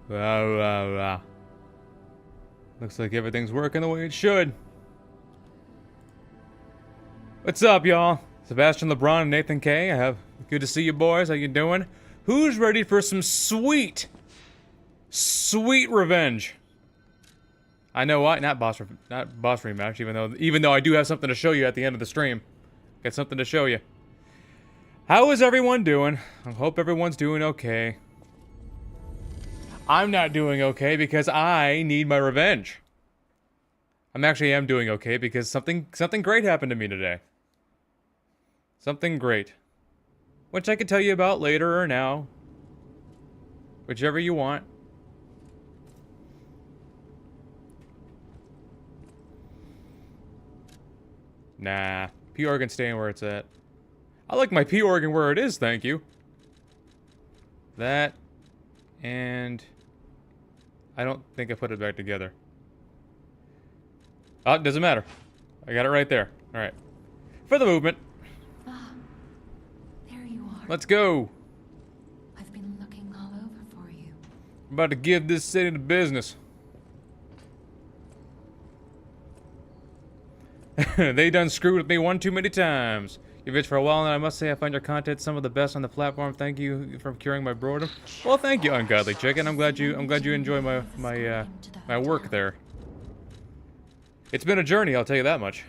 Rah, rah, rah. Looks like everything's working the way it should. What's up, y'all? Sebastian LeBron and Nathan K. Good to see you boys. How you doing? Who's ready for some sweet revenge? I know what, not boss rematch. Even though I do have something to show you at the end of the stream. Got something to show you. How is everyone doing? I hope everyone's doing okay. I'm not doing okay because I need my revenge. I am doing okay because something great happened to me today. Something great. Which I can tell you about later or now. Whichever you want. Nah. P organ staying where it's at. I like my P organ where it is, thank you. That. And I don't think I put it back together. Oh, it doesn't matter. I got it right there. Alright. For the movement. Ah, there you are. Let's go. I've been looking all over for you. I'm about to give this city to business. They done screwed with me one too many times. You've itched for a while, and I must say I find your content some of the best on the platform. Thank you for curing my boredom. Well, thank you, Ungodly Chicken. I'm glad you enjoy my work there. It's been a journey, I'll tell you that much.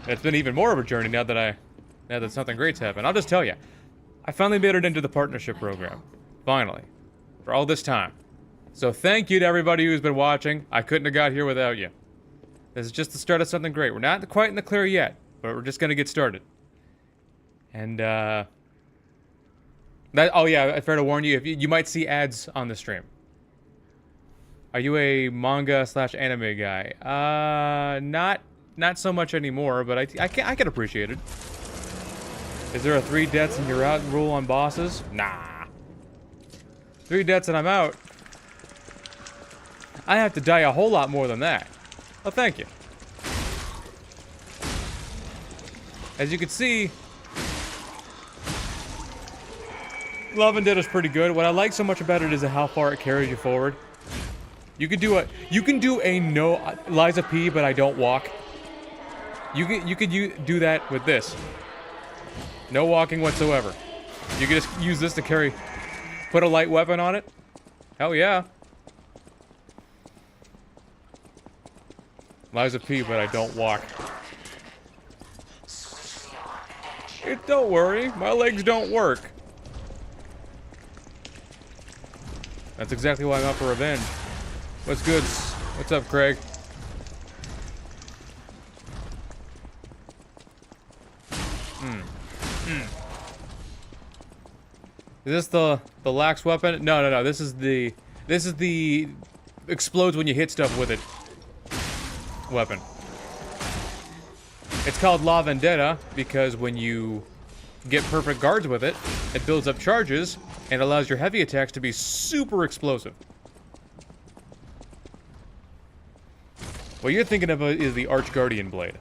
It's been even more of a journey now that something great's happened. I'll just tell you, I finally made it into the partnership program. Finally, for all this time. So thank you to everybody who's been watching. I couldn't have got here without you. This is just the start of something great. We're not quite in the clear yet, but we're just gonna get started. And oh yeah, fair to warn you, if you might see ads on the stream. Are you a manga/anime guy? Not so much anymore, but I can appreciate it. Is there a 3 deaths and you're out rule on bosses? Nah. 3 deaths and I'm out. I have to die a whole lot more than that. Oh, thank you. As you can see, Vendetta's pretty good. What I like so much about it is how far it carries you forward. You can do a no Liza P, but I don't walk. You could do that with this. No walking whatsoever. You can just use this to put a light weapon on it. Hell yeah. Liza P, but I don't walk. Don't worry, my legs don't work. That's exactly why I'm out for revenge. What's good? What's up, Craig? Is this the lax weapon? No. This is the explodes when you hit stuff with it weapon. It's called La Vendetta because when you get perfect guards with it, it builds up charges and allows your heavy attacks to be super explosive. What you're thinking of is the Arch Guardian Blade.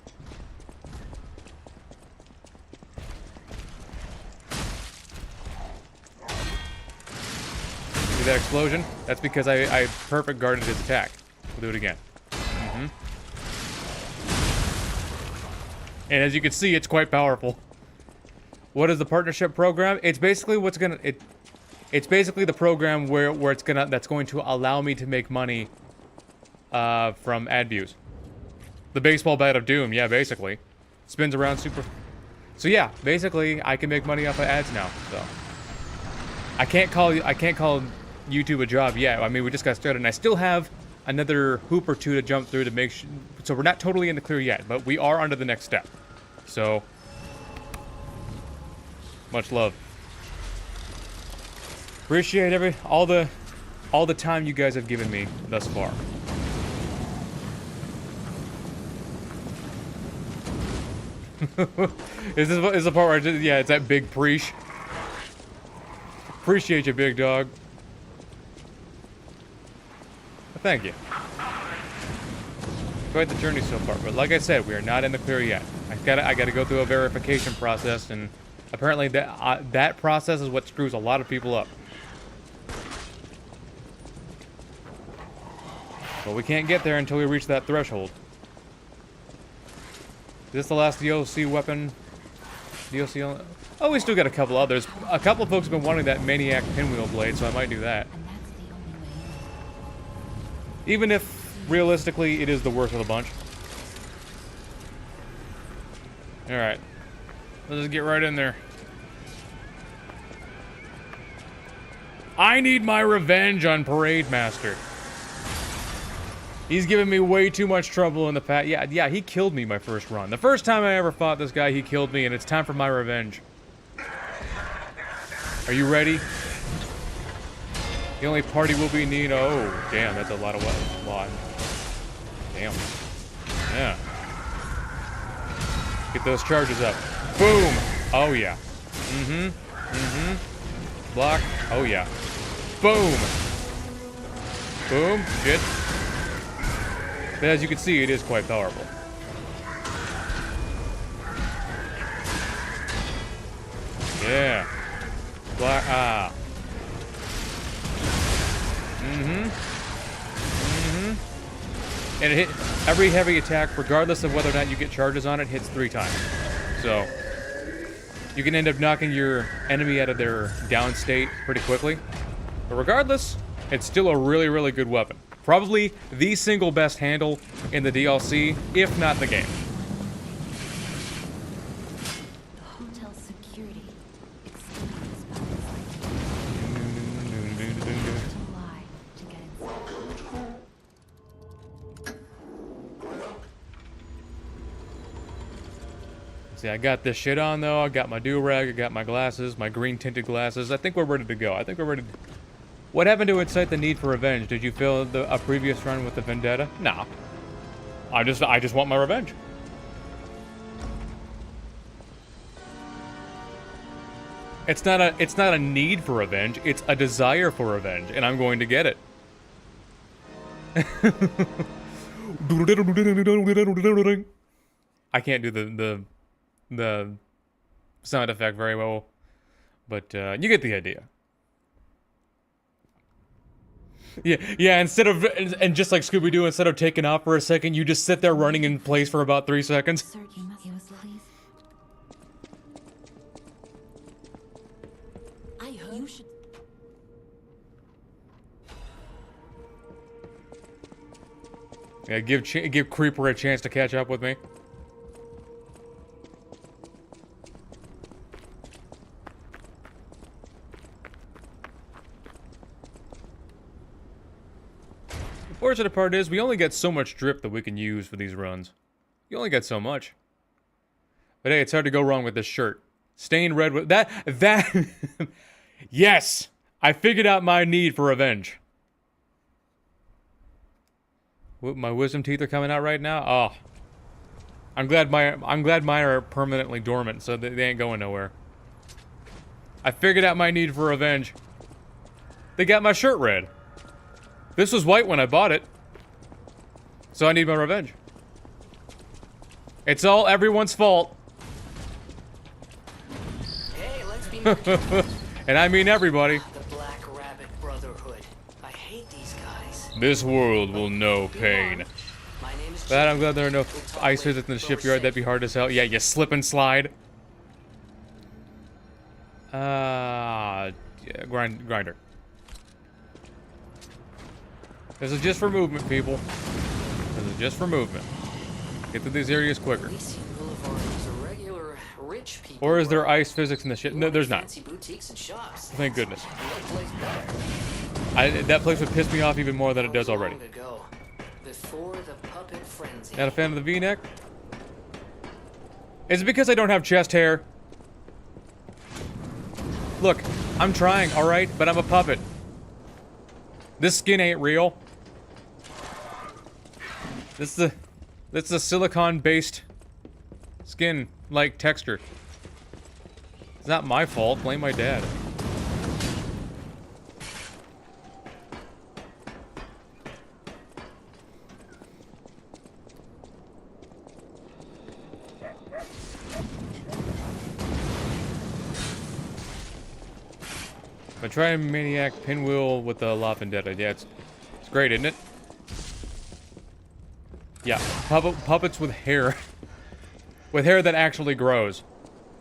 See that explosion? That's because I perfect guarded his attack. We'll do it again. And as you can see, it's quite powerful. What is the partnership program? It's basically it's basically the program where that's going to allow me to make money from ad views. The baseball bat of doom, yeah, basically. Spins around super. So yeah, basically I can make money off of ads now. So I can't call YouTube a job yet. I mean, we just got started, and I still have another hoop or two to jump through to make sure. So we're not totally in the clear yet, but we are under the next step. So much love. Appreciate all the time you guys have given me thus far. Is the part where yeah, it's that big preach. Appreciate you, big dog. Thank you. Quite the journey so far, but like I said, we are not in the clear yet. I gotta go through a verification process, and apparently that process is what screws a lot of people up. But we can't get there until we reach that threshold. Is this the last DLC weapon? DLC only? Oh, we still got a couple others. A couple of folks have been wanting that Maniac Pinwheel Blade, so I might do that. And that's the only way in. Even if, realistically, it is the worst of the bunch. Alright. Let's just get right in there. I need my revenge on Parade Master. He's given me way too much trouble in the past. Yeah, he killed me my first run. The first time I ever fought this guy, he killed me, and it's time for my revenge. Are you ready? The only party will be need. Oh, damn, that's a lot of weapons. Lot. Damn. Yeah. Get those charges up. Boom. Oh, yeah. Mm-hmm. Mm-hmm. Block. Oh, yeah. Boom. Boom. Shit. But as you can see, it is quite powerful. Yeah. Block. Ah. Mm-hmm. Mm-hmm. And it hit every heavy attack, regardless of whether or not you get charges on it, hits 3 times. So you can end up knocking your enemy out of their down state pretty quickly. But regardless, it's still a really, really good weapon. Probably the single best handle in the DLC, if not the game. The hotel security extended this boundary to lie to get inside. See, I got this shit on though. I got my do-rag, I got my glasses, my green tinted glasses. I think we're ready to go. I think we're ready to... What happened to incite the need for revenge? Did you fail a previous run with the Vendetta? No. I just want my revenge. It's not a need for revenge, it's a desire for revenge, and I'm going to get it. I can't do the sound effect very well, but you get the idea. Yeah, instead of, and just like Scooby-Doo, instead of taking off for a second, you just sit there running in place for about 3 seconds. Sir, you must give us the please. I heard you should. Yeah, give Creeper a chance to catch up with me. The fortunate part is we only get so much drip that we can use for these runs. You only get so much. But hey, it's hard to go wrong with this shirt. Stained red with that Yes! I figured out my need for revenge. My wisdom teeth are coming out right now. Oh. I'm glad mine are permanently dormant, so they ain't going nowhere. I figured out my need for revenge. They got my shirt red. This was white when I bought it. So I need my revenge. It's all everyone's fault. Hey, let's be And I mean everybody. The Black Rabbit Brotherhood. I hate these guys. This world will know pain. My name is But I'm glad there are no ice physics in the shipyard. That'd be hard as hell. Yeah, you slip and slide. Yeah, grinder. This is just for movement, people. This is just for movement. Get to these areas quicker. Or is there ice physics in the ship? No, there's not. Thank goodness. That place would piss me off even more than it does already. Not a fan of the V-neck? Is it because I don't have chest hair? Look, I'm trying, alright? But I'm a puppet. This skin ain't real. This is a silicone-based skin-like texture. It's not my fault. Blame my dad. But try Maniac Pinwheel with the La Vendetta. Yeah, it's great, isn't it? Yeah, puppets with hair. With hair that actually grows.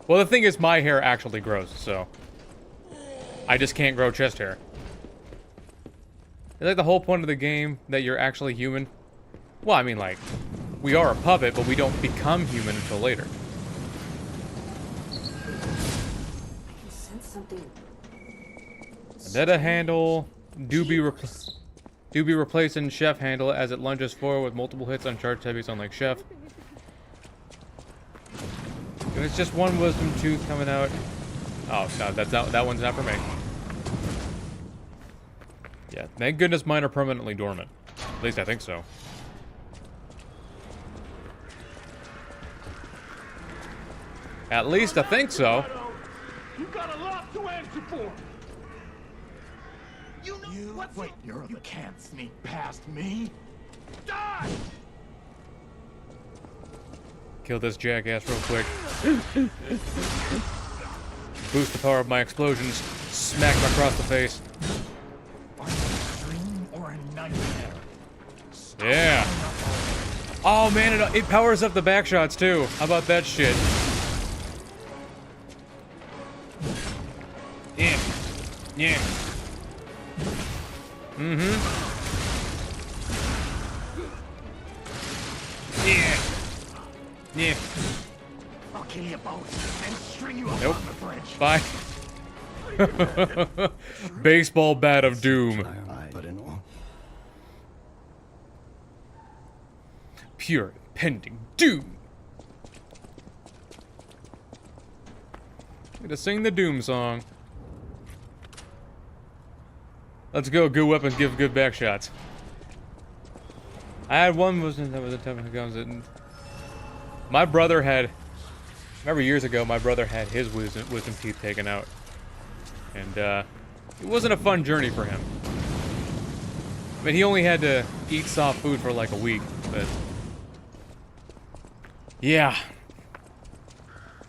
Well, the thing is, my hair actually grows, so... I just can't grow chest hair. Is like the whole point of the game that you're actually human? Well, I mean, like, we are a puppet, but we don't become human until later. I can sense something. Vendetta handle do be replaced in Chef handle as it lunges forward with multiple hits on charged heavies, unlike Chef. If it's just one wisdom tooth coming out. Oh, no, that one's not for me. Yeah, thank goodness mine are permanently dormant. At least I think so. At least I think so. You got a lot to answer for. You can't sneak past me. Die! Kill this jackass real quick. Boost the power of my explosions. Smack him across the face. Are you a dream or a nightmare? Yeah. Oh man, it powers up the back shots too. How about that shit? Yeah. Yeah. Mm-hmm. Yeah. Yeah. I'll kill you both and string you up Nope. on the bridge. Bye. Baseball bat of doom. Pure pending doom. I'm gonna sing the doom song. Let's go. Good weapons give good back shots. I had one that was a type of guns. My brother had. Remember years ago, my brother had his wisdom teeth taken out, and it wasn't a fun journey for him. I mean, he only had to eat soft food for like a week, but yeah.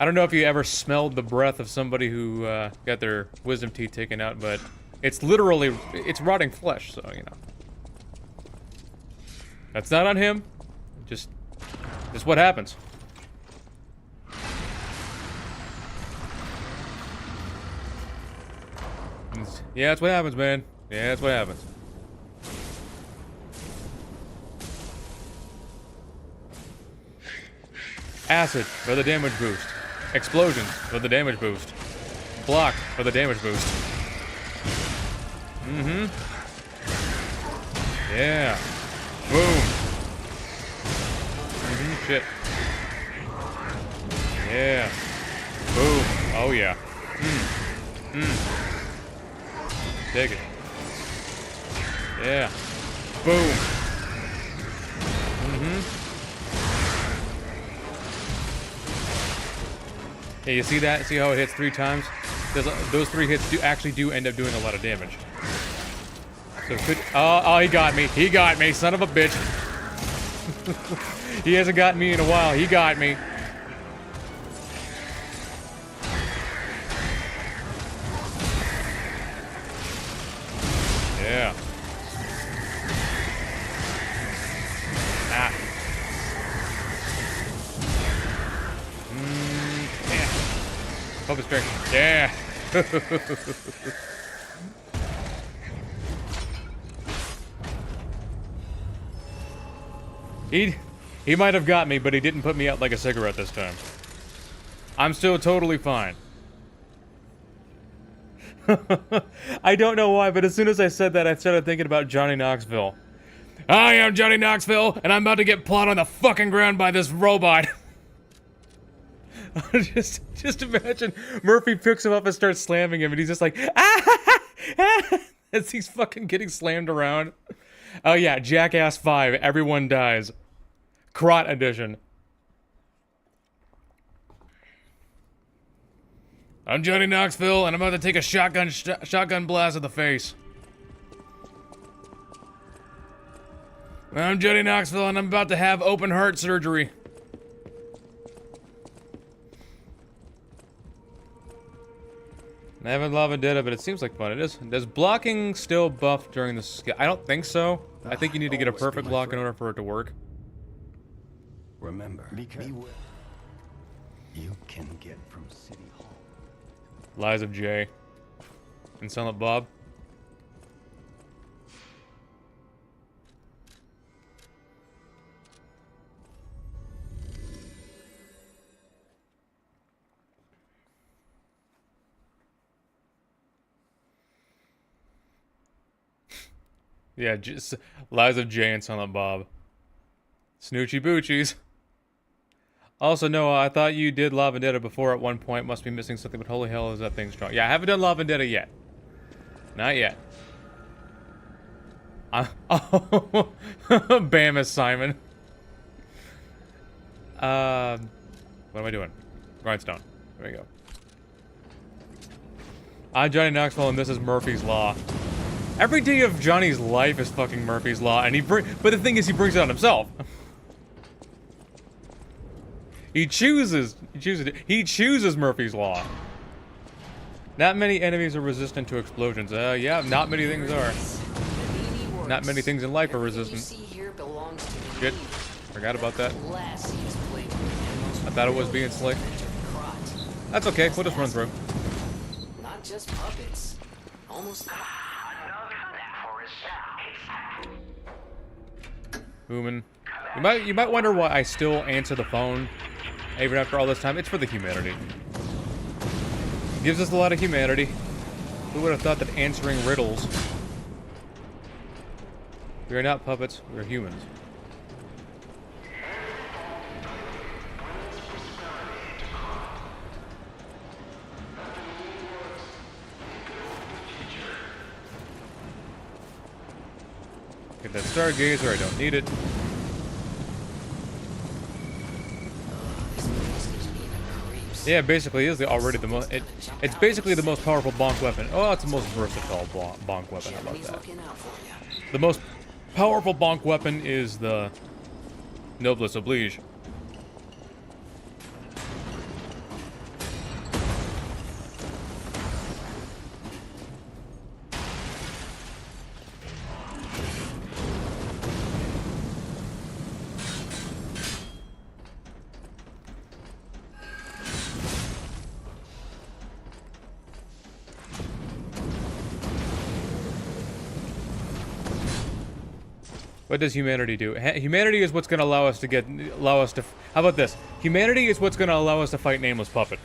I don't know if you ever smelled the breath of somebody who got their wisdom teeth taken out, but it's literally, it's rotting flesh, so, you know. That's not on him. Just what happens. Yeah, that's what happens, man. Yeah, that's what happens. Acid for the damage boost. Explosions for the damage boost. Block for the damage boost. Mm-hmm. Yeah. Boom. Mm-hmm. Shit. Yeah. Boom. Oh yeah. Take it. Yeah. Boom. Mm-hmm. Yeah, you see that? See how it hits 3 times? Those 3 hits actually do end up doing a lot of damage. So could, oh, he got me. He got me, son of a bitch. He hasn't gotten me in a while. He got me. Yeah. Ah. Yeah. Focus strength. Yeah. He might have got me, but he didn't put me out like a cigarette this time. I'm still totally fine. I don't know why, but as soon as I said that, I started thinking about Johnny Knoxville. I am Johnny Knoxville, and I'm about to get plowed on the fucking ground by this robot. just imagine Murphy picks him up and starts slamming him, and he's just like, ah, as he's fucking getting slammed around. Oh yeah, Jackass 5, everyone dies. Crot edition. I'm Johnny Knoxville, and I'm about to take a shotgun blast to the face. I'm Johnny Knoxville, and I'm about to have open heart surgery. I haven't loved Vendetta, but it seems like fun. It is. Does blocking still buff during the skill? I don't think so. I think you need to get a perfect block in order for it to work. Remember, beware. You can get from City Hall. Lies of Jay. And Silent Bob. Yeah, just Lies of Jay and Silent Bob. Snoochie Boochies. Also, Noah, I thought you did La Vendetta before at one point. Must be missing something, but holy hell is that thing strong. Yeah, I haven't done La Vendetta yet. Not yet. Oh, Bam is Simon. What am I doing? Grindstone. There we go. I'm Johnny Knoxville, and this is Murphy's Law. Every day of Johnny's life is fucking Murphy's Law, and but the thing is, he brings it on himself. He chooses Murphy's Law. Not many enemies are resistant to explosions. Yeah, not many things are. Not many things in life are resistant. Shit, forgot about that. I thought it was being slick. That's okay, we'll just run through. Not just puppets. Almost. Human. You might wonder why I still answer the phone even after all this time. It's for the humanity. It gives us a lot of humanity. Who would have thought that answering riddles? We are not puppets, we are humans. Get that stargazer, I don't need it. Yeah, basically is already the most. It's basically the most powerful bonk weapon. Oh, it's the most versatile bonk weapon. How about that? The most powerful bonk weapon is the Noblesse Oblige. What does humanity do? Humanity is what's going to allow us to how about this? Humanity is what's going to allow us to fight Nameless Puppet.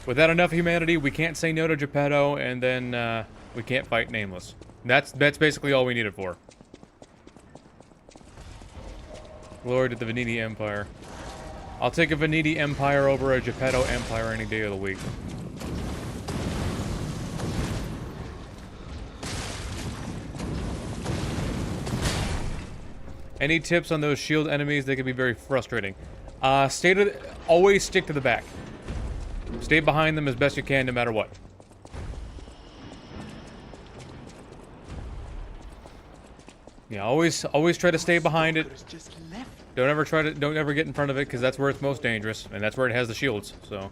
Without enough humanity, we can't say no to Geppetto, and then we can't fight Nameless. That's basically all we need it for. Glory to the Veneti Empire. I'll take a Veneti Empire over a Geppetto Empire any day of the week. Any tips on those shield enemies? They can be very frustrating. Always stick to the back. Stay behind them as best you can, no matter what. Yeah, always try to stay behind it. Don't ever get in front of it, because that's where it's most dangerous, and that's where it has the shields. So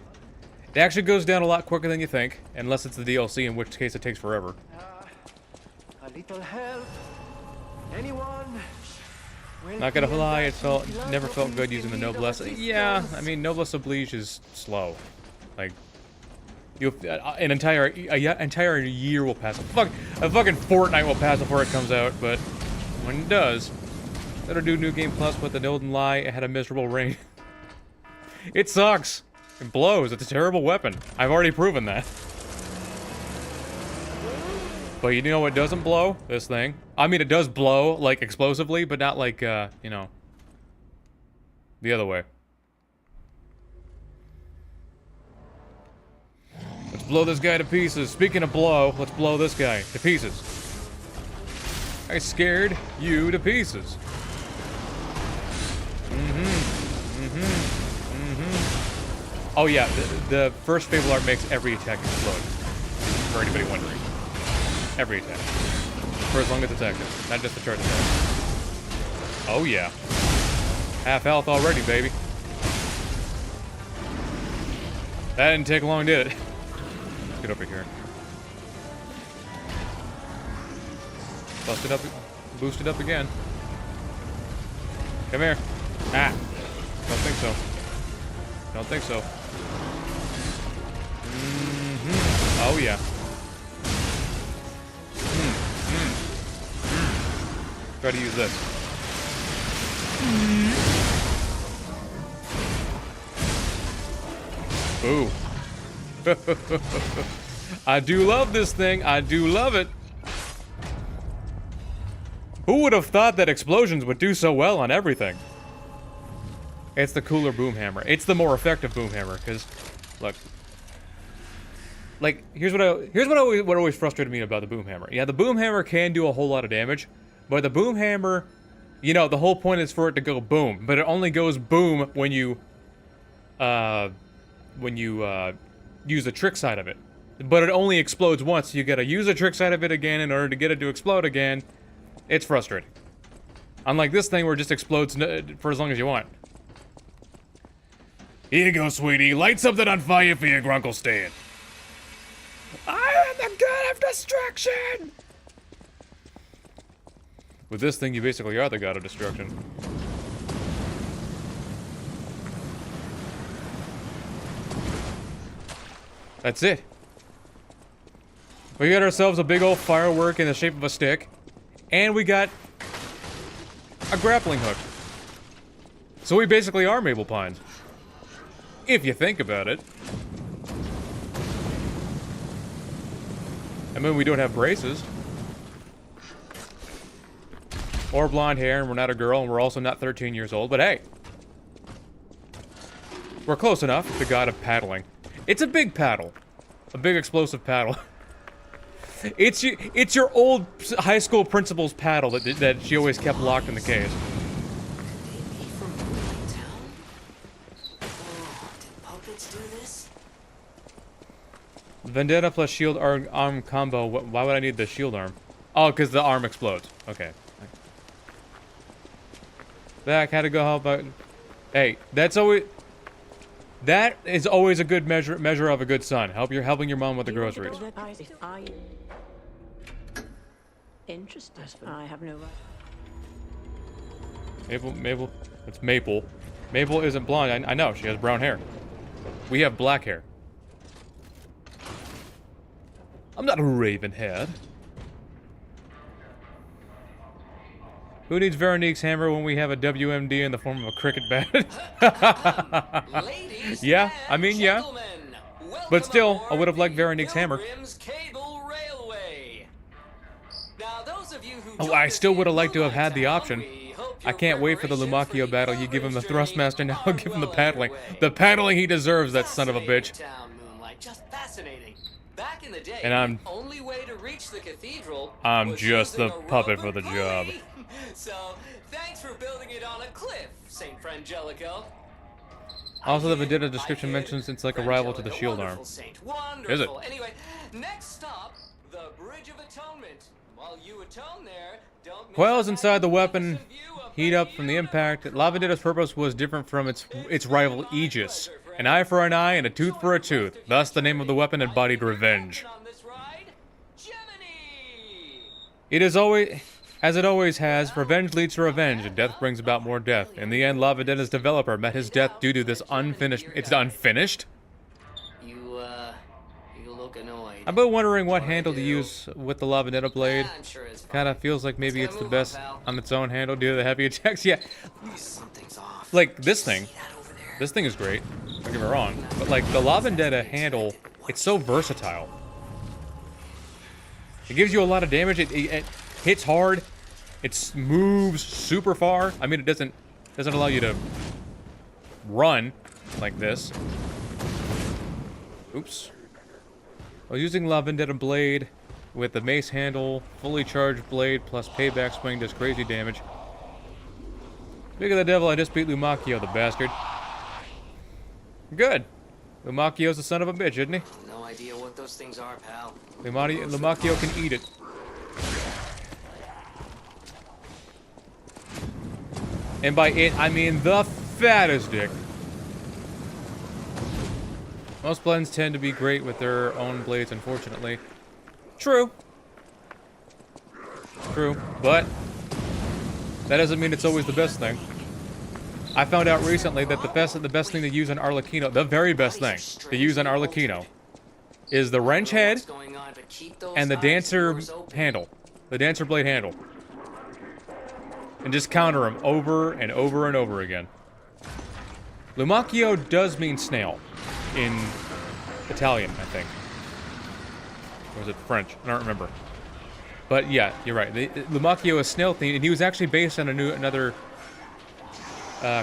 it actually goes down a lot quicker than you think, unless it's the DLC, in which case it takes forever. A little help. Anyone? Not gonna lie, never felt good using the Noblesse. Yeah, I mean, Noblesse Oblige is slow. Like, an entire year will pass. A fucking fortnight will pass before it comes out, but when it does, better do New Game Plus with the Golden Lie. It had a miserable reign. It sucks. It blows. It's a terrible weapon. I've already proven that. But you know what doesn't blow? This thing. I mean, it does blow, like, explosively, but not like, you know, the other way. Let's blow this guy to pieces. Speaking of blow, let's blow this guy to pieces. I scared you to pieces. Oh yeah, the first Fable Art makes every attack explode. For anybody wondering. Every attack. For as long as it's active. Not just the charge attack. Oh yeah. Half health already, baby. That didn't take long, did it? Let's get over here. Bust it up. Boost it up again. Come here. Ah. Don't think so. Don't think so. Oh, yeah. Try to use this. Ooh. I do love this thing. I do love it. Who would have thought that explosions would do so well on everything? It's the cooler boom hammer. It's the more effective boom hammer, because, look. Like, here's what always frustrated me about the boom hammer. Yeah, the boom hammer can do a whole lot of damage, but the boom hammer, you know, the whole point is for it to go boom, but it only goes boom when you use the trick side of it. But it only explodes once, so you gotta use the trick side of it again in order to get it to explode again. It's frustrating. Unlike this thing where it just explodes for as long as you want. Here you go, sweetie. Light something on fire for your grunkle stand. I am the god of destruction! With this thing, you basically are the god of destruction. That's it. We got ourselves a big old firework in the shape of a stick. And we got a grappling hook. So we basically are maple pines. If you think about it. I mean, we don't have braces. Or blonde hair, and we're not a girl, and we're also not 13 years old, but hey. We're close enough to the god of paddling. It's a big paddle. A big explosive paddle. It's your old high school principal's paddle that she always kept locked in the case. Could they be from Moving Town? Oh, did puppets do this? Vendetta plus shield arm combo. Why would I need the shield arm? Oh, because the arm explodes. Okay. Back, had to go help out. Hey, that is always a good measure of a good son. You're helping your mom with the groceries. Interested. I have no right. Maple. It's Maple. Maple isn't blonde. I know. She has brown hair. We have black hair. I'm not a raven-haired. Who needs Veronique's hammer when we have a WMD in the form of a cricket bat? Yeah, I mean, yeah. But still, I would have liked Veronique's hammer. Oh, I still would have liked to have had the option. I can't wait for the Lumacchio battle. You give him the Thrustmaster, now I'll give him the paddling. The paddling he deserves, that son of a bitch. And I'm just the puppet for the job. So, thanks for building it on a cliff, Saint Frangelico. Also, the Vendetta description mentions it's like a rival to the shield arm. Is it? Anyway, next stop, the Bridge of Atonement. While you atone there, don't miss Coils inside the weapon heat up from the impact. La Vendetta's purpose was different from its rival Aegis. An eye for an eye and a tooth for a tooth. Thus, the name of the weapon embodied revenge. It is always... As it always has, revenge leads to revenge, and death brings about more death. In the end, La Vendetta's developer met his death due to this unfinished... It's unfinished? You look annoyed. I've been wondering what handle to use with the La Vendetta blade. I'm sure it's fine. Kinda feels like maybe it's the best on its own handle due to the heavy attacks. Yeah, Something's off. like this thing. See that over there? This thing is great. Don't get me wrong. But like the La Vendetta handle, it's so versatile. It gives you a lot of damage. It hits hard. It moves super far. I mean, it doesn't allow you to run like this. Oops. While using La Vendetta blade with the mace handle, fully charged blade plus payback swing does crazy damage. Speak of the devil, I just beat Lumacchio, the bastard. Good. Lumacchio's the son of a bitch, isn't he? No idea what those things are, pal. Lumacchio can eat it. And by it, I mean the fattest dick. Most blends tend to be great with their own blades, unfortunately. True. True, but that doesn't mean it's always the best thing. I found out recently that the best thing to use on Arlecchino, the very best thing to use on Arlecchino, is the wrench head and the dancer handle, the dancer blade handle, and just counter him over and over and over again. Lumacchio does mean snail in Italian, I think. Or was it French? I don't remember. But yeah, you're right. Lumacchio is snail themed, and he was actually based on another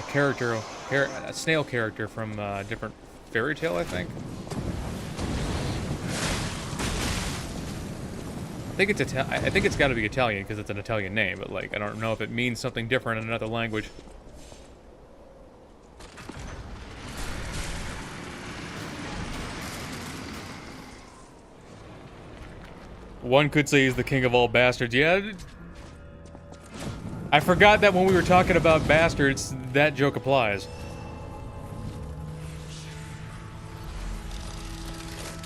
character, a snail character from a different fairy tale, I think. I think it's got to be Italian because it's an Italian name, but like I don't know if it means something different in another language. One could say he's the king of all bastards. Yeah. I forgot that when we were talking about bastards, that joke applies.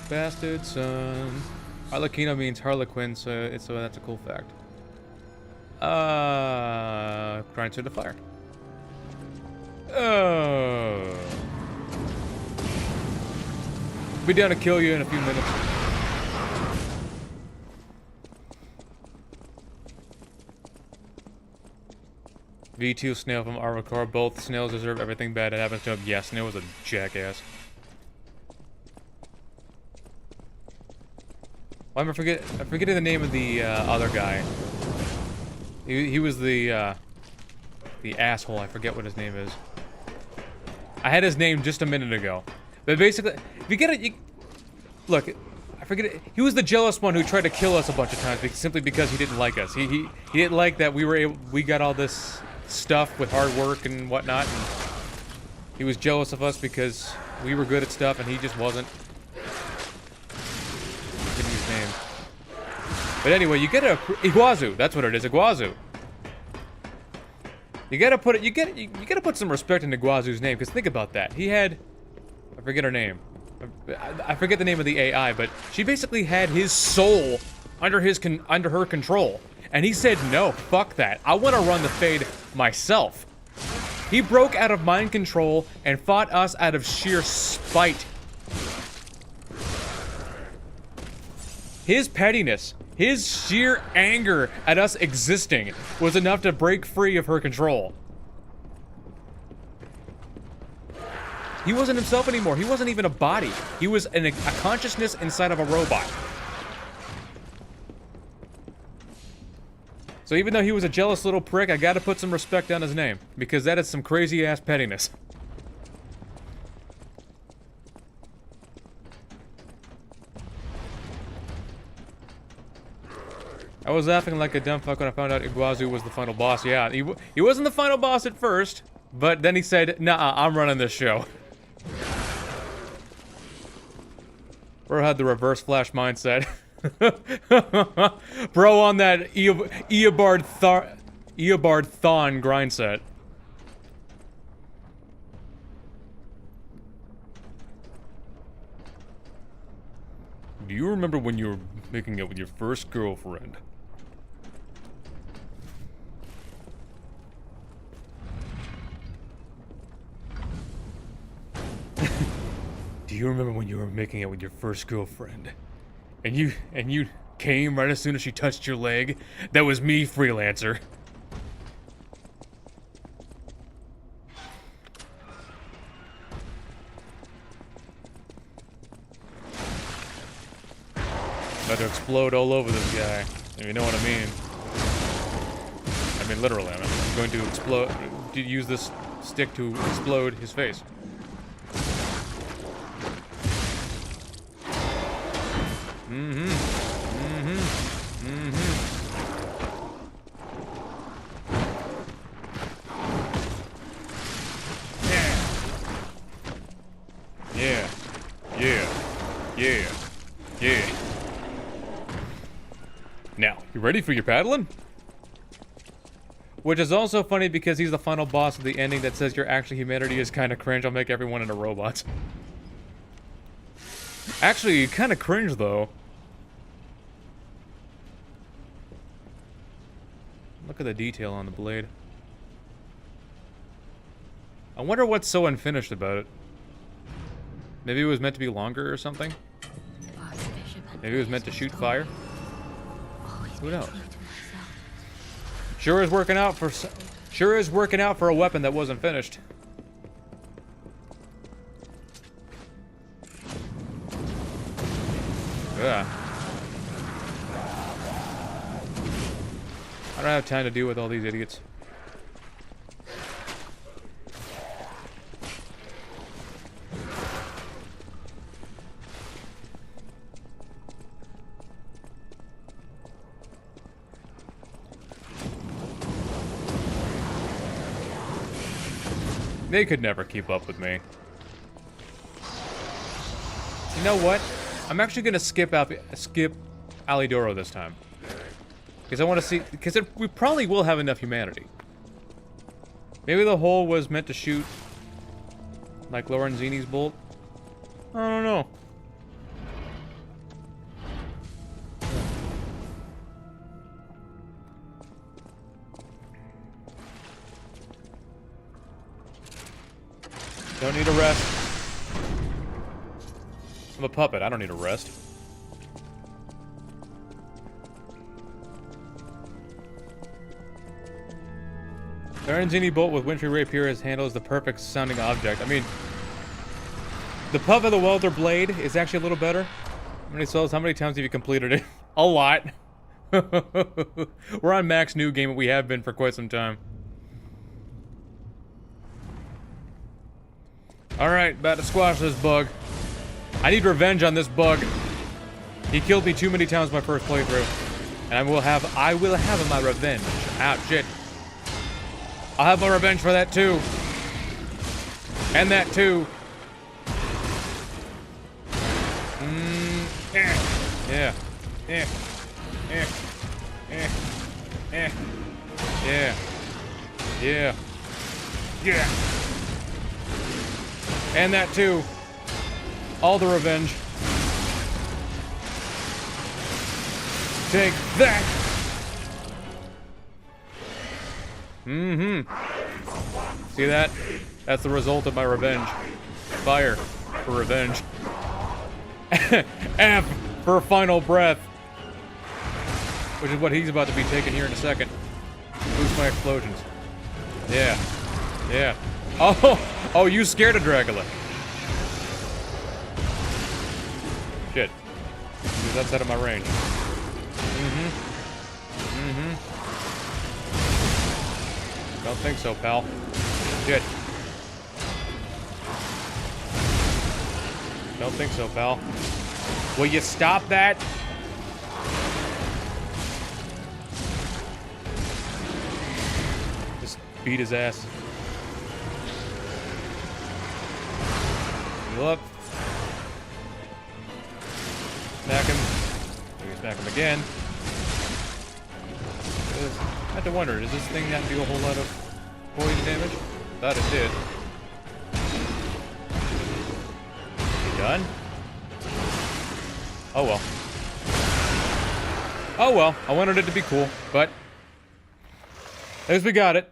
Bastard son. Arlecchino means Harlequin, so that's a cool fact. Grind to the fire. Be down to kill you in a few minutes. V2 Snail from Arvakar. Both snails deserve everything bad that happens to him. Yeah, Snail was a jackass. Why am I forgetting the name of the other guy. He was the asshole. I forget what his name is. I had his name just a minute ago. But basically, if you get it, look. I forget it. He was the jealous one who tried to kill us a bunch of times simply because he didn't like us. He didn't like that we got all this stuff with hard work and whatnot. And he was jealous of us because we were good at stuff and he just wasn't. Give me his name. But anyway, you get a Iguazu. That's what it is, Iguazu. You gotta put some respect in Iguazu's name because think about that. He had, I forget her name. I forget the name of the AI, but she basically had his soul under her control. And he said, no, fuck that. I want to run the Fade myself. He broke out of mind control and fought us out of sheer spite. His pettiness, his sheer anger at us existing was enough to break free of her control. He wasn't himself anymore. He wasn't even a body. He was a consciousness inside of a robot. So even though he was a jealous little prick, I gotta put some respect on his name. Because that is some crazy-ass pettiness. I was laughing like a dumb fuck when I found out Iguazu was the final boss. Yeah, he wasn't the final boss at first, but then he said, nah, I'm running this show. Bro had the reverse flash mindset. Bro on that Eobard Thon grind set. Do you remember when you were making out with your first girlfriend? Do you remember when you were making out with your first girlfriend? And you came right as soon as she touched your leg? That was me, freelancer. About to explode all over this guy, if you know what I mean. I mean literally, I'm going to explode, to use this stick to explode his face. Yeah. Now, you ready for your paddling? Which is also funny because he's the final boss of the ending that says your actual humanity is kind of cringe. I'll make everyone into robots. Actually, kind of cringe though. Look at the detail on the blade. I wonder what's so unfinished about it. Maybe it was meant to be longer or something? Maybe it was meant to shoot fire? Who knows? Sure is working out for a weapon that wasn't finished. Yeah. I don't have time to deal with all these idiots. They could never keep up with me. You know what? I'm actually gonna skip Alidoro this time. Because I want to see... Because we probably will have enough humanity. Maybe the hole was meant to shoot... like Lorenzini's bolt? I don't know. Don't need a rest. I'm a puppet. I don't need a rest. The Lorenzini bolt with wintry rapier handles the perfect sounding object. I mean, the puff of the welder blade is actually a little better. How many souls? How many times have you completed it? A lot. We're on max new game, and we have been for quite some time. Alright, about to squash this bug. I need revenge on this bug. He killed me too many times my first playthrough. And I will have my revenge. Ah, shit. I'll have my revenge for that too. And that too. Yeah. Yeah. And that too. All the revenge. Take that! See that? That's the result of my revenge. Fire for revenge. F for final breath. Which is what he's about to be taking here in a second. Boost my explosions. Yeah. Oh, you scared of Dracula. Shit. He's outside of my range. Don't think so, pal. Shit. Don't think so, pal. Will you stop that? Just beat his ass. Heal up. Smack him. Maybe smack him again. I have to wonder, does this thing not do a whole lot of poison damage? Thought it did. You done? Oh well. Oh well, I wanted it to be cool, but at least we got it.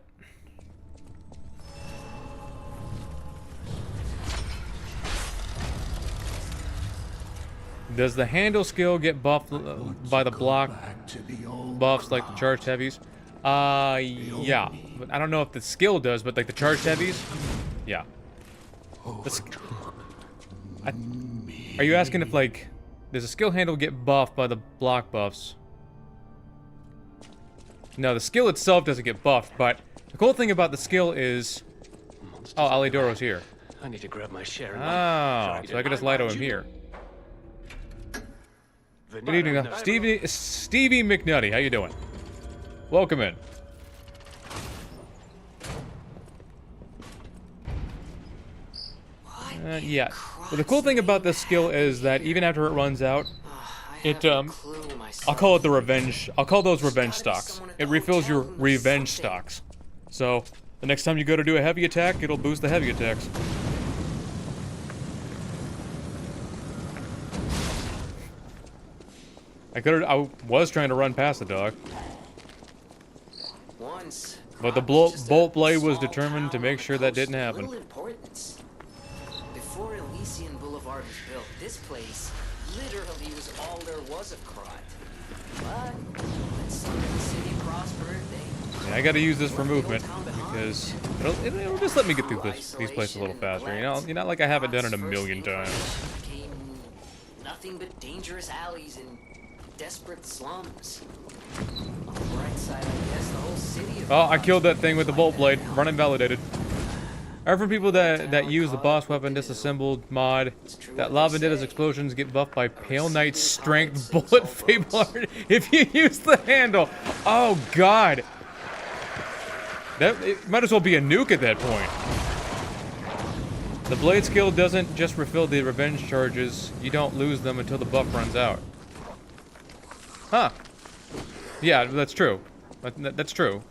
Does the handle skill get buffed by the block buffs like the charged heavies? Yeah. But I don't know if the skill does, but like the charged heavies? Yeah. Are you asking if like, does the skill handle get buffed by the block buffs? No, the skill itself doesn't get buffed, but the cool thing about the skill is... Oh, Alidoro's here. I need to grab my share. Oh, so I can just lie to him here. Good evening, Stevie McNutty. How you doing? Welcome in. Yeah. Well, the cool thing about this skill is that even after it runs out, I'll call it the revenge. I'll call those revenge stocks. It refills your revenge stocks. So the next time you go to do a heavy attack, it'll boost the heavy attacks. I was trying to run past the dog. One once. But the Just a bolt blade was small determined to town make with sure that didn't happen. little importance. Before Elysian Boulevard was built, this place literally was all there was of Krat. But when some of the city prospered, they Yeah, I gotta use this for movement because it'll just let me get through these places a little faster. You know, like I haven't done it a million times. became nothing but dangerous alleys and desperate slums. On the bright side, I guess the whole city of Oh, I killed that thing with the bolt blade. Run invalidated. I heard from people that use the boss weapon disassembled mod that La Vendetta's explosions get buffed by Pale Knight's strength bullet fable art if you use the handle. Oh god. It might as well be a nuke at that point. The blade skill doesn't just refill the revenge charges, you don't lose them until the buff runs out. Huh. Yeah, that's true. That's true.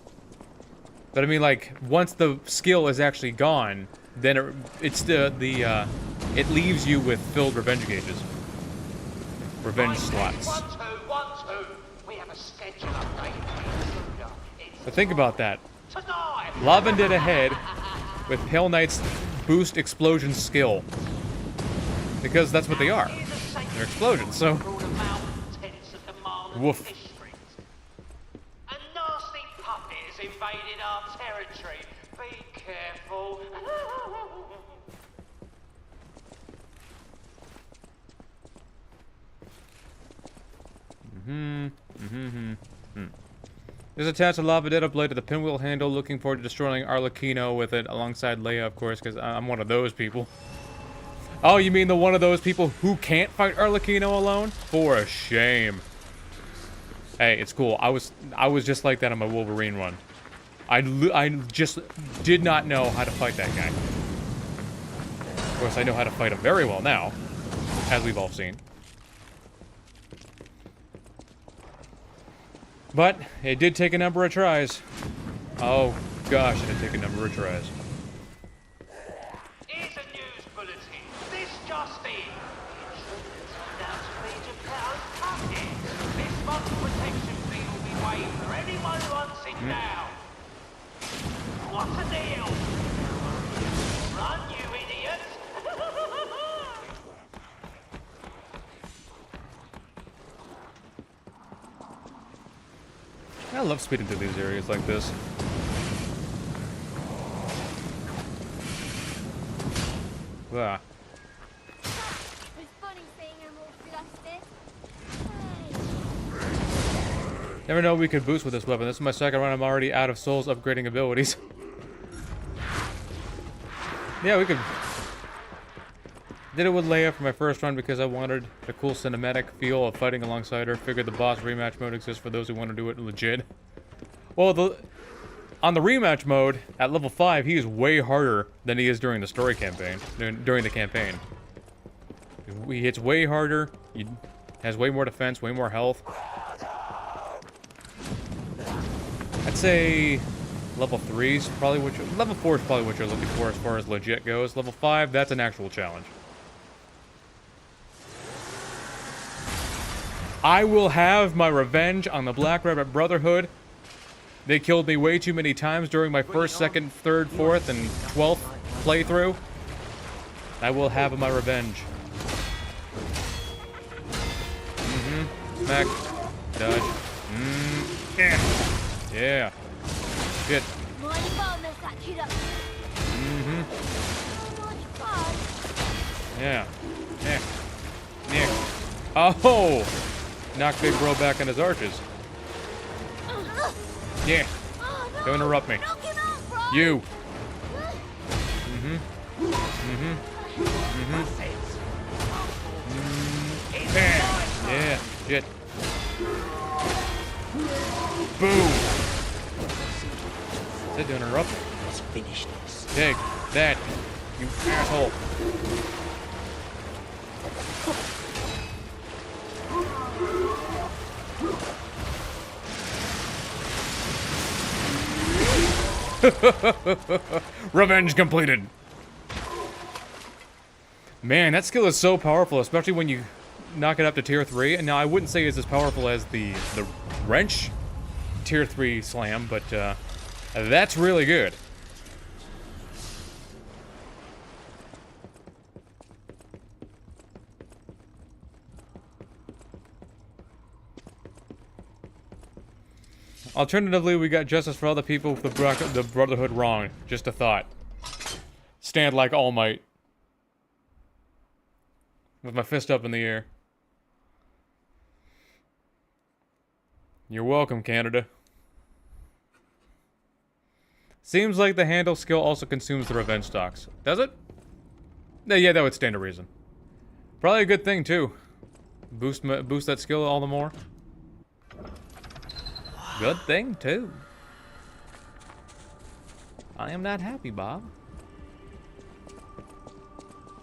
But I mean, like, once the skill is actually gone, then it leaves you with filled revenge gauges. Revenge slots. 1, 2, 1, 2. We have a schedule update. But think about that. Tonight. La Vendetta head with Pale Knight's boost explosion skill. Because that's what they are. They're explosions, so... Woof. A nasty puppet has invaded our territory. Be careful. There's attached a La Vendetta blade to the pinwheel handle, looking forward to destroying Arlecchino with it alongside Leia, of course, because I'm one of those people. Oh, you mean the one of those people who can't fight Arlecchino alone? For a shame. Hey, it's cool. I was just like that on my Wolverine run. I just did not know how to fight that guy. Of course, I know how to fight him very well now, as we've all seen. But it did take a number of tries. Oh gosh, it did take a number of tries. Here's a news bulletin. This just in. Announced Major Cloud Puppet. This month's protection fee will be waived for anyone who wants it now. What a deal! Run, you idiots! I love speeding through these areas like this. Ah. It's funny seeing them all flustered. Never know we could boost with this weapon. This is my second run. I'm already out of souls upgrading abilities. Yeah, we could... Did it with Leia for my first run because I wanted the cool cinematic feel of fighting alongside her. Figured the boss rematch mode exists for those who want to do it legit. Well, on the rematch mode, at level 5, he is way harder than he is during the story campaign. During the campaign. He hits way harder, he has way more defense, way more health. I'd say level 3 is probably what you're... Level 4 is probably what you're looking for as far as legit goes. Level 5, that's an actual challenge. I will have my revenge on the Black Rabbit Brotherhood. They killed me way too many times during my first, second, third, fourth, and 12th playthrough. I will have my revenge. Smack. Dodge. Yeah. Yeah. Shit. Yeah. Yeah. Yeah. Oh! Knock Big Bro back on his arches. Yeah. Don't interrupt me. You. Yeah. Shit. Boom. Said to interrupt me. Let's finish this. Take that, you asshole. Revenge completed. Man, that skill is so powerful, especially when you knock it up to tier 3. And now I wouldn't say it's as powerful as the wrench tier 3 slam, but That's really good. Alternatively, we got justice for all the people with the Brotherhood wrong. Just a thought. Stand like All Might. With my fist up in the air. You're welcome, Canada. Seems like the handle skill also consumes the revenge stocks. Does it? Yeah, that would stand to reason. Probably a good thing, too. Boost that skill all the more. Good thing, too. I am not happy, Bob.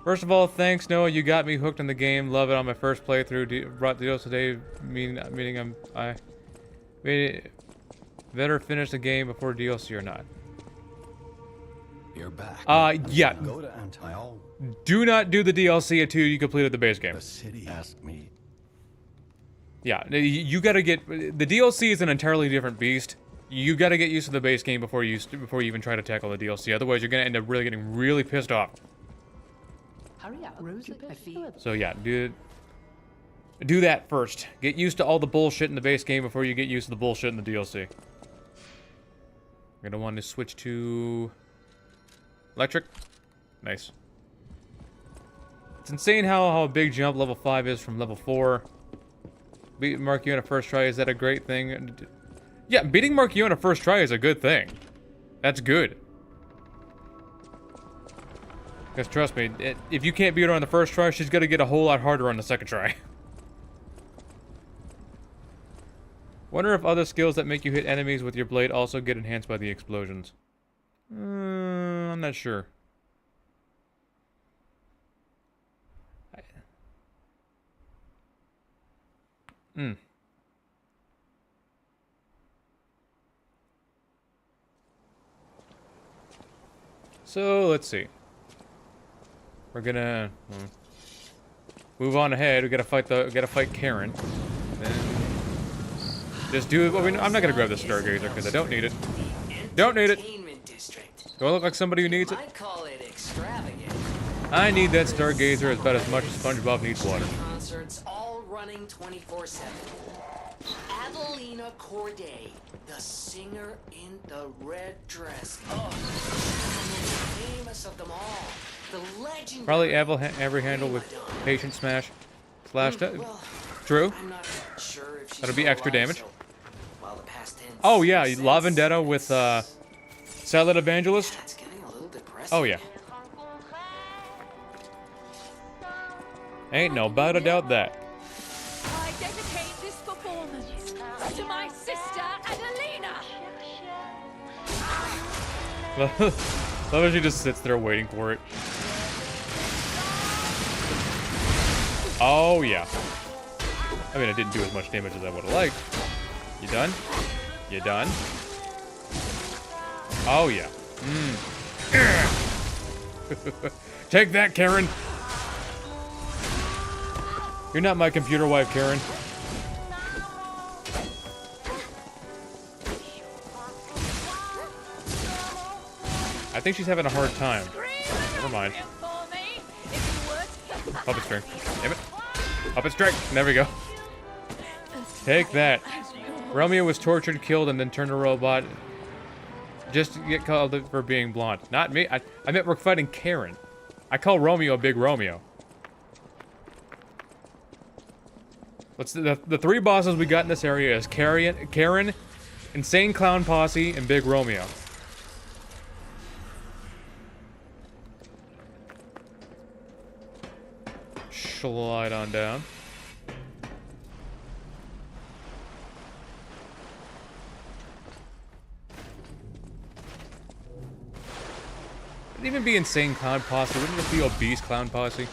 First of all, thanks, Noah. You got me hooked in the game. Love it on my first playthrough. Brought the deals today, meaning I better finish the game before DLC or not. You're back. Yeah. Go to Anti. Do not do the DLC until you completed the base game. The city asked me. Yeah, you gotta get... The DLC is an entirely different beast. You gotta get used to the base game before you even try to tackle the DLC. Otherwise, you're gonna end up getting really pissed off. Hurry up, Rosie. I feel. So yeah, do that first. Get used to all the bullshit in the base game before you get used to the bullshit in the DLC. You're gonna want to switch to... Electric. Nice. It's insane how a big jump level 5 is from level 4. Beat Mark you on a first try, is that a great thing? Yeah, beating Mark you on a first try is a good thing. That's good. Because trust me, if you can't beat her on the first try, she's gonna get a whole lot harder on the second try. Wonder if other skills that make you hit enemies with your blade also get enhanced by the explosions. I'm not sure. So let's see. We're gonna move on ahead. We gotta fight Karen. Then just do it. I'm not gonna grab the Stargazer because I don't need it. Don't need it. Do I look like somebody who needs it? I'd call it extravagant. I need that Stargazer about as much as SpongeBob needs water. Concerts all running 24/7. Adelina Corday, the singer in the red dress. Oh, the most famous of them all. The legend. Probably every handle with patient smash. Slash. True. I'm not sure if she's That'll be extra alive, damage. so while the past tense Oh yeah, makes La sense, Vendetta with Silent Evangelist. That's getting a little depressing. Oh yeah. Ain't no about a doubt that. I dedicate this performance to my sister Adelina. Love how she just sits there waiting for it. Oh yeah. I mean, I didn't do as much damage as I would have liked. You done? You done? Oh yeah. Take that, Karen. You're not my computer wife, Karen. I think she's having a hard time. Never mind. Puppet string. Damn it. Puppet string. There we go. Take that. Romeo was tortured, killed, and then turned a robot. Just to get called for being blonde. Not me. I meant we're fighting Karen. I call Romeo Big Romeo. The three bosses we got in this area is Karen, Insane Clown Posse, and Big Romeo. Slide on down. Wouldn't even be Insane Clown Posse. Wouldn't it be Obese Clown Posse?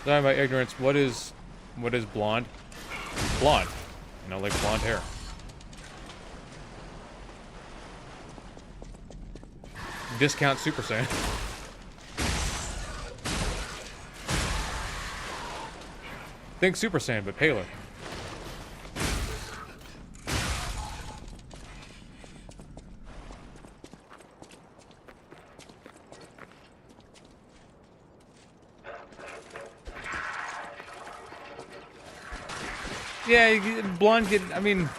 Sorry, my ignorance. What is blonde? Blonde. You know, like blonde hair. Discount Super Saiyan. Think Super Saiyan, but paler. Yeah, blonde could, I mean,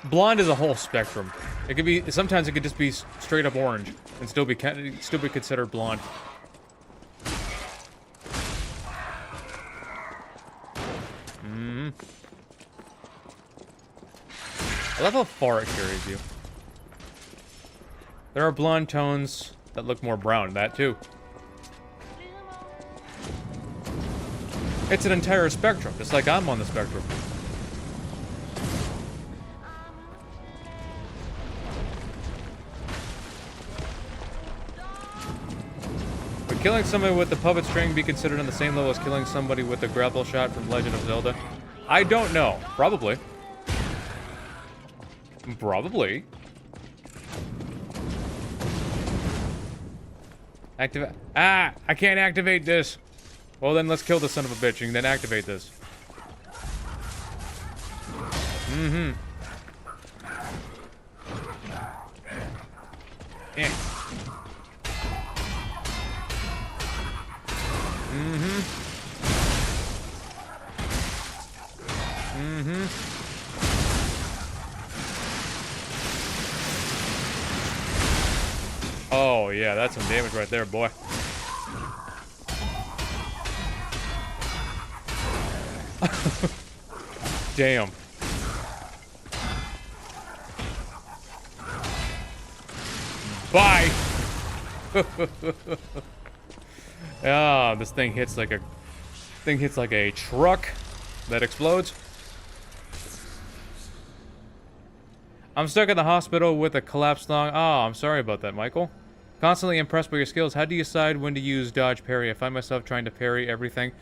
blonde is a whole spectrum. It could be, sometimes it could just be straight up orange and still be considered blonde. I love how far it carries you. There are blonde tones that look more brown, that too. It's an entire spectrum, just like I'm on the spectrum. Would killing somebody with the puppet string be considered on the same level as killing somebody with the grapple shot from Legend of Zelda? I don't know. Probably. Probably. Activate. Ah! I can't activate this! Well, then let's kill the son of a bitch and then activate this. Mm-hmm. Eh. Mm-hmm. Mm-hmm. Oh, yeah, that's some damage right there, boy. Damn. Bye! Ah, this thing hits like a truck that explodes. I'm stuck in the hospital with a collapsed lung. Oh, I'm sorry about that, Michael. Constantly impressed by your skills. How do you decide when to use dodge parry? I find myself trying to parry everything.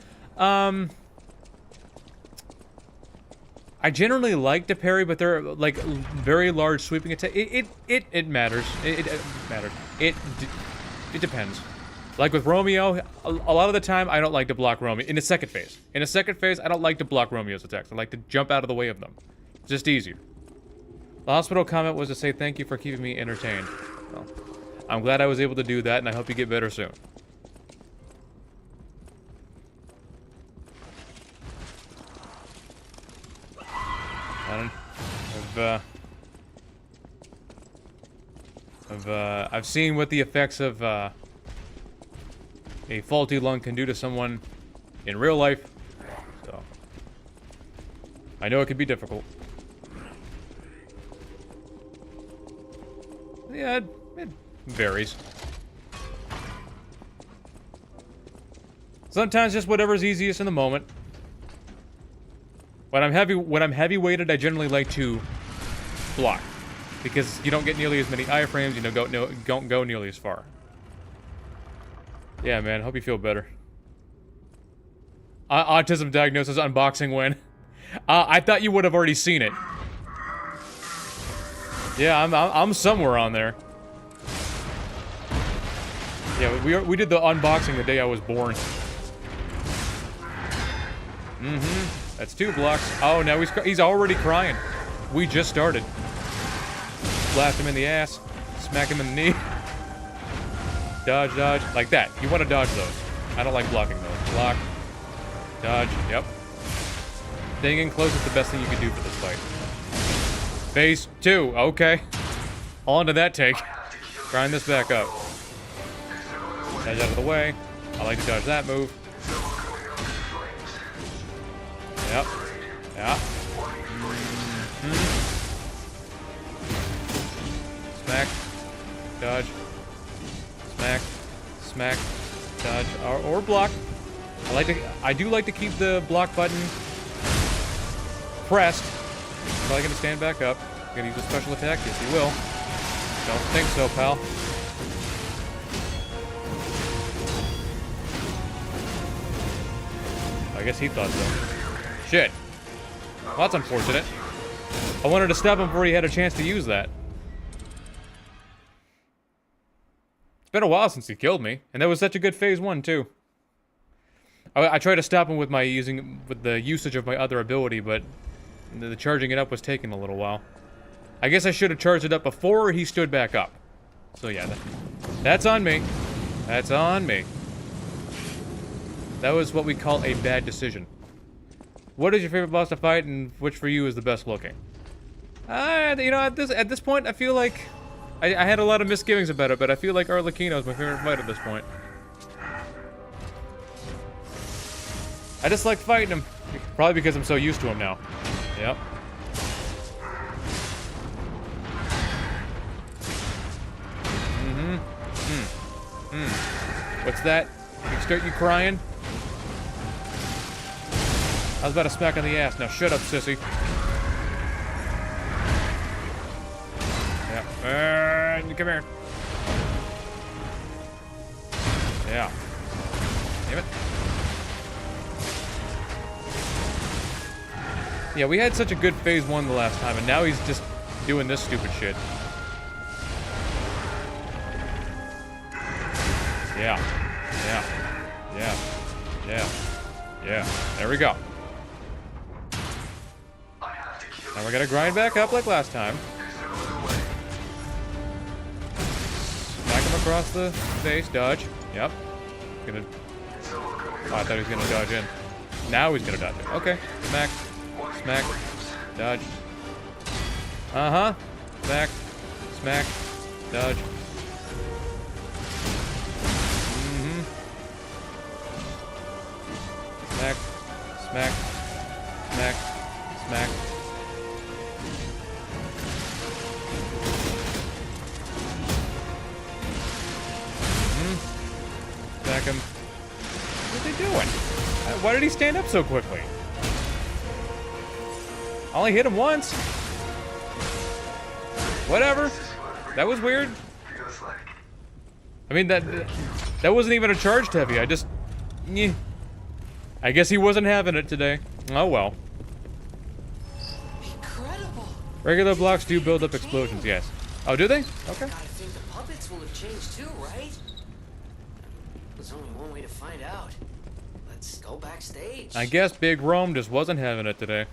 I generally like to parry, but they're like very large sweeping attack. It matters. It matters. It depends. Like with Romeo, a lot of the time I don't like to block Romeo in the second phase. In the second phase, I don't like to block Romeo's attacks. I like to jump out of the way of them. It's just easier. The hospital comment was to say thank you for keeping me entertained. Well, I'm glad I was able to do that, and I hope you get better soon. I've seen what the effects of a faulty lung can do to someone in real life, so I know it can be difficult. Yeah, it varies. Sometimes just whatever's easiest in the moment. When I'm heavy weighted, I generally like to block because you don't get nearly as many iframes. You don't go nearly as far. Yeah, man. Hope you feel better. Autism diagnosis unboxing win. I thought you would have already seen it. Yeah, I'm somewhere on there. Yeah, we did the unboxing the day I was born. Mm-hmm. That's 2 blocks. Oh, now he's already crying. We just started. Blast him in the ass. Smack him in the knee. Dodge, dodge. Like that. You want to dodge those. I don't like blocking those. Block. Dodge. Yep. Staying in close is the best thing you can do for this fight. Phase 2. Okay. On to that take. Grind this back up. Dodge out of the way. I like to dodge that move. Yep. Yeah. Mm-hmm. Smack. Dodge. Smack. Smack. Dodge. Or block. I do like to keep the block button pressed. Probably gonna stand back up. Gonna use a special attack? Yes, he will. Don't think so, pal. I guess he thought so. Shit. Well, that's unfortunate. I wanted to stop him before he had a chance to use that. It's been a while since he killed me, and that was such a good phase 1 too. I tried to stop him with the usage of my other ability, but the charging it up was taking a little while. I guess I should have charged it up before he stood back up. So yeah, that's on me. That's on me. That was what we call a bad decision. What is your favorite boss to fight, and which for you is the best looking? You know, at this point, I feel like I had a lot of misgivings about it, but I feel like Arlecchino is my favorite fight at this point. I just like fighting him, probably because I'm so used to him now. Yep. What's that? Start you crying? I was about to smack on the ass. Now shut up, sissy. Yeah. Come here. Yeah. Damn it. Yeah, we had such a good phase 1 the last time, and now he's just doing this stupid shit. Yeah. Yeah. Yeah. Yeah. Yeah. There we go. Now we're gonna grind back up like last time. Smack him across the face. Dodge. Yep. Gonna. Oh, I thought he was gonna dodge in. Now he's gonna dodge in. Okay. Smack. Smack. Dodge. Uh-huh. Smack. Smack. Dodge. Smack, smack, smack, smack. Smack him. What are they doing? Why did he stand up so quickly? I only hit him once. Whatever. That was weird. I mean, that wasn't even a charged heavy. I just... Yeah. I guess he wasn't having it today. Oh well. Incredible. Regular blocks do build up explosions, yes. Oh, do they? Okay. Gotta think the puppets will have changed too, right? There's only one way to find out. Let's go backstage. I guess Big Rome just wasn't having it today.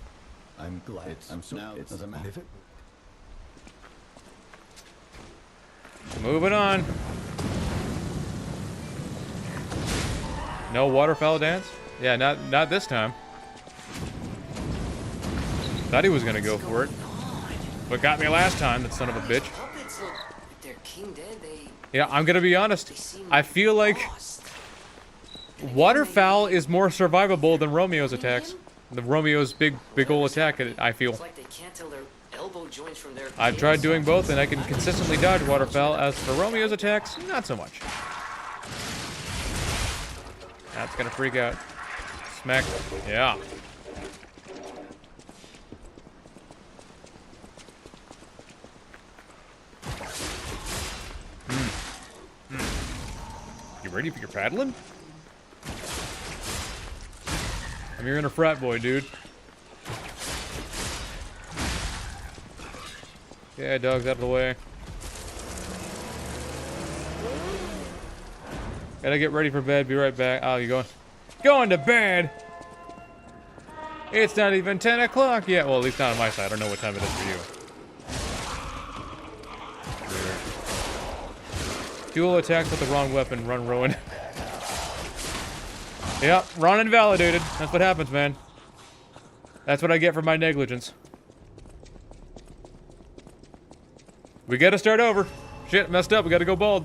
I'm glad. I'm so. It doesn't matter. Moving on. No waterfowl dance? Yeah, not this time. Thought he was gonna go for it. But got me last time, that son of a bitch. Puppets look, they're king dead. Yeah, I'm gonna be honest. I feel like waterfowl is more survivable than Romeo's attacks. The Romeo's big ol' attack, I feel. It's like they can't tell their elbow joints from their I've tried doing both, and I can consistently dodge waterfowl. As for Romeo's attacks, not so much. That's gonna freak out. Smack. Yeah. You ready for your paddling? I'm your inner frat boy, dude. Yeah, dog's out of the way. Gotta get ready for bed. Be right back. Oh, you going to bed? It's not even 10 o'clock yet. Well, at least not on my side. I don't know what time it is for you. Dual attacks with the wrong weapon. Run, Rowan. Yep, Ron invalidated. That's what happens, man. That's what I get for my negligence. We gotta start over. Shit, messed up. We gotta go bald.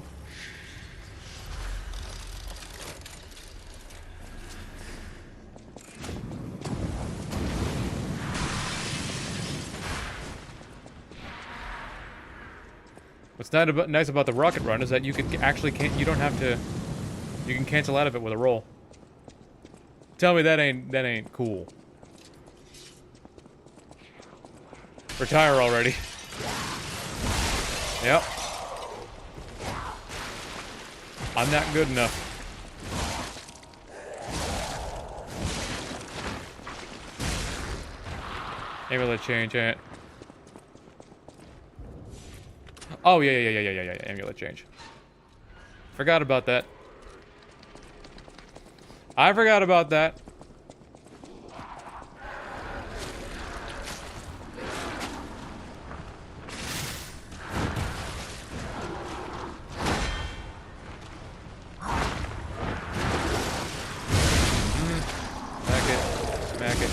What's nice about the rocket run is that you can actually you don't have to. You can cancel out of it with a roll. Tell me that ain't cool. Retire already. Yep. I'm not good enough. Amulet change, ain't it? Oh, yeah, amulet change. Forgot about that. I forgot about that. Smack it. Smack it.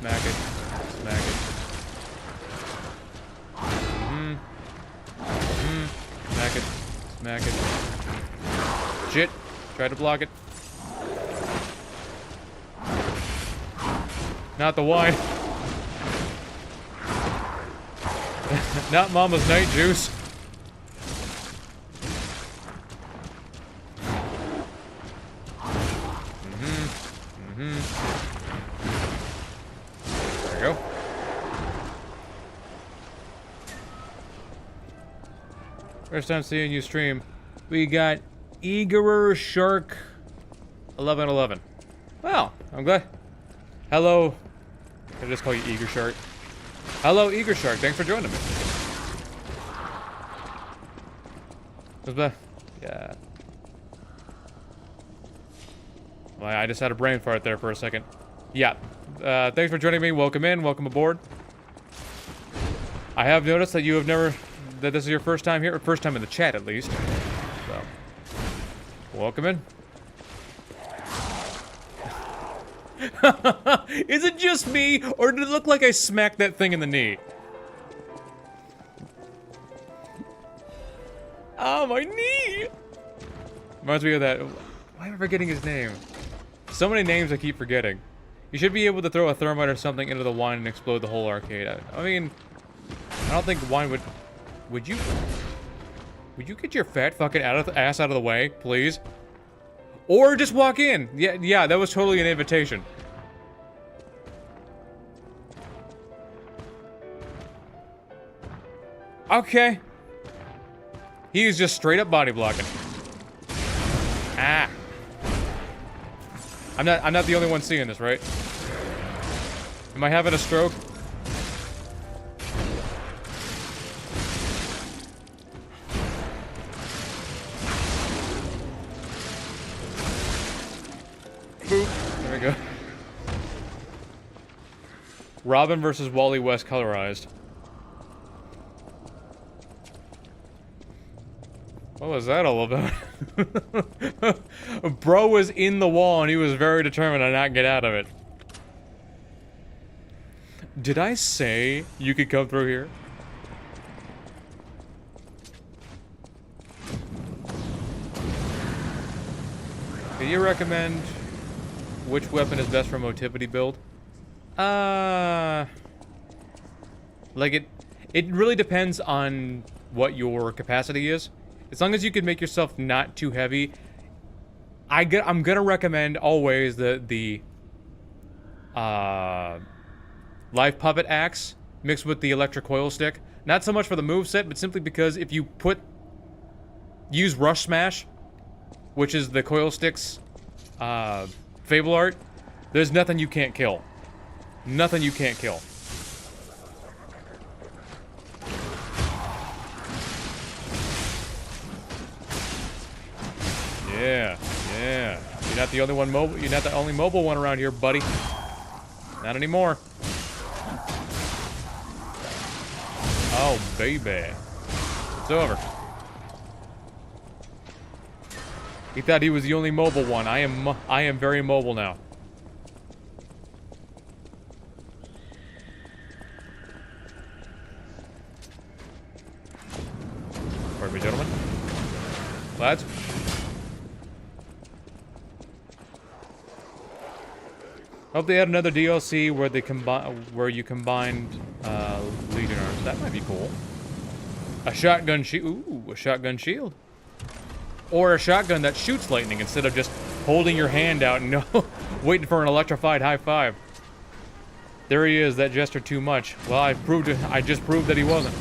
Smack it. Smack it. Smack it. Smack it. Shit. Try to block it. Not the wine. Not Mama's night juice. There we go. First time seeing you stream. We got Eagerer Shark 1111. Well, I'm glad. Hello. I'll just call you Eager Shark. Hello, Eager Shark. Thanks for joining me. What's that? Yeah. Well, I just had a brain fart there for a second. Yeah. Thanks for joining me. Welcome in. Welcome aboard. I have noticed that you have never... that this is your first time here, or first time in the chat at least. So, welcome in. Is it just me, or did it look like I smacked that thing in the knee? Oh, my knee! Reminds me of that. Why am I forgetting his name? So many names I keep forgetting. You should be able to throw a thermite or something into the wine and explode the whole arcade. I mean, I don't think wine would... Would you get your fat fucking ass out of the way, please? Or just walk in. Yeah, that was totally an invitation. Okay. He is just straight up body blocking. Ah. I'm not the only one seeing this, right? Am I having a stroke? Boop. There we go. Robin versus Wally West colorized. What was that all about? Bro was in the wall and he was very determined to not get out of it. Did I say you could come through here? Can you recommend which weapon is best for motivity build? Like it really depends on what your capacity is. As long as you can make yourself not too heavy, I'm gonna recommend always the live puppet axe mixed with the electric coil stick. Not so much for the moveset, but simply because if you use rush smash, which is the coil stick's fable art, there's nothing you can't kill. Nothing you can't kill. Yeah, yeah. You're not the only one mobile. You're not the only mobile one around here, buddy. Not anymore. Oh, baby. It's over. He thought he was the only mobile one. I am very mobile now. Pardon me, gentlemen. Lads. Hope they had another DLC where they you combined Legion arms. That might be cool. A shotgun shield. Ooh, a shotgun shield. Or a shotgun that shoots lightning instead of just holding your hand out and waiting for an electrified high five. There he is. That gestured too much. Well, I just proved that he wasn't.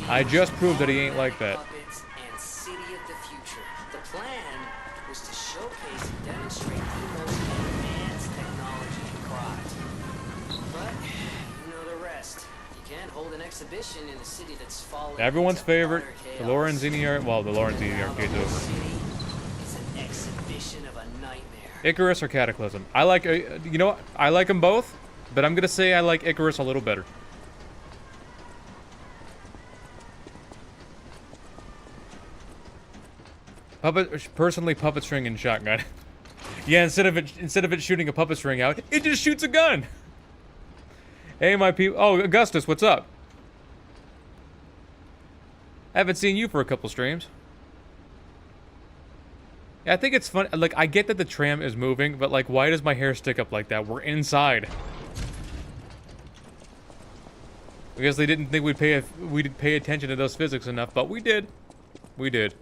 I just proved that he ain't like that. And City of the Future. The plan was to showcase and demonstrate the most advanced technology in Krot. But you know the rest. You can't hold an exhibition in a city that's fallen. Everyone's into favorite, utter the Lorenzini art. Well, the Lorenzini arcade's over. It's an exhibition of a nightmare. Icarus or Cataclysm? I like, you know what? I like them both, but I'm gonna say I like Icarus a little better. Personally, puppet string and shotgun. Yeah, instead of it shooting a puppet string out, it just shoots a gun. Hey, my people. Oh, Augustus, what's up? I haven't seen you for a couple streams. Yeah, I think it's fun. Like, I get that the tram is moving, but like, why does my hair stick up like that? We're inside. I guess they didn't think we'd pay attention to those physics enough, but we did. We did.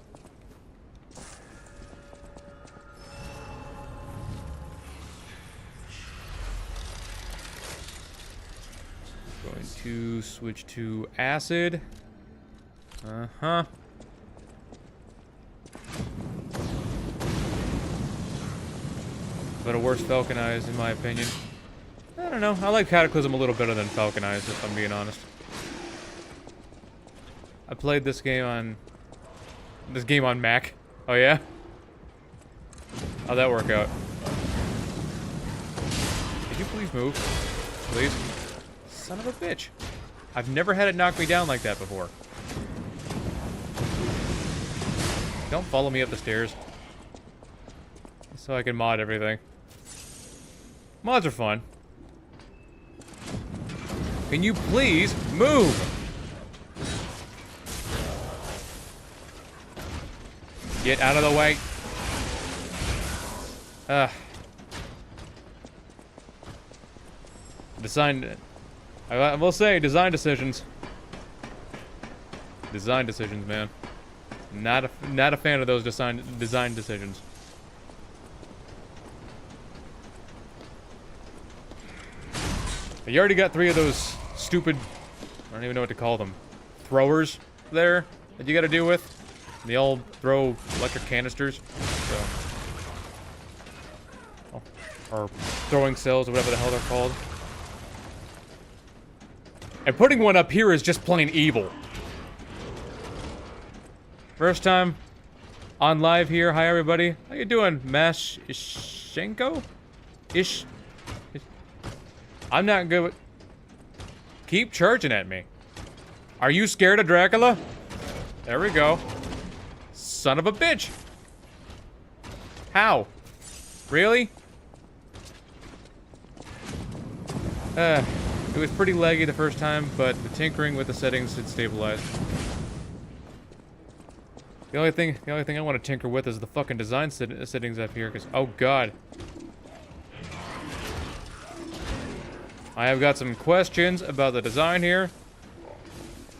Going to switch to acid. Uh-huh. But a worse Falconized, in my opinion. I don't know. I like Cataclysm a little better than Falconized, if I'm being honest. I played this game on Mac. Oh yeah? How'd that work out? Could you please move? Please? Son of a bitch. I've never had it knock me down like that before. Don't follow me up the stairs. So I can mod everything. Mods are fun. Can you please move? Get out of the way. Design... I will say, design decisions. Design decisions, man. Not a fan of those design decisions. You already got 3 of those stupid, I don't even know what to call them, throwers there that you got to deal with. They all throw electric canisters, so, or throwing cells or whatever the hell they're called. And putting one up here is just plain evil. First time on live here. Hi everybody. How you doing, Mashenko? Ish. I'm not good with... Keep charging at me. Are you scared of Dracula? There we go. Son of a bitch. How? Really? It was pretty laggy the first time, but the tinkering with the settings had stabilized. The only thing I want to tinker with is the fucking design settings up here, because... Oh, God. I have got some questions about the design here.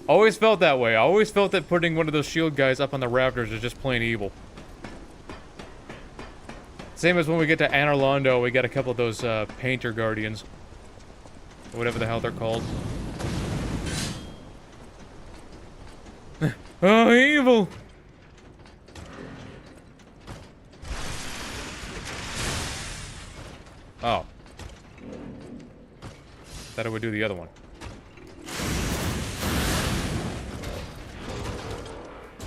Always felt that way. I always felt that putting one of those shield guys up on the rafters is just plain evil. Same as when we get to Anor Londo, we got a couple of those painter guardians. Or whatever the hell they're called. Oh, evil! Oh. Thought it would do the other one.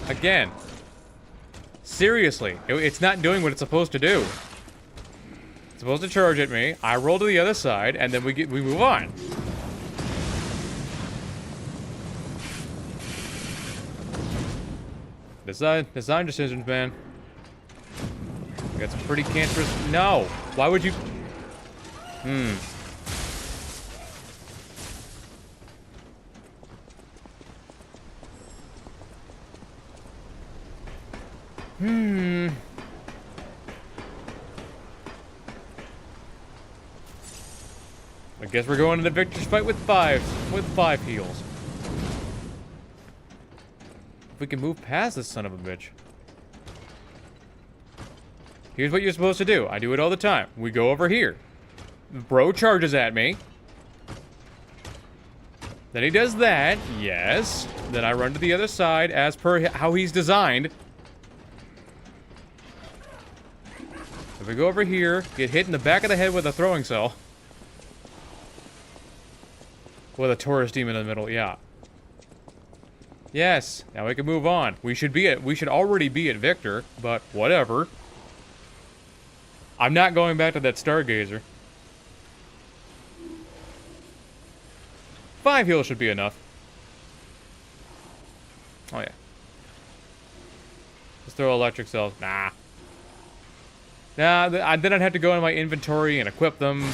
Again. Seriously. It's not doing what it's supposed to do. It's supposed to charge at me. I roll to the other side, and then we move on. Design decisions, man. We got some pretty cancerous... No! Why would you... I guess we're going to the victor's fight with five heals. If we can move past this son of a bitch. Here's what you're supposed to do. I do it all the time. We go over here. Bro charges at me. Then he does that. Yes. Then I run to the other side as per how he's designed. If we go over here, get hit in the back of the head with a throwing cell. With a Taurus demon in the middle, yeah. Yes, now we can move on. We should already be at Victor, but whatever. I'm not going back to that Stargazer. 5 heals should be enough. Oh yeah. Let's throw electric cells. Nah. Nah, then I'd have to go in my inventory and equip them.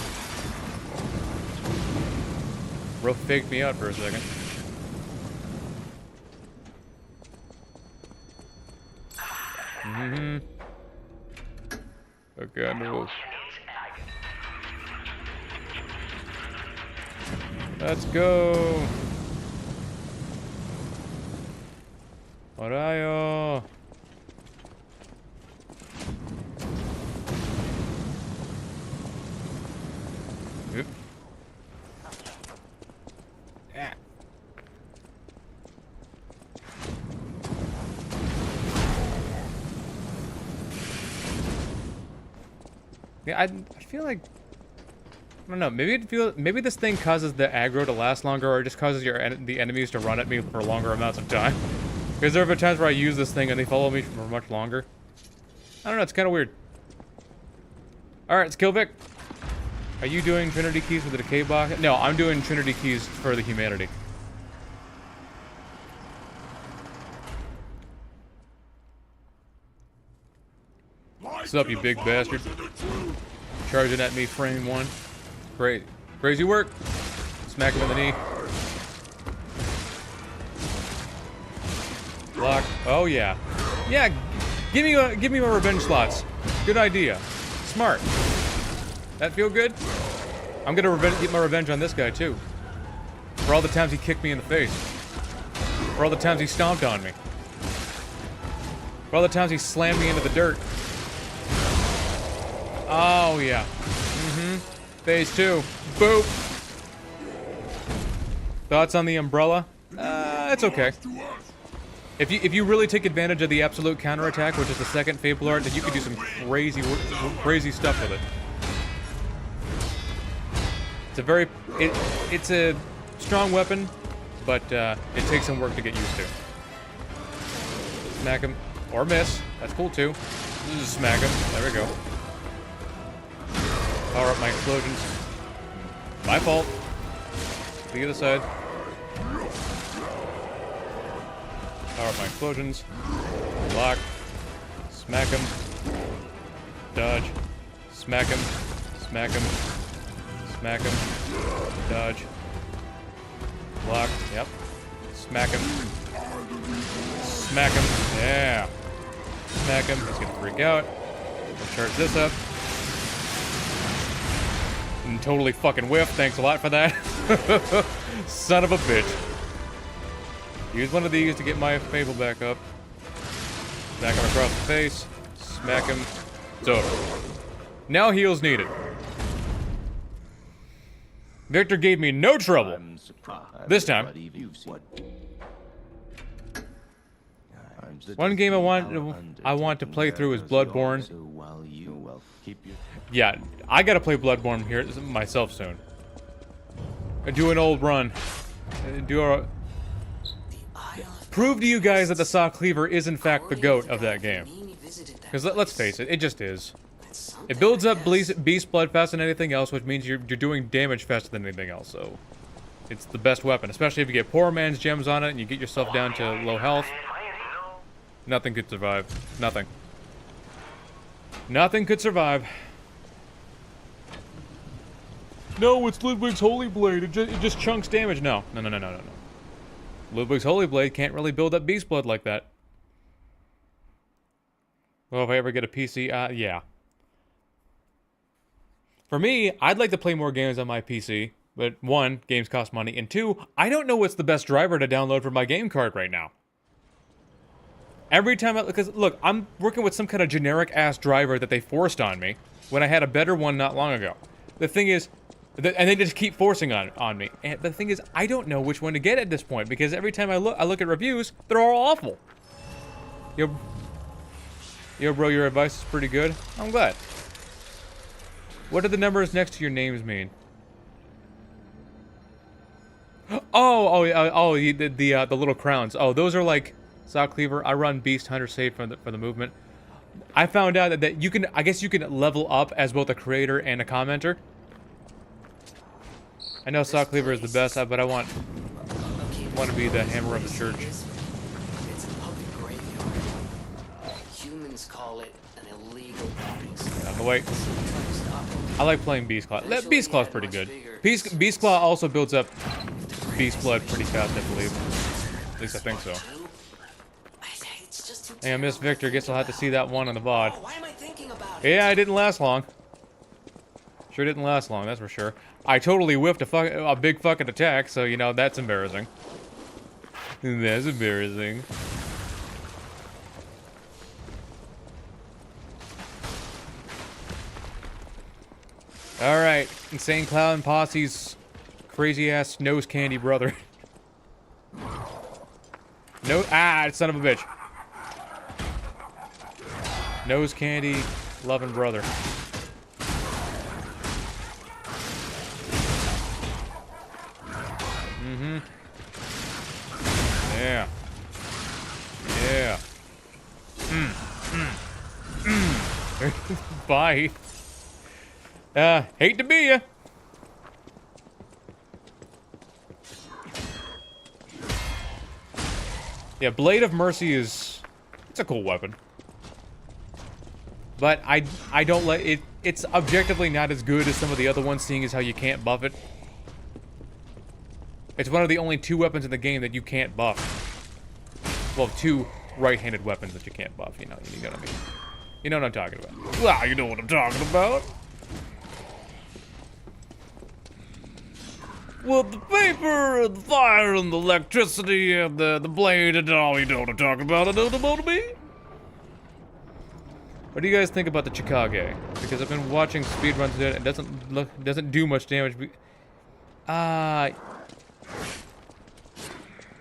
Bro faked me out for a second. Mm-hmm. Okay, move. Let's go. Horayo. Oop. Yeah. Yeah, I feel like I don't know. Maybe this thing causes the aggro to last longer, or it just causes the enemies to run at me for longer amounts of time. Because there have been times where I use this thing and they follow me for much longer. I don't know. It's kind of weird. All right, Skillvic. Are you doing Trinity keys for the decay box? No, I'm doing Trinity keys for the humanity. What's up, you big bastard? Charging at me, frame one. Great. Crazy work. Smack him in the knee. Block. Oh yeah. Yeah. Give me my revenge slots. Good idea. Smart. That feel good? I'm gonna get my revenge on this guy too. For all the times he kicked me in the face. For all the times he stomped on me. For all the times he slammed me into the dirt. Oh yeah. Mm-hmm. Phase 2. Boop. Thoughts on the umbrella? It's okay. If you really take advantage of the absolute counterattack, which is the second Fable art, then you can do some crazy stuff with it. It's a strong weapon, but it takes some work to get used to. Smack him or miss. That's cool too. Just smack him. There we go. Power up my explosions. My fault. The other side. Power up my explosions. Block. Smack him. Dodge. Smack him. Smack him. Smack him. Dodge. Block. Yep. Smack him. Smack him. Yeah. Smack him. He's gonna freak out. We'll charge this up. And totally fucking whiff. Thanks a lot for that. Son of a bitch. Use one of these to get my Fable back up. Smack him across the face. Smack him. It's over. Now heals needed. Victor gave me no trouble. This time. One game I want to play through is Bloodborne. Yeah, I gotta play Bloodborne here myself soon. Do an old run. Prove to you guys that the Saw Cleaver is in fact the GOAT of that game. Because let's face it, it just is. It builds up beast blood faster than anything else, which means you're doing damage faster than anything else, so... It's the best weapon, especially if you get poor man's gems on it and you get yourself down to low health. Nothing could survive. Nothing. Nothing could survive. No, it's Ludwig's Holy Blade. It just chunks damage. No. No. Ludwig's Holy Blade can't really build up beast blood like that. Well, if I ever get a PC, yeah. For me, I'd like to play more games on my PC, but one, games cost money, and two, I don't know what's the best driver to download for my game card right now. Every time because look, I'm working with some kind of generic-ass driver that they forced on me when I had a better one not long ago. The thing is, and they just keep forcing on me. And the thing is, I don't know which one to get at this point because every time I look at reviews, they're all awful. Yo, bro, your advice is pretty good. I'm glad. What do the numbers next to your names mean? The little crowns. Oh, those are like Saw Cleaver. I run Beast Hunter Save for the movement. I found out that you can. I guess you can level up as both a creator and a commenter. I know Saw Cleaver is the best, but I want to be the hammer of the church. It's a public graveyard. Humans call it an illegal practice. Out of the way. I like playing Beast Claw. Beast Claw's pretty good. Beast Claw also builds up beast blood pretty fast, I believe. At least I think so. It's just too Hey, I missed Victor. Guess I'll have to see that one on the VOD. why am I thinking about it? Yeah, it didn't last long. Sure didn't last long, that's for sure. I totally whiffed a big fucking attack, so, you know, that's embarrassing. That's embarrassing. Alright, Insane Cloud and Posse's crazy-ass nose candy brother. No, son of a bitch. Nose candy, loving brother. Mm-hmm. Yeah. Yeah. Bye. Hate to be ya. Yeah, Blade of Mercy it's a cool weapon. But I don't let it, it's objectively not as good as some of the other ones, seeing as how you can't buff it. It's one of the only 2 weapons in the game that you can't buff. Well, 2 right-handed weapons that you can't buff, you know what I mean. You know what I'm talking about. Well, you know what I'm talking about. Well, the paper, and the fire, and the electricity, and the blade, and all, you know what I'm talking about, I know the motor me. What do you guys think about the Chicago? Because I've been watching speedruns there, and it doesn't do much damage.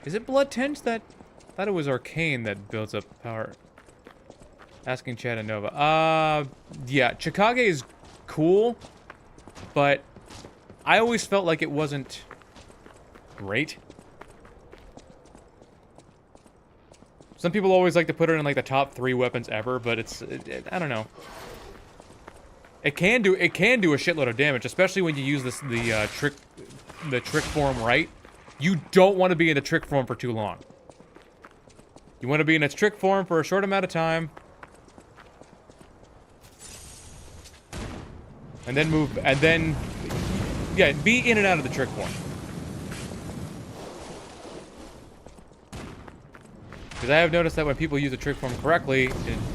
Is it blood tinge that? I thought it was arcane that builds up power. Asking Chad and Nova. Yeah, Chicago is cool, but I always felt like it wasn't great. Some people always like to put it in like the top 3 weapons ever, but I don't know. It can do a shitload of damage, especially when you use the trick form right. You don't want to be in the trick form for too long. You want to be in its trick form for a short amount of time. And then move, and then, yeah, be in and out of the trick form. Because I have noticed that when people use the trick form correctly, it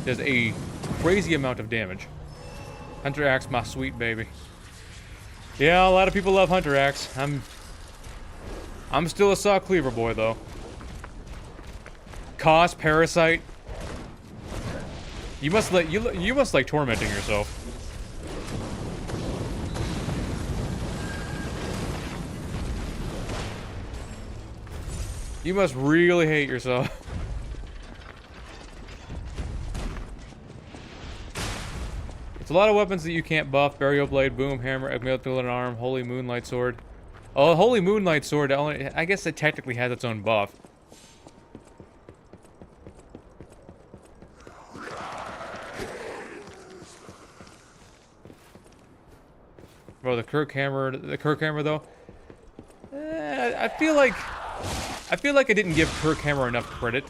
does a crazy amount of damage. Hunter Axe, my sweet baby. Yeah, a lot of people love Hunter Axe. I'm still a Saw Cleaver boy, though. Cost, Parasite. You must like tormenting yourself. You must really hate yourself. It's a lot of weapons that you can't buff. Burial Blade, Boom, Hammer, Amulet Arm, Holy Moonlight Sword. Oh, Holy Moonlight Sword, I guess it technically has its own buff. Bro, the Kirk Hammer though. I feel like I didn't give Kirk Hammer enough credit.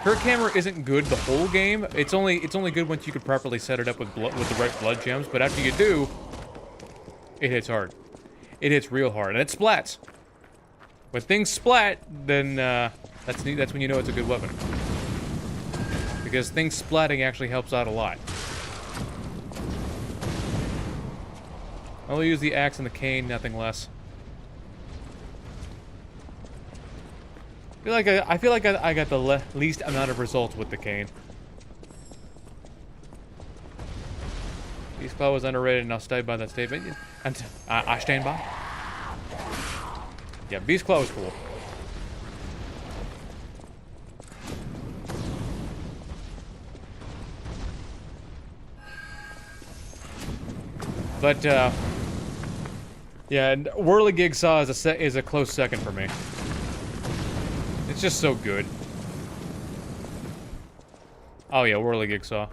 Kirk Hammer isn't good the whole game. It's only good once you can properly set it up with the right blood gems. But after you do, it hits hard. It hits real hard, and it splats. When things splat, then that's when you know it's a good weapon. Because things splatting actually helps out a lot. I only use the axe and the cane, nothing less. I feel like I got the least amount of results with the cane. Beast Claw was underrated, and I'll stand by that statement. And I stand by. Yeah, Beast Claw was cool. But yeah, and Whirligig Saw is a close second for me. It's just so good. Oh yeah, Whirligig Saw.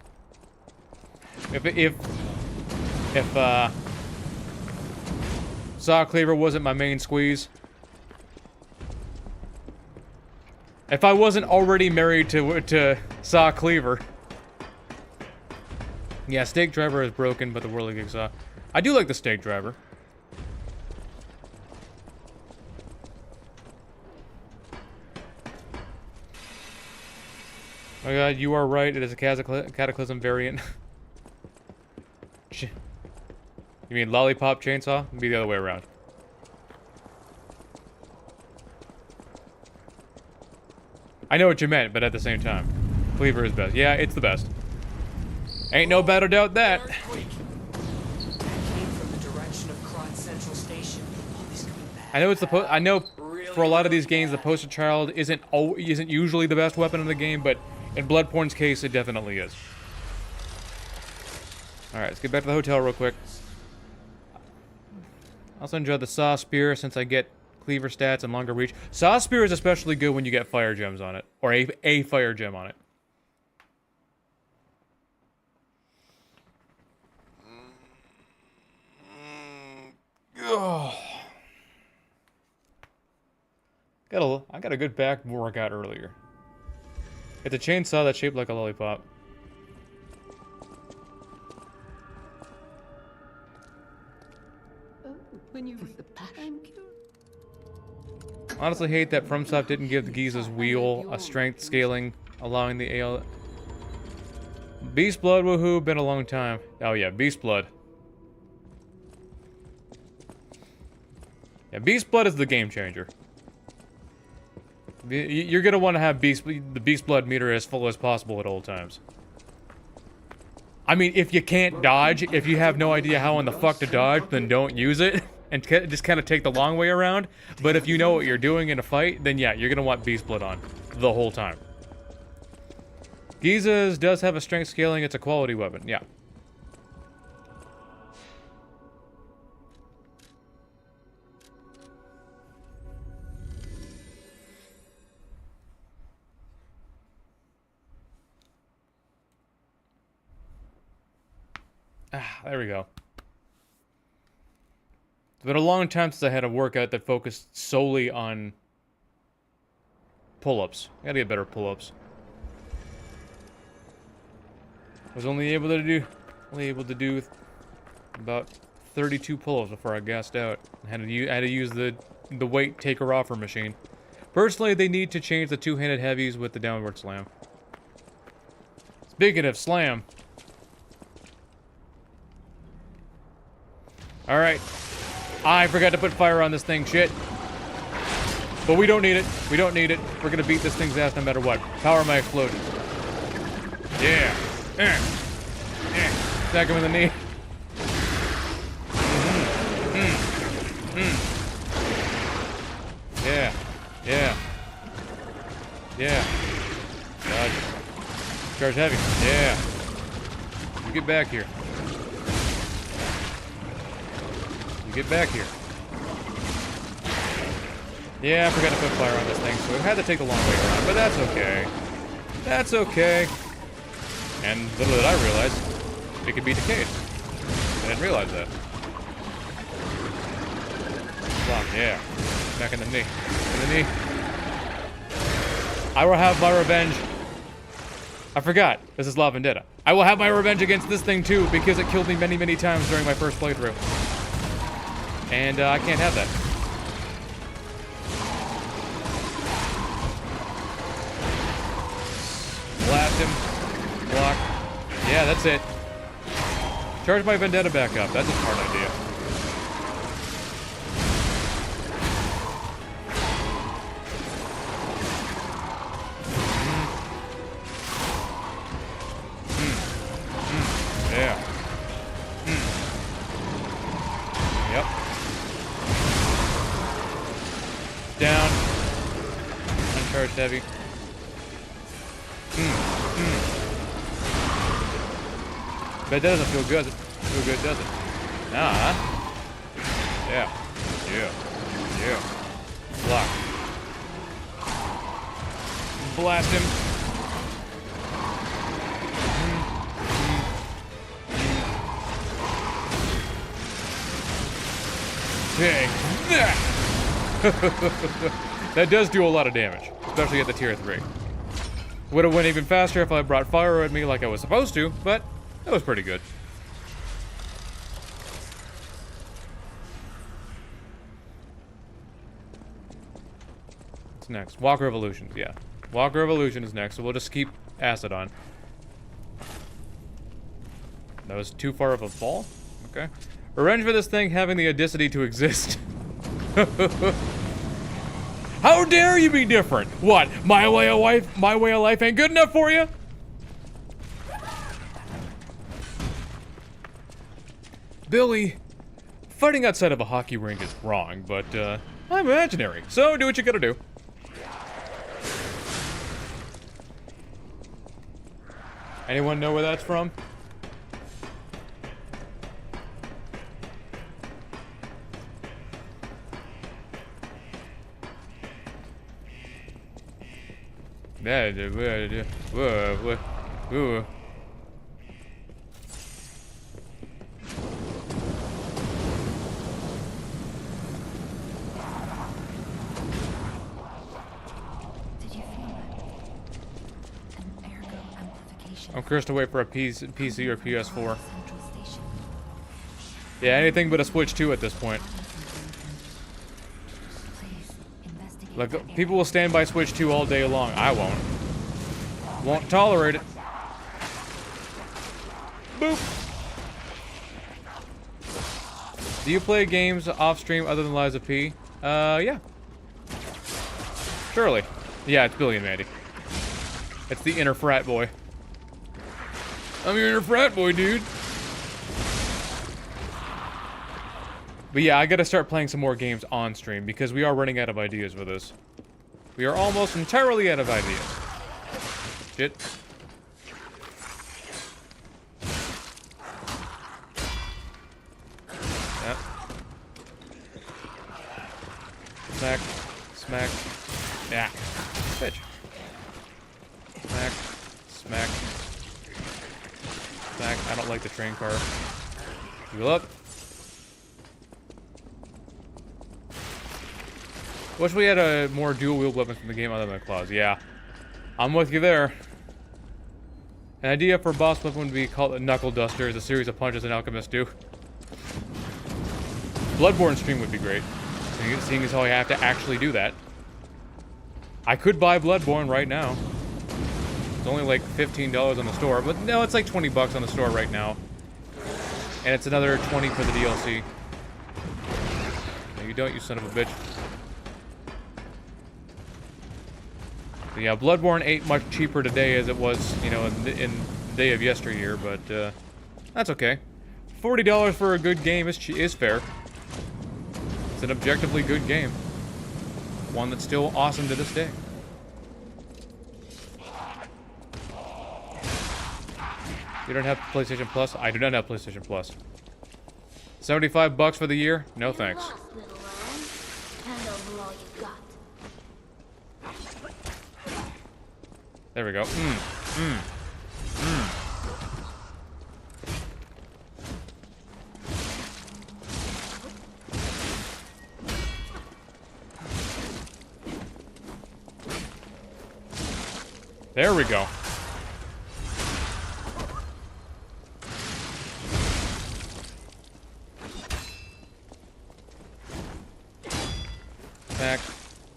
If Saw Cleaver wasn't my main squeeze, if I wasn't already married to Saw Cleaver, yeah, Stake Driver is broken, but the Whirligig Saw. I do like the Stake Driver. Oh god, you are right. It is a Cataclysm variant. You mean lollipop chainsaw? It'd be the other way around. I know what you meant, but at the same time, cleaver is best. Yeah, it's the best. Ain't no better doubt that. That came from the direction of Kron Central Station. Oh, this could be bad. I know it's the I know for a lot of these games, the poster child isn't usually the best weapon in the game, but in Bloodborne's case, it definitely is. All right, let's get back to the hotel real quick. I also enjoy the saw spear since I get cleaver stats and longer reach. Saw spear is especially good when you get fire gems on it, or a fire gem on it. Oh. I got a good back workout earlier. It's a chainsaw that's shaped like a lollipop. Oh, when you read the back, I'm curious. Honestly hate that FromSoft didn't give the Giza's wheel a strength scaling, allowing the AL... Beast Blood, woohoo, been a long time. Oh yeah, Beast Blood. Yeah, Beast Blood is the game changer. You're gonna want to have the Beast Blood meter as full as possible at all times. I mean, if you can't dodge, if you have no idea how in the fuck to dodge, then don't use it. And just kind of take the long way around. But if you know what you're doing in a fight, then yeah, you're gonna want Beast Blood on the whole time. Giza's does have a strength scaling, it's a quality weapon, yeah. Ah, there we go. It's been a long time since I had a workout that focused solely on pull-ups. I gotta get better pull-ups. I was only able to do about 32 pull-ups before I gassed out. I had to use the weight taker-offer machine. Personally, they need to change the two-handed heavies with the downward slam. Speaking of slam. Alright. I forgot to put fire on this thing, shit. But we don't need it. We don't need it. We're gonna beat this thing's ass no matter what. Power my explosion. Yeah. Stack him in the knee. Yeah. Yeah. Yeah. Dodge. Charge heavy. Yeah. You get back here. Get back here. Yeah, I forgot to put fire on this thing, so I had to take the long way around, but that's okay. That's okay. And little did I realize, it could be decayed. I didn't realize that. Block, yeah. Back in the knee. In the knee. I will have my revenge. I forgot, this is La Vendetta. I will have my revenge against this thing too, because it killed me many, many times during my first playthrough. And I can't have that. Blast him. Block. Yeah, that's it. Charge my Vendetta back up. That's a smart idea. Yeah. Yep. Down. Uncharged heavy. But that doesn't feel good. Feel good, does it? Nah. Yeah. Yeah. Yeah. Block. Blast him. Take that! That does do a lot of damage, especially at the tier 3. Would have went even faster if I brought fire at me like I was supposed to, but that was pretty good. What's next? Walker Evolution, yeah. Walker Evolution is next, so we'll just keep acid on. That was too far of a fall? Okay. Revenge for this thing having the audacity to exist. How dare you be different? What? My way of life ain't good enough for you? Billy, fighting outside of a hockey rink is wrong, but I'm imaginary, so do what you gotta do. Anyone know where that's from? Did you feel it? An ergo amplification. I'm cursed to wait for a PC or PS4. Central station. Yeah, anything but a Switch 2 at this point. Please investigate. Like, that people will stand by Switch 2 all day long. I won't. Won't tolerate it. Boop. Do you play games off stream other than Liza P? Yeah. Surely. Yeah, it's Billy and Mandy. It's the inner frat boy. I'm your inner frat boy, dude. But yeah, I gotta start playing some more games on stream because we are running out of ideas for this. We are almost entirely out of ideas. Shit. Yep. Smack. Smack. Yeah. Bitch. Smack. Smack. Smack. I don't like the train car. Heal up. Wish we had a more dual-wield weapons in the game other than claws. Yeah. I'm with you there. An idea for a boss weapon would be called a Knuckle Duster, as a series of punches an alchemist do. Bloodborne stream would be great, seeing as how I have to actually do that. I could buy Bloodborne right now. It's only like $15 on the store, but no, it's like 20 bucks on the store right now. And it's another 20 for the DLC. No, you don't, you son of a bitch. But yeah, Bloodborne ain't much cheaper today as it was, you know, in the day of yesteryear, but that's okay. $40 for a good game is fair. It's an objectively good game. One that's still awesome to this day. You don't have PlayStation Plus? I do not have PlayStation Plus. 75 bucks for the year? No thanks. There we go. There we go. Smack,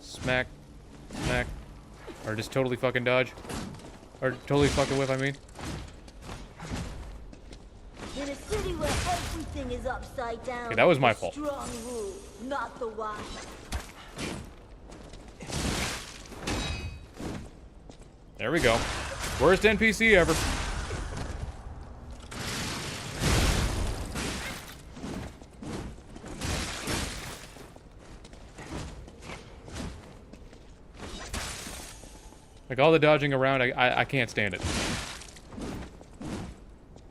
smack, smack. Or just totally fucking dodge. Or totally fucking whip, I mean. In a city where everything is upside down. Okay, that was my fault. Strong rule, not the one. There we go. Worst NPC ever. Like, all the dodging around, I can't stand it.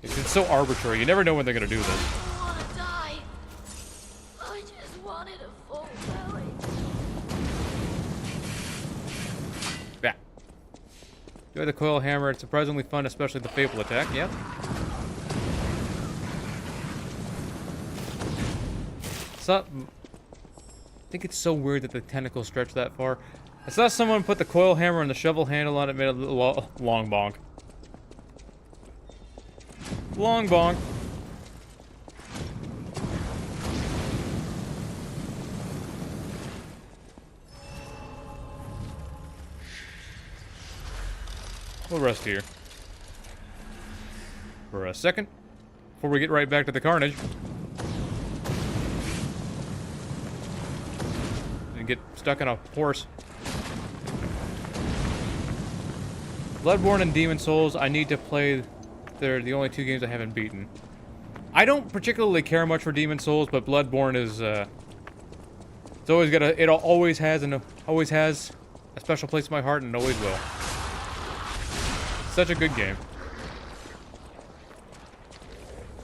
It's so arbitrary. You never know when they're gonna do this. I wanna die. I just wanted a full belly. Yeah. Enjoy the coil hammer. It's surprisingly fun, especially the Fable attack. Yep. I think it's so weird that the tentacles stretch that far. I saw someone put the coil hammer and the shovel handle on it, made a little long bonk. Long bonk. We'll rest here for a second before we get right back to the carnage. And get stuck on a horse. Bloodborne and Demon Souls, I need to play. They're the only 2 games I haven't beaten. I don't particularly care much for Demon Souls, but Bloodborne is, it's always got a, it always has a special place in my heart, and always will. Such a good game.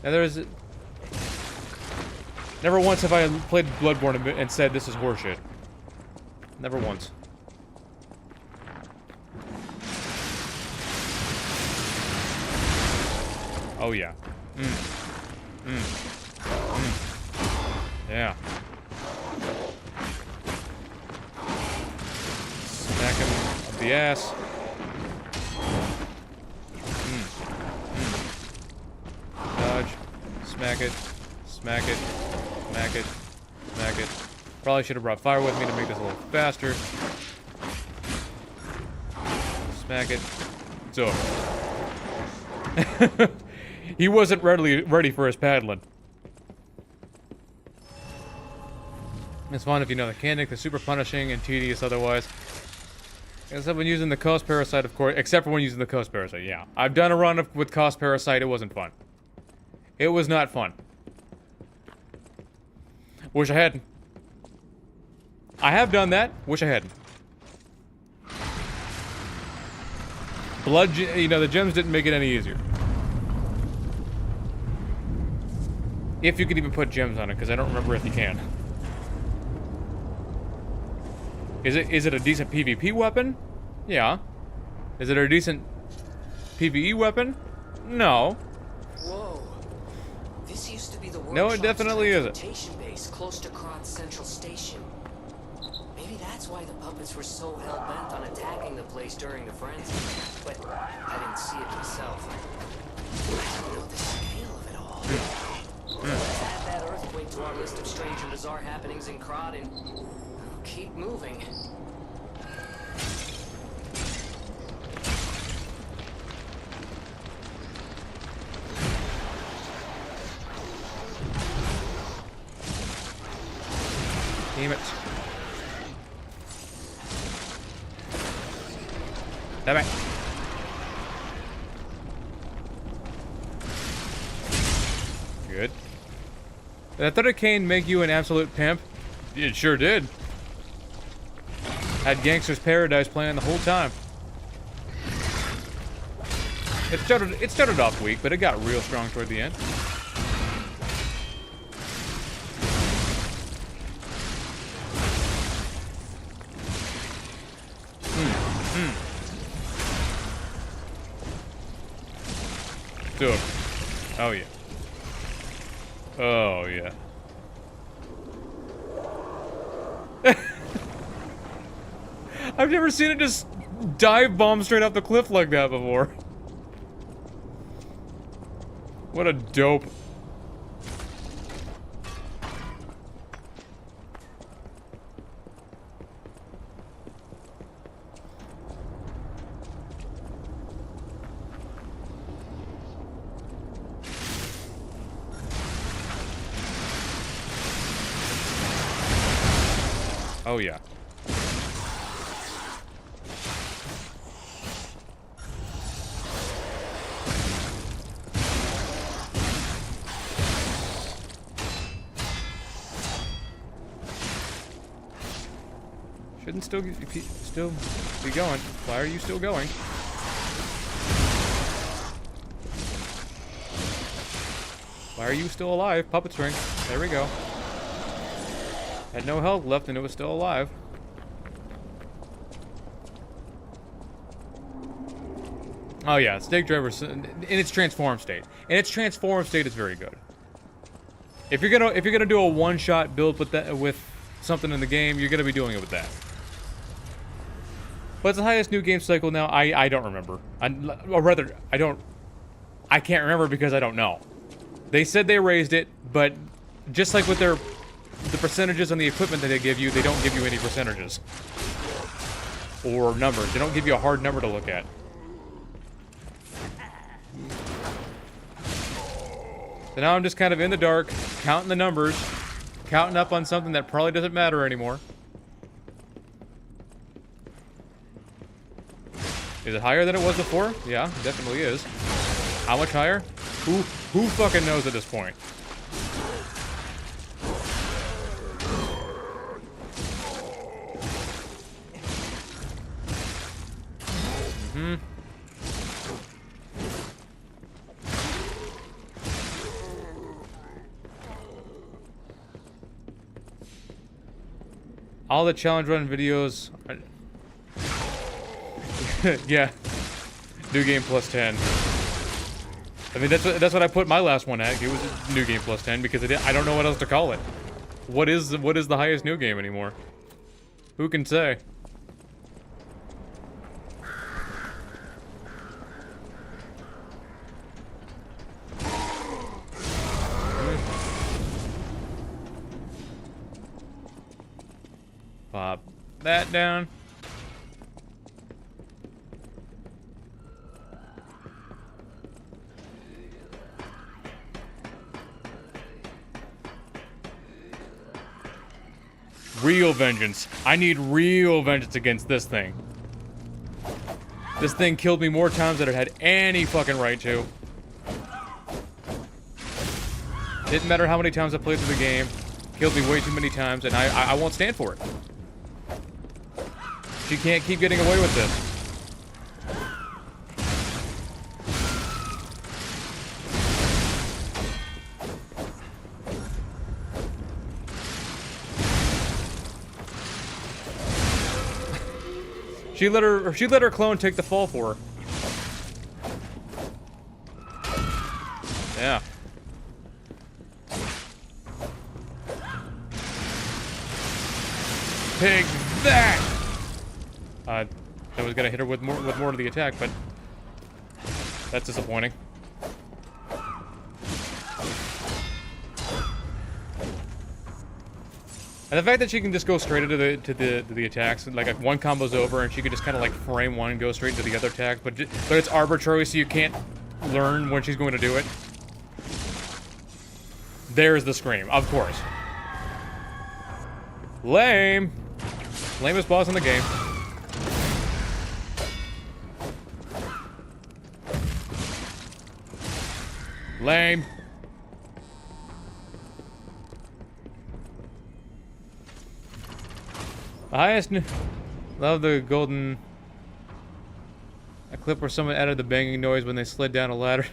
And there's, never once have I played Bloodborne and said this is horseshit. Never once. Oh yeah. Yeah. Smack him up the ass. Dodge. Smack it. Smack it. Smack it. Smack it. Probably should have brought fire with me to make this a little faster. Smack it. It's over. He wasn't ready for his paddling. It's fun if you know the mechanic. They're super punishing and tedious otherwise. Except when using the Coast Parasite, of course. Except for when using the Coast Parasite, yeah. I've done a run with Coast Parasite. It wasn't fun. It was not fun. Wish I hadn't. I have done that. Wish I hadn't. Blood, you know, the gems didn't make it any easier. If you could even put gems on it, because I don't remember if you can. Is it a decent PvP weapon? Yeah. Is it a decent PvE weapon? No. Whoa. This used to be the No, it definitely isn't. transportation base close to Kron's central station. Maybe that's why the puppets were so hell-bent on attacking the place during the frenzy. But I didn't see it myself. I don't know the scale of it all. Let's add that earthquake to our list of strange and bizarre happenings in Kron and keep moving. Damn it. Damn it. Good. Did that Thunder Cane make you an absolute pimp? It sure did. Had Gangster's Paradise playing the whole time. It started off weak, but it got real strong toward the end. Dude. Oh yeah. Oh yeah. I've never seen it just dive bomb straight off the cliff like that before. What a dope. Oh yeah. Shouldn't still be going. Why are you still going? Why are you still alive? Puppet string. There we go. Had no health left and it was still alive. Oh yeah, Snake Driver in its transform state. In its transform state is very good. If you're gonna do a one-shot build with something in the game, you're gonna be doing it with that. What's the highest new game cycle now? I don't remember. Or rather, I can't remember because I don't know. They said they raised it, but just like with the percentages on the equipment that they give you, they don't give you any percentages. Or numbers. They don't give you a hard number to look at. So now I'm just kind of in the dark, counting the numbers, counting up on something that probably doesn't matter anymore. Is it higher than it was before? Yeah, it definitely is. How much higher? Who fucking knows at this point? All the challenge run videos are... yeah. New game plus 10. I mean, that's what I put my last one at. It was new game plus 10 because I don't know what else to call it. What is the highest new game anymore? Who can say? Pop that down. Real vengeance. I need real vengeance against this thing. This thing killed me more times than it had any fucking right to. Didn't matter how many times I played through the game. Killed me way too many times, and I won't stand for it. She can't keep getting away with this. She let her clone take the fall for her. Yeah. Take that! I was gonna hit her with more of the attack, but that's disappointing. And the fact that she can just go straight into the attacks, and like if one combo's over, and she can just kind of like frame one and go straight into the other attack, but it's arbitrary, so you can't learn when she's going to do it. There's the scream, of course. Lame. Lamest boss in the game. Lame. The highest. Love the golden. A clip where someone added the banging noise when they slid down a ladder.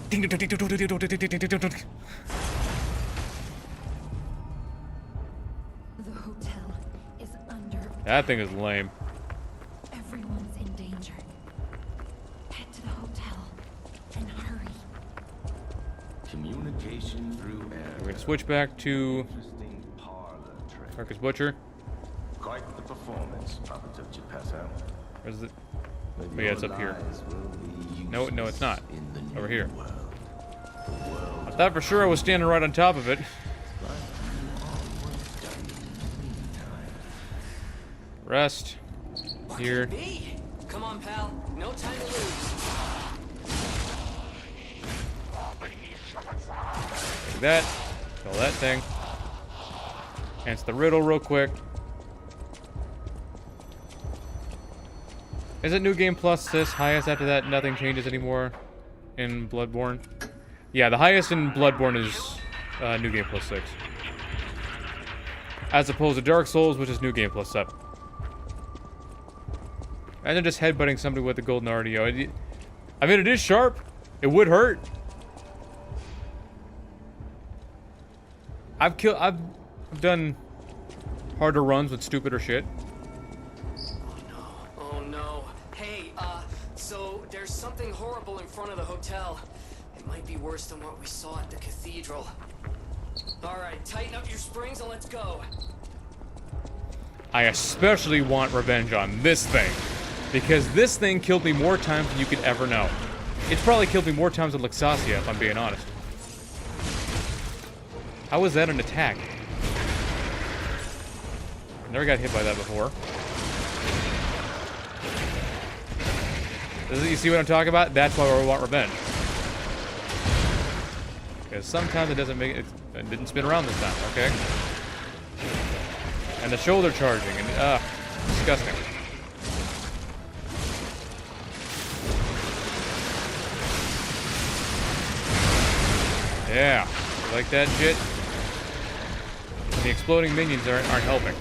The hotel is under. That thing is lame. Everyone's in danger. Head to the hotel and hurry. Communication through air. We're gonna switch back to Interesting parlor trick. Marcus Butcher. Quite the performance, Prophet of Geppetto. Where's it? But Oh yeah, it's up here. No, it's not. Over here. I thought for sure I was standing right on top of it. Rest. Here. Come on, pal. No time to lose. Take that. Kill that thing. Answer the riddle real quick. Is it new game plus this highest? After that, nothing changes anymore in Bloodborne. Yeah, the highest in Bloodborne is new game plus 6. As opposed to Dark Souls, which is new game plus 7. And then just headbutting somebody with the golden RDO. I mean, it is sharp. It would hurt. I've done harder runs with stupider shit. Oh no. Hey, so there's something horrible in front of the hotel. It might be worse than what we saw at the cathedral. Alright, tighten up your springs and let's go. I especially want revenge on this thing. Because this thing killed me more times than you could ever know. It's probably killed me more times than Luxasia, if I'm being honest. How was that an attack? Never got hit by that before. You see what I'm talking about? That's why we want revenge. Because sometimes it doesn't make it. It didn't spin around this time. Okay. And the shoulder charging and disgusting. Yeah, you like that shit? And the exploding minions aren't helping.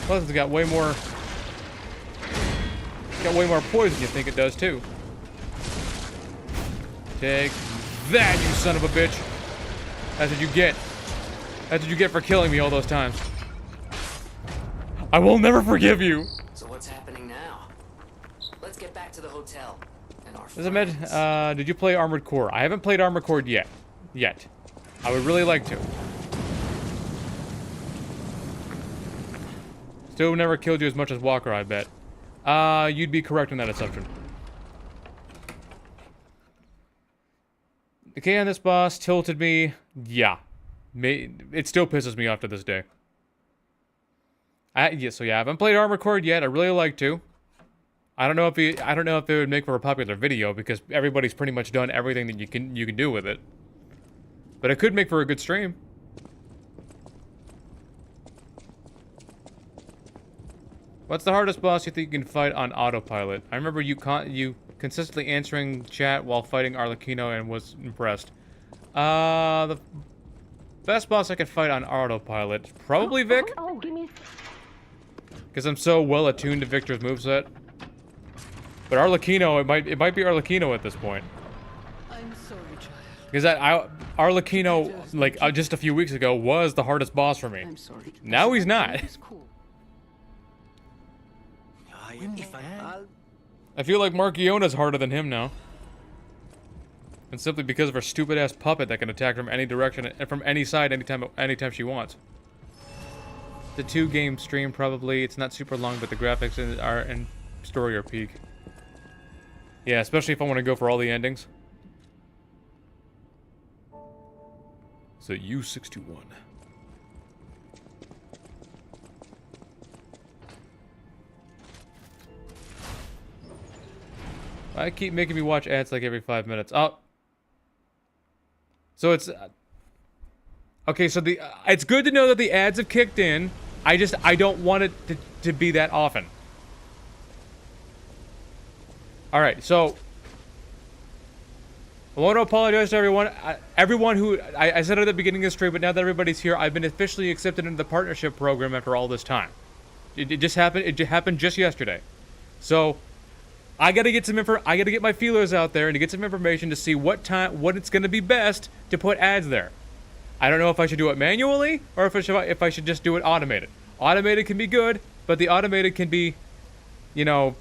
Plus, it's got way more. It's got way more poison you think it does too. Take that, you son of a bitch! That's what you get. That's what you get for killing me all those times. I will never forgive you. So what's happening now? Let's get back to the hotel. And our Does it matter? Did you play Armored Core? I haven't played Armored Core yet. I would really like to. Still never killed you as much as Walker, I bet. You'd be correct in that assumption. Decay on this boss tilted me. Yeah. It still pisses me off to this day. So yeah, I haven't played Armored Core yet. I really like to. I don't know if it would make for a popular video because everybody's pretty much done everything that you can do with it. But it could make for a good stream. What's the hardest boss you think you can fight on autopilot? I remember you consistently answering chat while fighting Arlecchino and was impressed. The best boss I could fight on autopilot, probably Vic. Oh, give me. Because I'm so well attuned to Victor's moveset. But Arlecchino, it might be Arlecchino at this point. I'm sorry, child. Because Arlecchino, like just a few weeks ago, was the hardest boss for me. I'm sorry. Now he's not. It's cool. I feel like Marchiona's harder than him now. And simply because of her stupid ass puppet that can attack from any direction and from any side anytime she wants. The 2-game stream probably, it's not super long, but the graphics and story are peak. Yeah, especially if I want to go for all the endings. So U621. I keep making me watch ads like every 5 minutes. Oh. So it's... okay, so it's good to know that the ads have kicked in. I don't want it to be that often. Alright, so... I want to apologize to everyone. Everyone who... I said it at the beginning of the stream, but now that everybody's here, I've been officially accepted into the partnership program after all this time. It just happened. It happened just yesterday. So... I gotta get my feelers out there and to get some information to see what it's gonna be best to put ads there. I don't know if I should do it manually or if I should just do it automated. Automated can be good, but the automated can be, you know,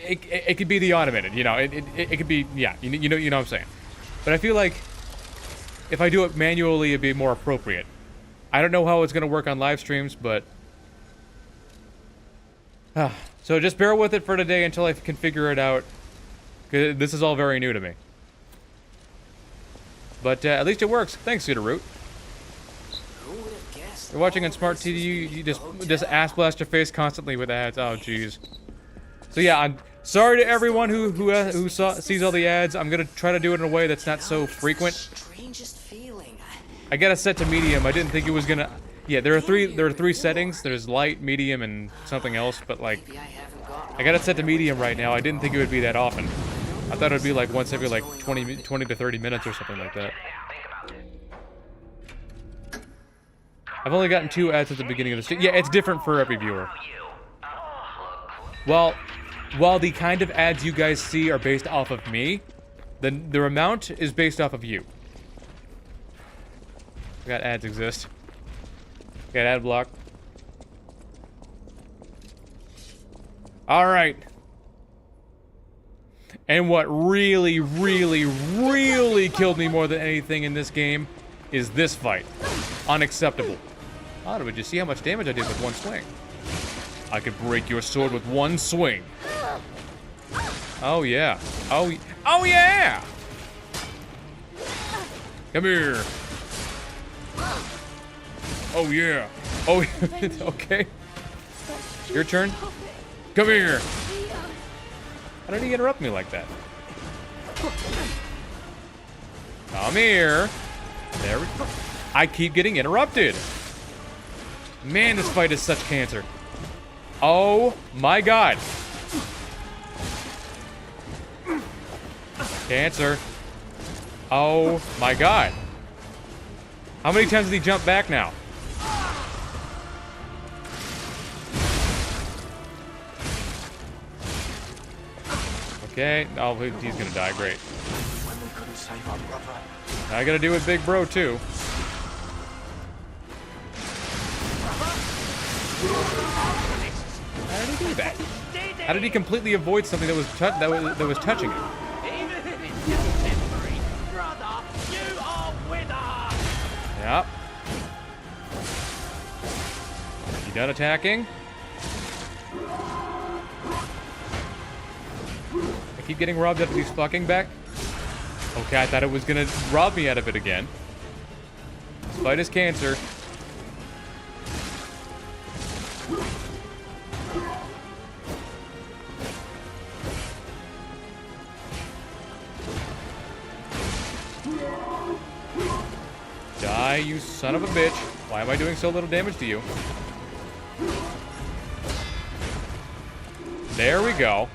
it could be the automated. You know, it could be, yeah. You know what I'm saying. But I feel like if I do it manually, it'd be more appropriate. I don't know how it's gonna work on live streams, but. So just bear with it for today until I can figure it out. Cause this is all very new to me. But at least it works. Thanks, Cedar Root. You're watching on Smart TV, you just ass blast your face constantly with ads. Oh, jeez. So yeah, I'm sorry to everyone who sees all the ads. I'm gonna try to do it in a way that's not so frequent. Strangest feeling. I got it set to medium. I didn't think it was gonna. Yeah, there are three settings. There's light, medium, and something else. But like, I got it set to medium right now. I didn't think it would be that often. I thought it would be like once every like 20 to 30 minutes or something like that. I've only gotten 2 ads at the beginning of the stream. Yeah, it's different for every viewer. While the kind of ads you guys see are based off of me, the amount is based off of you. Got ads exist. Got ad block. Alright. And what really, really, really killed me more than anything in this game is this fight. Unacceptable. Oh, did you see how much damage I did with one swing? I could break your sword with one swing. Oh, yeah. Oh yeah! Come here. Oh yeah. Oh, okay. Your turn. Come here. How did he interrupt me like that? Come here. There we go. I keep getting interrupted. Man, this fight is such cancer. Oh my god. Cancer. Oh my god. How many times did he jump back now? Okay. Oh, he's gonna die. Great. I gotta do with Big Bro too. How did he do that? How did he completely avoid something that was that was touching him? Even if it's just temporary, brother, you are with us. Yep. You done attacking? I keep getting robbed out of these fucking back. Okay, I thought it was gonna rob me out of it again. This fight is cancer. Die, you son of a bitch. Why am I doing so little damage to you? There we go.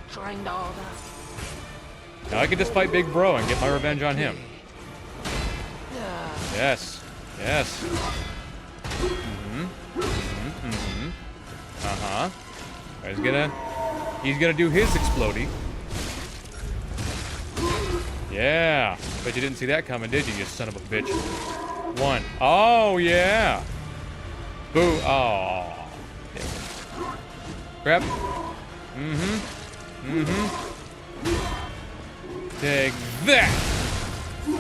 Now I can just fight Big Bro and get my revenge on him. Yes. Yes. Uh-huh. He's gonna do his explodey. Yeah. Bet you didn't see that coming, did you, you son of a bitch? One. Oh, yeah. Boo. Oh. Grab. Take that.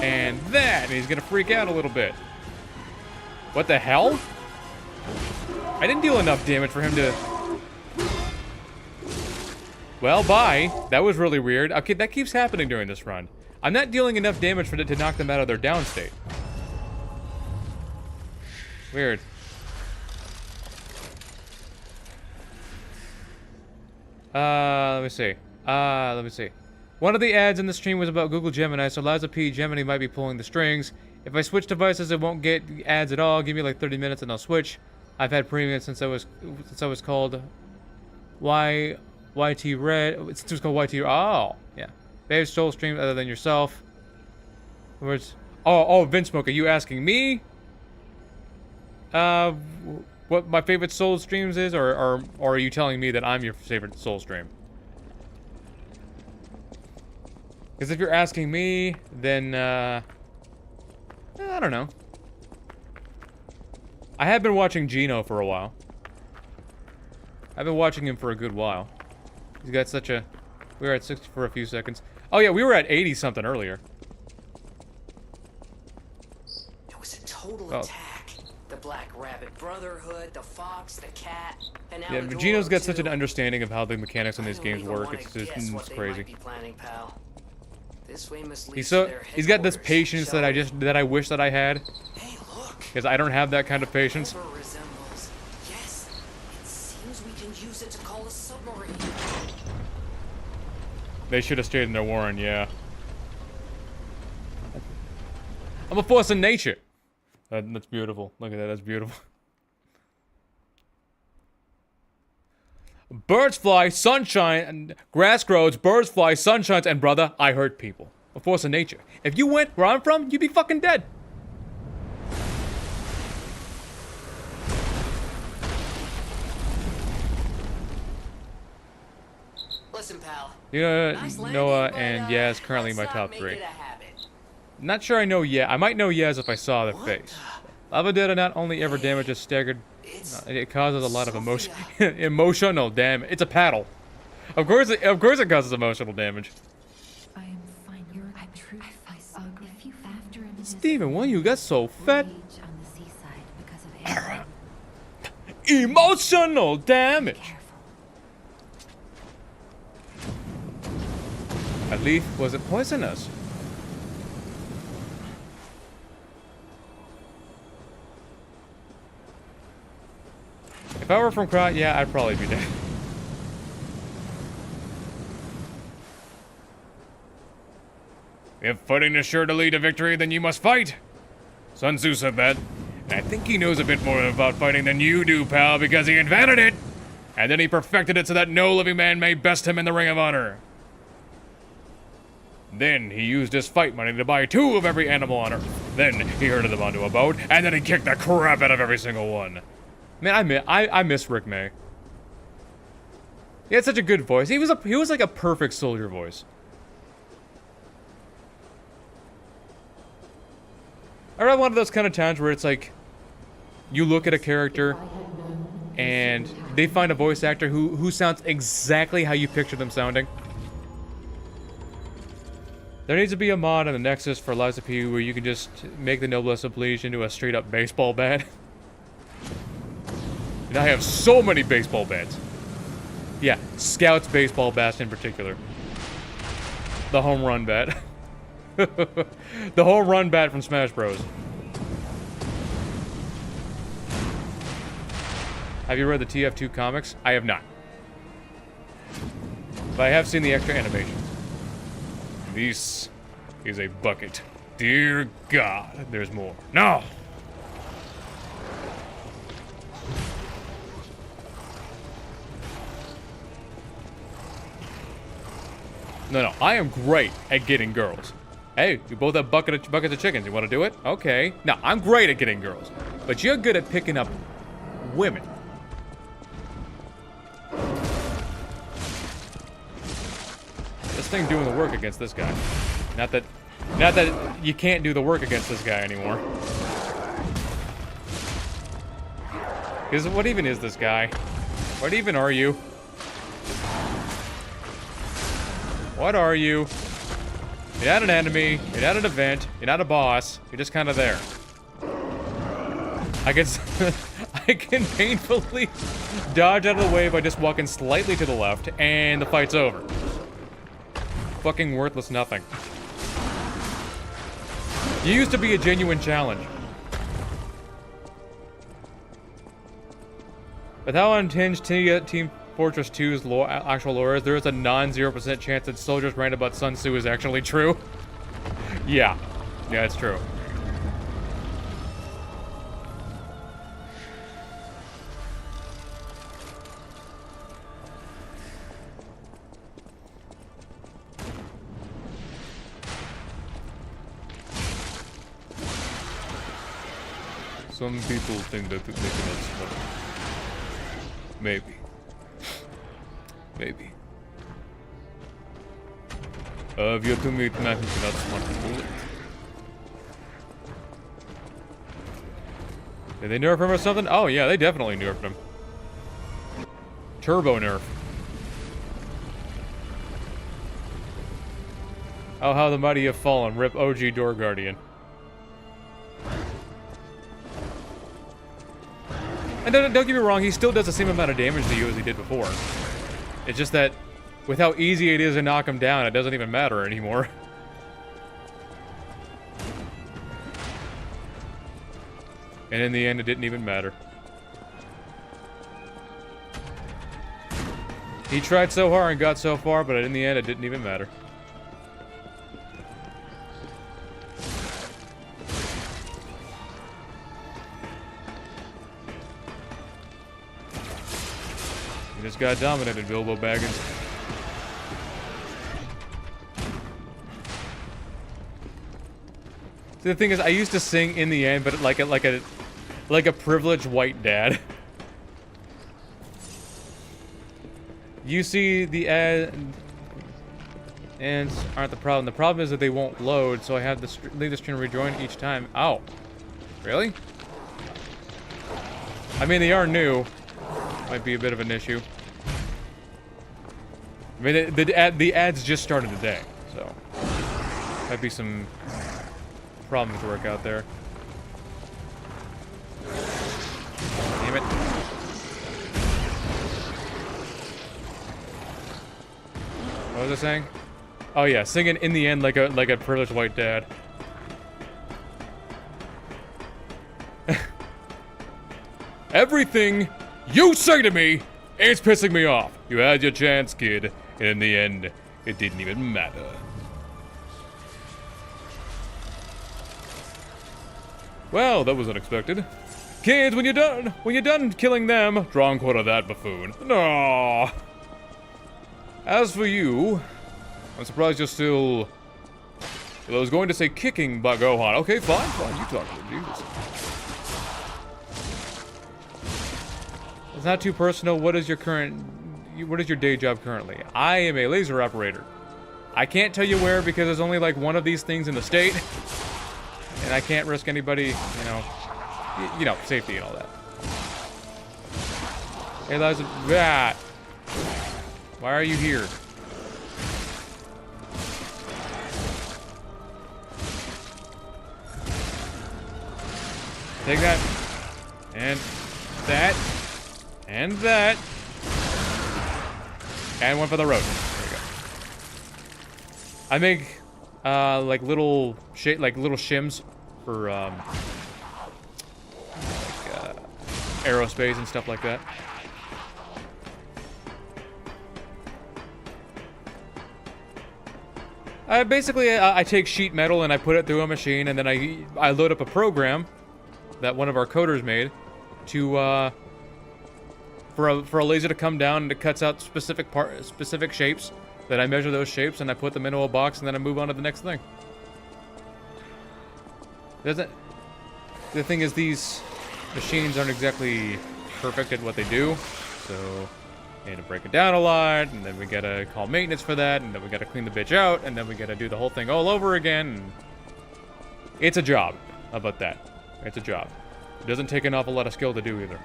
And that. And he's gonna freak out a little bit. What the hell? I didn't deal enough damage for him to... Well, bye. That was really weird. Okay, that keeps happening during this run. I'm not dealing enough damage for it to knock them out of their down state. Weird. Let me see. Let me see. One of the ads in the stream was about Google Gemini, so Liza P. Gemini might be pulling the strings. If I switch devices, it won't get ads at all. Give me like 30 minutes and I'll switch. I've had premium since I was called YT Red. Since it was called YT. Oh, yeah. They have soul streams other than yourself. Where's... Oh, Vince Smoke, are you asking me? What my favorite soul streams is, or are you telling me that I'm your favorite soul stream? Because if you're asking me, then I don't know. I have been watching Gino for a while. I've been watching him for a good while. He's got such a... We were at 60 for a few seconds. Oh yeah, we were at 80 something earlier. It was a total attack. The Black Rabbit Brotherhood, the Fox, the Cat, and now yeah, the Gino's got Doro, such an too. understanding of how the mechanics in these I don't games even work. wanna It's just guess what it's they crazy. might be planning, pal. This way must lead He's to their he's got this headquarters, patience shall that I we? wish that I had. Hey, look. Because I don't have that kind of patience. River resembles. Yes, it seems we can use it to call a submarine. They should have stayed in their warren, yeah. I'm a force of nature. That's beautiful. Look at that, that's beautiful. Birds fly, sunshine, and grass grows, birds fly, sunshines, and brother, I hurt people. A force of nature. If you went where I'm from, you'd be fucking dead. Listen, pal. You know, Nice Noah landing, but, and Yaz currently my let's top not make 3. it a habit. Not sure I know Yaz. I might know Yaz if I saw their face. Vendetta not only ever damages staggered, it causes a lot of emotion, emotional damage. It's a paddle. Of course it causes emotional damage. I am fine. I'm true. I saw if you after him. Steven, when you got so fat, On the seaside because of Aaron. emotional damage. Careful. At least, was it poisonous? If I were from Krot, yeah, I'd probably be dead. If fighting is sure to lead to victory, then you must fight. Sun Tzu said that. And I think he knows a bit more about fighting than you do, pal, because he invented it. And then he perfected it so that no living man may best him in the Ring of Honor. Then he used his fight money to buy 2 of every animal on Earth. Then he herded them onto a boat, and then he kicked the crap out of every single one. Man, I miss Rick May. He had such a good voice. He was like a perfect soldier voice. I read one of those kind of times where it's like, you look at a character, and they find a voice actor who sounds exactly how you picture them sounding. There needs to be a mod on the Nexus for Lies of P where you can just make the Noblesse Oblige into a straight-up baseball bat. And I have so many baseball bats. Yeah, Scout's baseball bats in particular. The home run bat. The home run bat from Smash Bros. Have you read the TF2 comics? I have not. But I have seen the extra animations. This is a bucket. Dear God, there's more. No! No, I am great at getting girls. Hey, we both have buckets of chickens. You want to do it? Okay. No, I'm great at getting girls. But you're good at picking up women. This thing doing the work against this guy. Not that you can't do the work against this guy anymore. Because what even is this guy? What even are you? What are you? You're not an enemy, you're not an event, you're not a boss, you're just kind of there. I can painfully dodge out of the way by just walking slightly to the left, and the fight's over. Fucking worthless nothing. You used to be a genuine challenge. With how unhinged Team Fortress 2's actual lore is, there is a non-0% chance that soldiers rant about Sun Tzu is actually true. Yeah, it's true. Some people think that they cannot smell. Maybe. Maybe. I've yet to meet man who cannot smell a bullet. Did they nerf him or something? Oh yeah, they definitely nerfed him. Turbo nerf. Oh, how the mighty have fallen. Rip OG Door Guardian. And don't get me wrong, he still does the same amount of damage to you as he did before. It's just that, with how easy it is to knock him down, it doesn't even matter anymore. And in the end, it didn't even matter. He tried so hard and got so far, but in the end, it didn't even matter. You just got dominated, Bilbo Baggins. See, the thing is, I used to sing in the end, but like a privileged white dad. You see, the ads aren't the problem. The problem is that they won't load, so I have to leave the stream and rejoin each time. Ow. Really? I mean, they are new. Might be a bit of an issue. I mean, the ads just started today, so might be some problems to work out there. Damn it! What was I saying? Oh yeah, singing in the end like a privileged white dad. Everything You say to me, it's pissing me off. You had your chance, kid, and in the end, it didn't even matter. Well, that was unexpected. Kids, when you're done killing them, draw and quarter that buffoon. No. As for you, I'm surprised you're still. Well, I was going to say kicking, but Gohan. Okay, fine. You talk to him, Jesus. It's not too personal. What is your day job currently? I am a laser operator. I can't tell you where because there's only like one of these things in the state, and I can't risk anybody, you know, safety and all that. Hey, Liza, that. Why are you here? Take that, and that, and that, and one for the road. There you go. I make like little shims for aerospace and stuff like that. Basically, I take sheet metal and I put it through a machine, and then I load up a program that one of our coders made to for a laser to come down, and it cuts out specific shapes. Then I measure those shapes and I put them into a box, and then I move on to the next thing. The thing is, these machines aren't exactly perfect at what they do, so you need to break it down a lot, and then we gotta call maintenance for that, and then we gotta clean the bitch out, and then we gotta do the whole thing all over again. And it's a job. How about that? It's a job. It doesn't take an awful lot of skill to do either.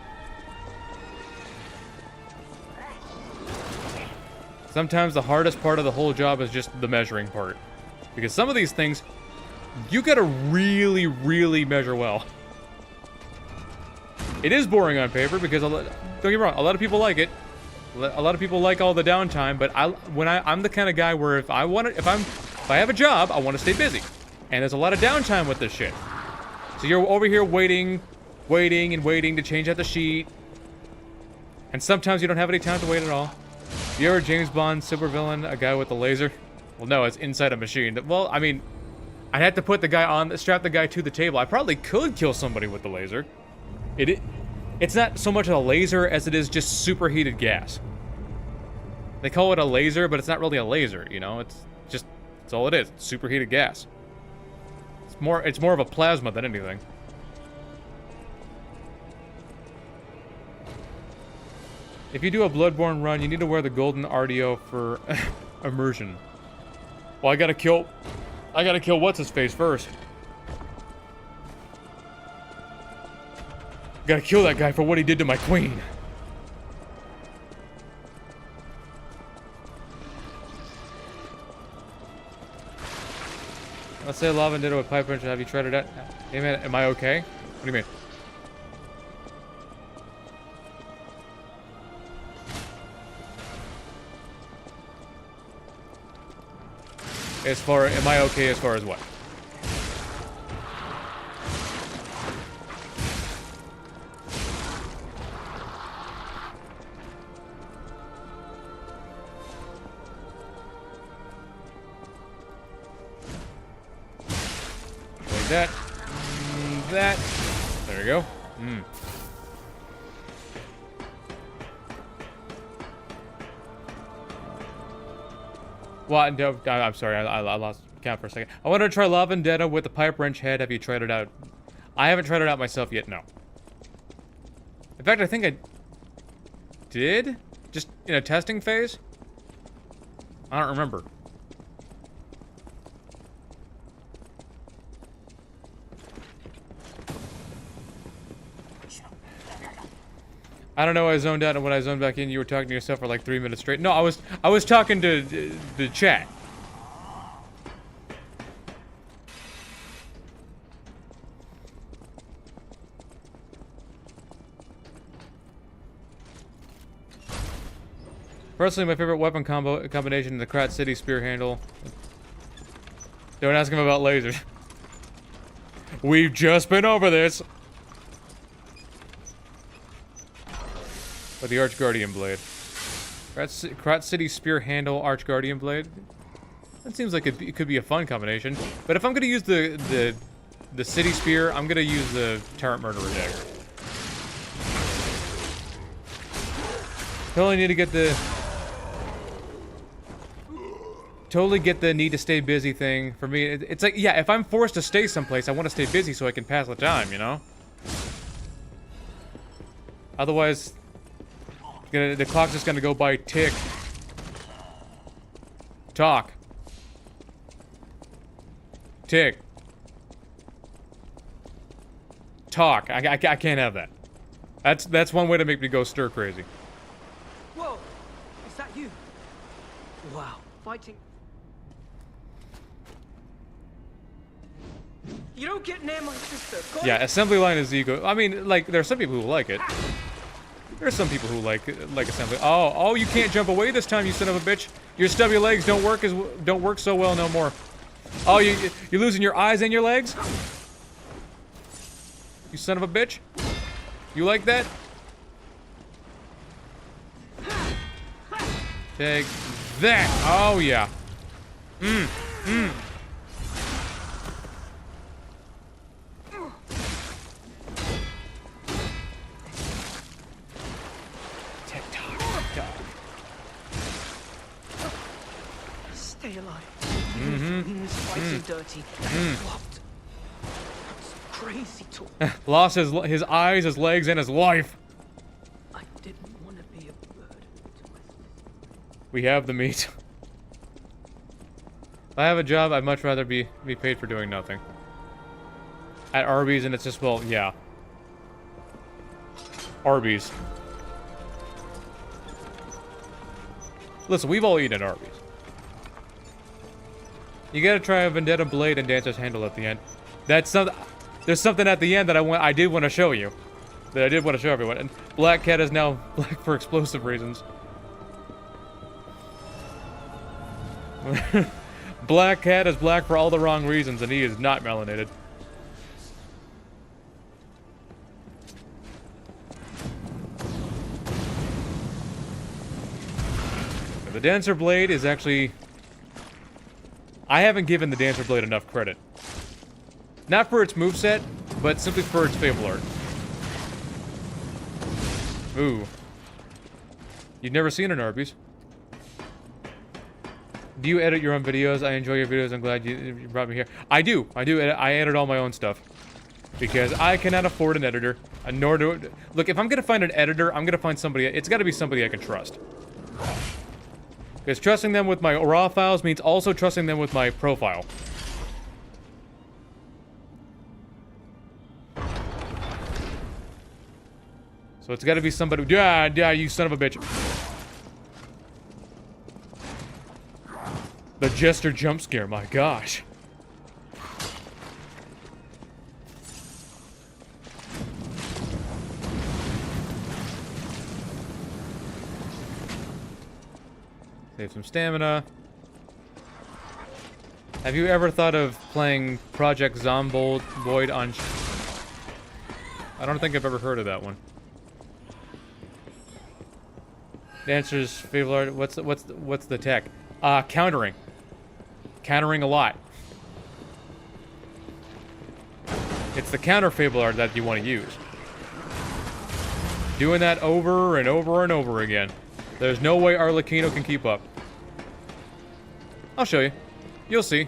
Sometimes the hardest part of the whole job is just the measuring part. Because some of these things, you gotta really, really measure well. It is boring on paper because, don't get me wrong, a lot of people like it. A lot of people like all the downtime, but I'm the kind of guy where if I have a job, I want to stay busy. And there's a lot of downtime with this shit. So you're over here waiting to change out the sheet. And sometimes you don't have any time to wait at all. You ever James Bond supervillain, a guy with a laser? Well, no, it's inside a machine. Well, I mean, I'd have to strap the guy to the table. I probably could kill somebody with the laser. It's not so much a laser as it is just superheated gas. They call it a laser, but it's not really a laser, you know? It's all it is. It's superheated gas. It's more of a plasma than anything. If you do a Bloodborne run, you need to wear the golden RDO for immersion. Well, I gotta kill what's-his-face first. Gotta kill that guy for what he did to my queen. Let's say lava Vendetta with pipe wrench. Have you tried it out? Hey man, am I okay? What do you mean? Am I okay as far as what? Like that. There we go. Well, no, I'm sorry, I lost count for a second. I wanted to try La Vendetta with the pipe wrench head. Have you tried it out? I haven't tried it out myself yet, no. In fact, I think I did? Just in a testing phase? I don't remember. I don't know, I zoned out, and when I zoned back in, you were talking to yourself for like 3 minutes straight. No, I was talking to the chat. Personally, my favorite weapon combination is the Krat City spear handle. Don't ask him about lasers. We've just been over this. With the Arch Guardian Blade. Krat City Spear Handle Arch Guardian Blade. That seems like it could be a fun combination. But if I'm gonna use the City Spear, I'm gonna use the Tyrant Murderer dagger. Totally need to get the... Totally get the need to stay busy thing. For me, it's like, yeah, if I'm forced to stay someplace, I want to stay busy so I can pass the time, you know? Otherwise, the clock's just gonna go by tick. Talk. Tick. Talk. I can't have that. That's one way to make me go stir crazy. Whoa! Is that you? Wow. Fighting. You don't get near my sister. Go Yeah, assembly line is ego. I mean, like, there's some people who like it. There's some people who like assembly. Oh, you can't jump away this time, you son of a bitch. Your stubby legs don't work so well no more. Oh, you're losing your eyes and your legs? You son of a bitch. You like that? Take that. Oh yeah. Stay alive. Means fighting dirty. What? That's crazy talk. Lost his eyes, his legs, and his life. I didn't want to be a bird. We have the meat. If I have a job, I'd much rather be paid for doing nothing. At Arby's, and it's just, well, yeah. Arby's. Listen, we've all eaten at Arby's. You gotta try a Vendetta blade and Dancer's handle at the end. That's something. There's something at the end that I did want to show you. That I did want to show everyone. And Black Cat is now black for explosive reasons. Black Cat is black for all the wrong reasons, and he is not melanated. The Dancer Blade is actually... I haven't given the Dancer Blade enough credit. Not for its moveset, but simply for its Fable art. Ooh. You've never seen an Arby's. Do you edit your own videos? I enjoy your videos. I'm glad you brought me here. I do. I edit all my own stuff. Because I cannot afford an editor. Nor do... Look, if I'm going to find an editor, I'm going to find somebody... It's got to be somebody I can trust. Because trusting them with my raw files means also trusting them with my profile. So it's got to be somebody... Yeah, you son of a bitch. The Jester jump scare, my gosh. Save some stamina. Have you ever thought of playing Project Zomboid on... I don't think I've ever heard of that one. Dancer's favorite art. What's the tech? Countering. Countering a lot. It's the counter Fable art that you want to use. Doing that over and over and over again. There's no way Arlecchino can keep up. I'll show you. You'll see.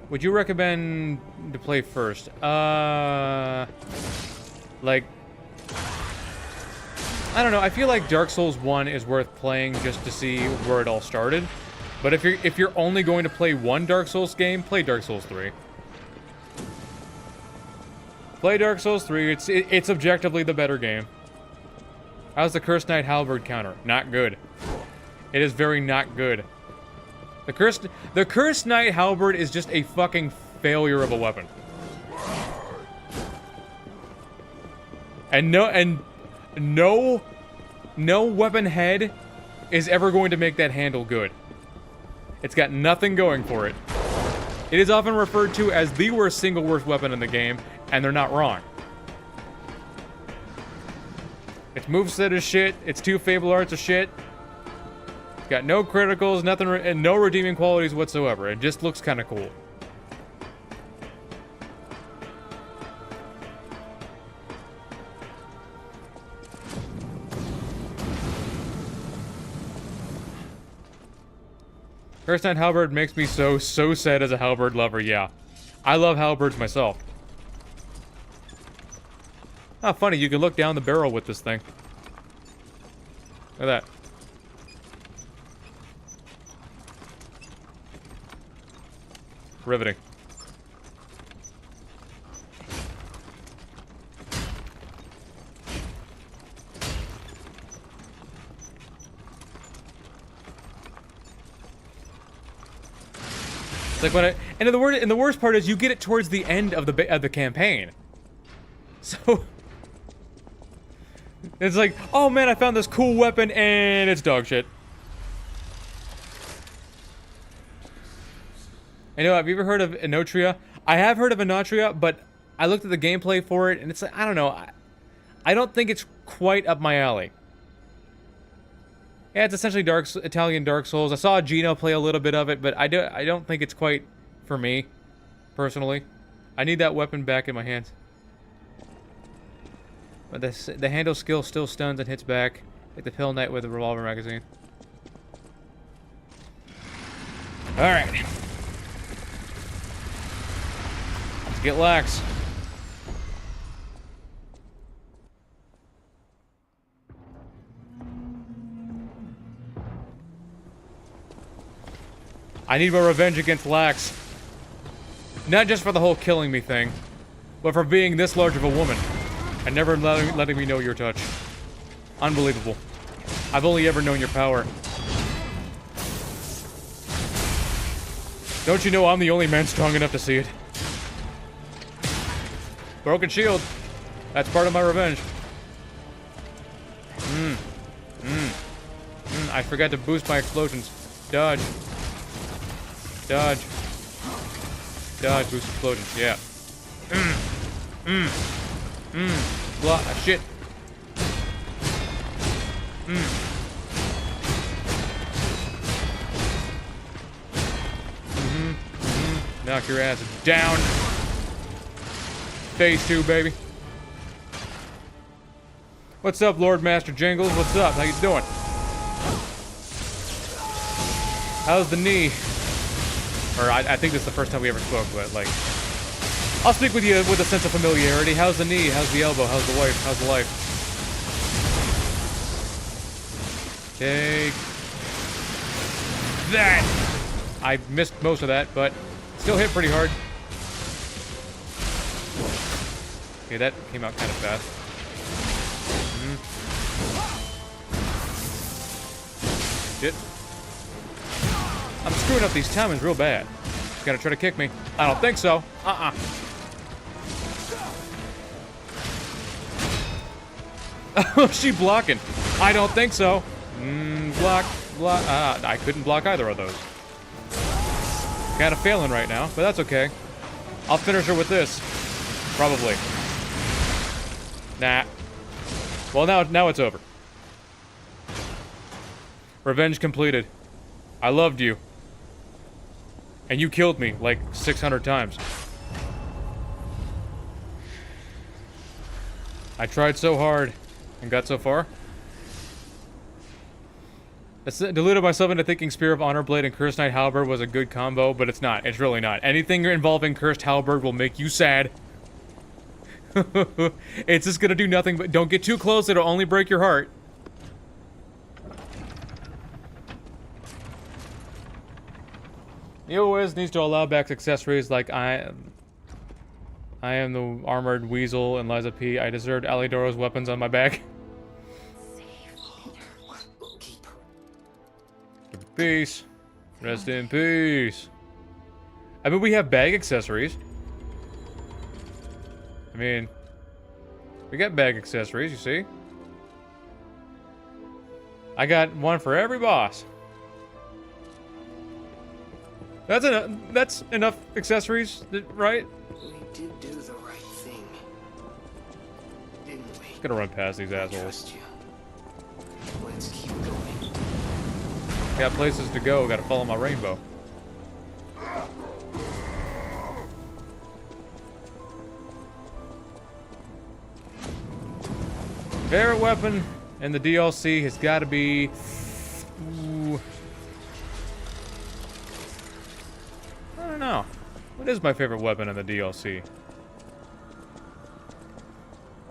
Would you recommend to play first? Like... I don't know, I feel like Dark Souls 1 is worth playing just to see where it all started. But if you're only going to play one Dark Souls game, play Dark Souls 3. Play Dark Souls 3, it's objectively the better game. How's the Cursed Knight Halberd counter? Not good. It is very not good. The Cursed Knight Halberd is just a fucking failure of a weapon. And no weapon head is ever going to make that handle good. It's got nothing going for it. It is often referred to as the single worst weapon in the game, and they're not wrong. Its moveset is shit. Its 2 Fable Arts are shit. It's got no criticals, nothing, and no redeeming qualities whatsoever. It just looks kind of cool. Cursed Knight Halberd makes me so sad as a halberd lover, yeah. I love halberds myself. Ah, funny, you can look down the barrel with this thing. Look at that. Riveting. It's like when and the worst part is you get it towards the end of the campaign. So it's like, oh man, I found this cool weapon and it's dog shit. I know, have you ever heard of Enotria? I have heard of Enotria, but I looked at the gameplay for it and it's like, I don't know. I don't think it's quite up my alley. Yeah, it's essentially Italian Dark Souls. I saw Gino play a little bit of it, but I don't think it's quite for me, personally. I need that weapon back in my hands. But the handle skill still stuns and hits back, like the Pale Knight with a revolver magazine. Alright. Let's get lax. I need my revenge against Lax. Not just for the whole killing me thing, but for being this large of a woman and never letting me know your touch. Unbelievable. I've only ever known your power. Don't you know I'm the only man strong enough to see it? Broken shield. That's part of my revenge. I forgot to boost my explosions. Dodge. Dodge. Dodge, boost explosions, yeah. Blah, shit. Knock your ass down. Phase 2, baby. What's up, Lord Master Jingles? What's up? How you doing? How's the knee? Or I think this is the first time we ever spoke, but like, I'll speak with you with a sense of familiarity. How's the knee? How's the elbow? How's the wife? How's the life? Take that. I missed most of that, but still hit pretty hard. Okay, that came out kind of fast. Shit. I'm screwing up these timings real bad. She's gonna try to kick me. I don't think so. Oh, she blocking. I don't think so. Block. I couldn't block either of those. Kind of failing right now, but that's okay. I'll finish her with this. Probably. Nah. Well, now it's over. Revenge completed. I loved you. And you killed me like 600 times. I tried so hard and got so far. I deluded myself into thinking Spear of Honor Blade and Cursed Knight Halberd was a good combo, but it's not. It's really not. Anything involving Cursed Halberd will make you sad. It's just gonna do nothing but don't get too close, it'll only break your heart. NeoWiz needs to allow back accessories like I am the armored weasel and Liza P. I deserved Alidoro's weapons on my back. Peace. Rest in peace. I mean, we have bag accessories. I mean, we got bag accessories, you see? I got one for every boss. That's enough accessories, right? We did do the right thing, didn't we? Just gonna run past these I assholes. trust you. Let's keep going. Got places to go. Gotta follow my rainbow. Favorite weapon in the DLC has got to be. Ooh, I don't know. What is my favorite weapon in the DLC?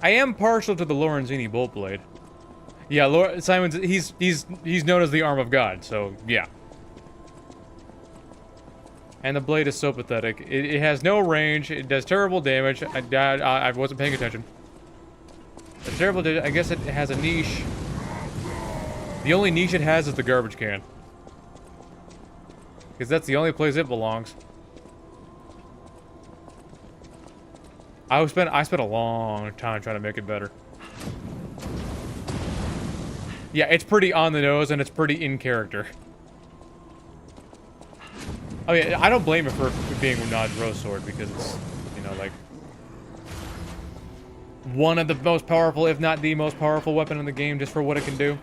I am partial to the Lorenzini bolt blade. Yeah, Simon's he's known as the arm of God, so yeah. And the blade is so pathetic. It has no range. It does terrible damage. I wasn't paying attention. It's terrible damage. I guess it has a niche. The only niche it has is the garbage can. Because that's the only place it belongs. I spent a long time trying to make it better. Yeah, it's pretty on the nose and it's pretty in character. I mean, I don't blame it for being Renaud's Rose Sword because it's, you know, like one of the most powerful, if not the most powerful weapon in the game just for what it can do.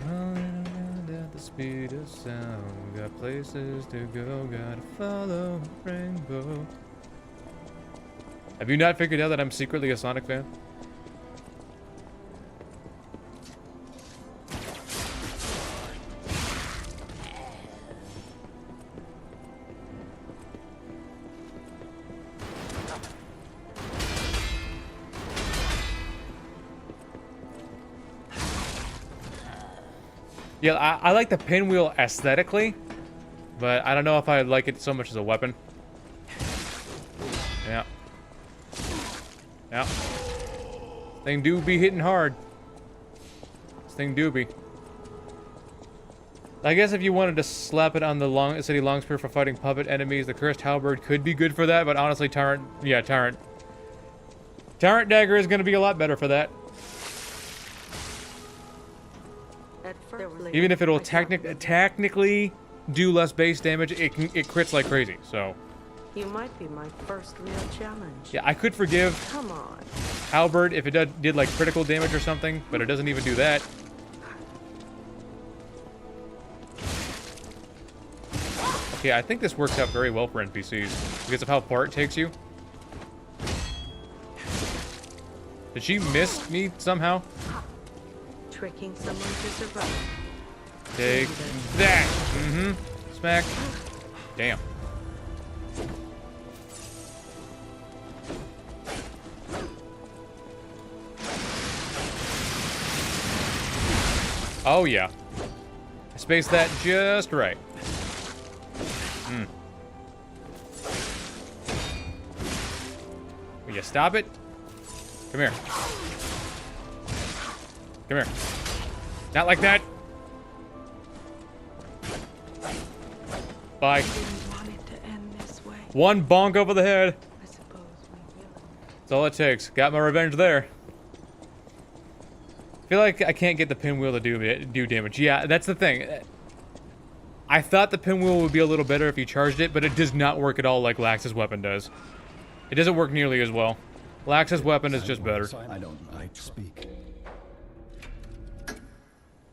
At the speed of sound, got places to go, gotta follow the rainbow. Have you not figured out that I'm secretly a Sonic fan? Yeah, I like the pinwheel aesthetically, but I don't know if I like it so much as a weapon. Yeah. Yeah. Thing do be hitting hard. This thing do be. I guess if you wanted to slap it on the city long spear for fighting puppet enemies, the cursed halberd could be good for that, but honestly, Tyrant dagger is going to be a lot better for that. Even if it'll technically do less base damage, it crits like crazy. So You might be my first real challenge. yeah, I could forgive Come on. halberd if it did like critical damage or something, but it doesn't even do that. Okay, I think this works out very well for NPCs because of how far it takes you. Did she miss me somehow? Tricking someone to survive. Take that. Mm-hmm. Smack. Damn. Oh yeah. I spaced that just right. Hmm. Will you stop it? Come here. Come here. Not like that. Bye. One bonk over the head. That's all it takes. Got my revenge there. I feel like I can't get the pinwheel to do damage. Yeah, that's the thing. I thought the pinwheel would be a little better if you charged it, but it does not work at all like Lax's weapon does. It doesn't work nearly as well. Lax's weapon is just better. I don't speak.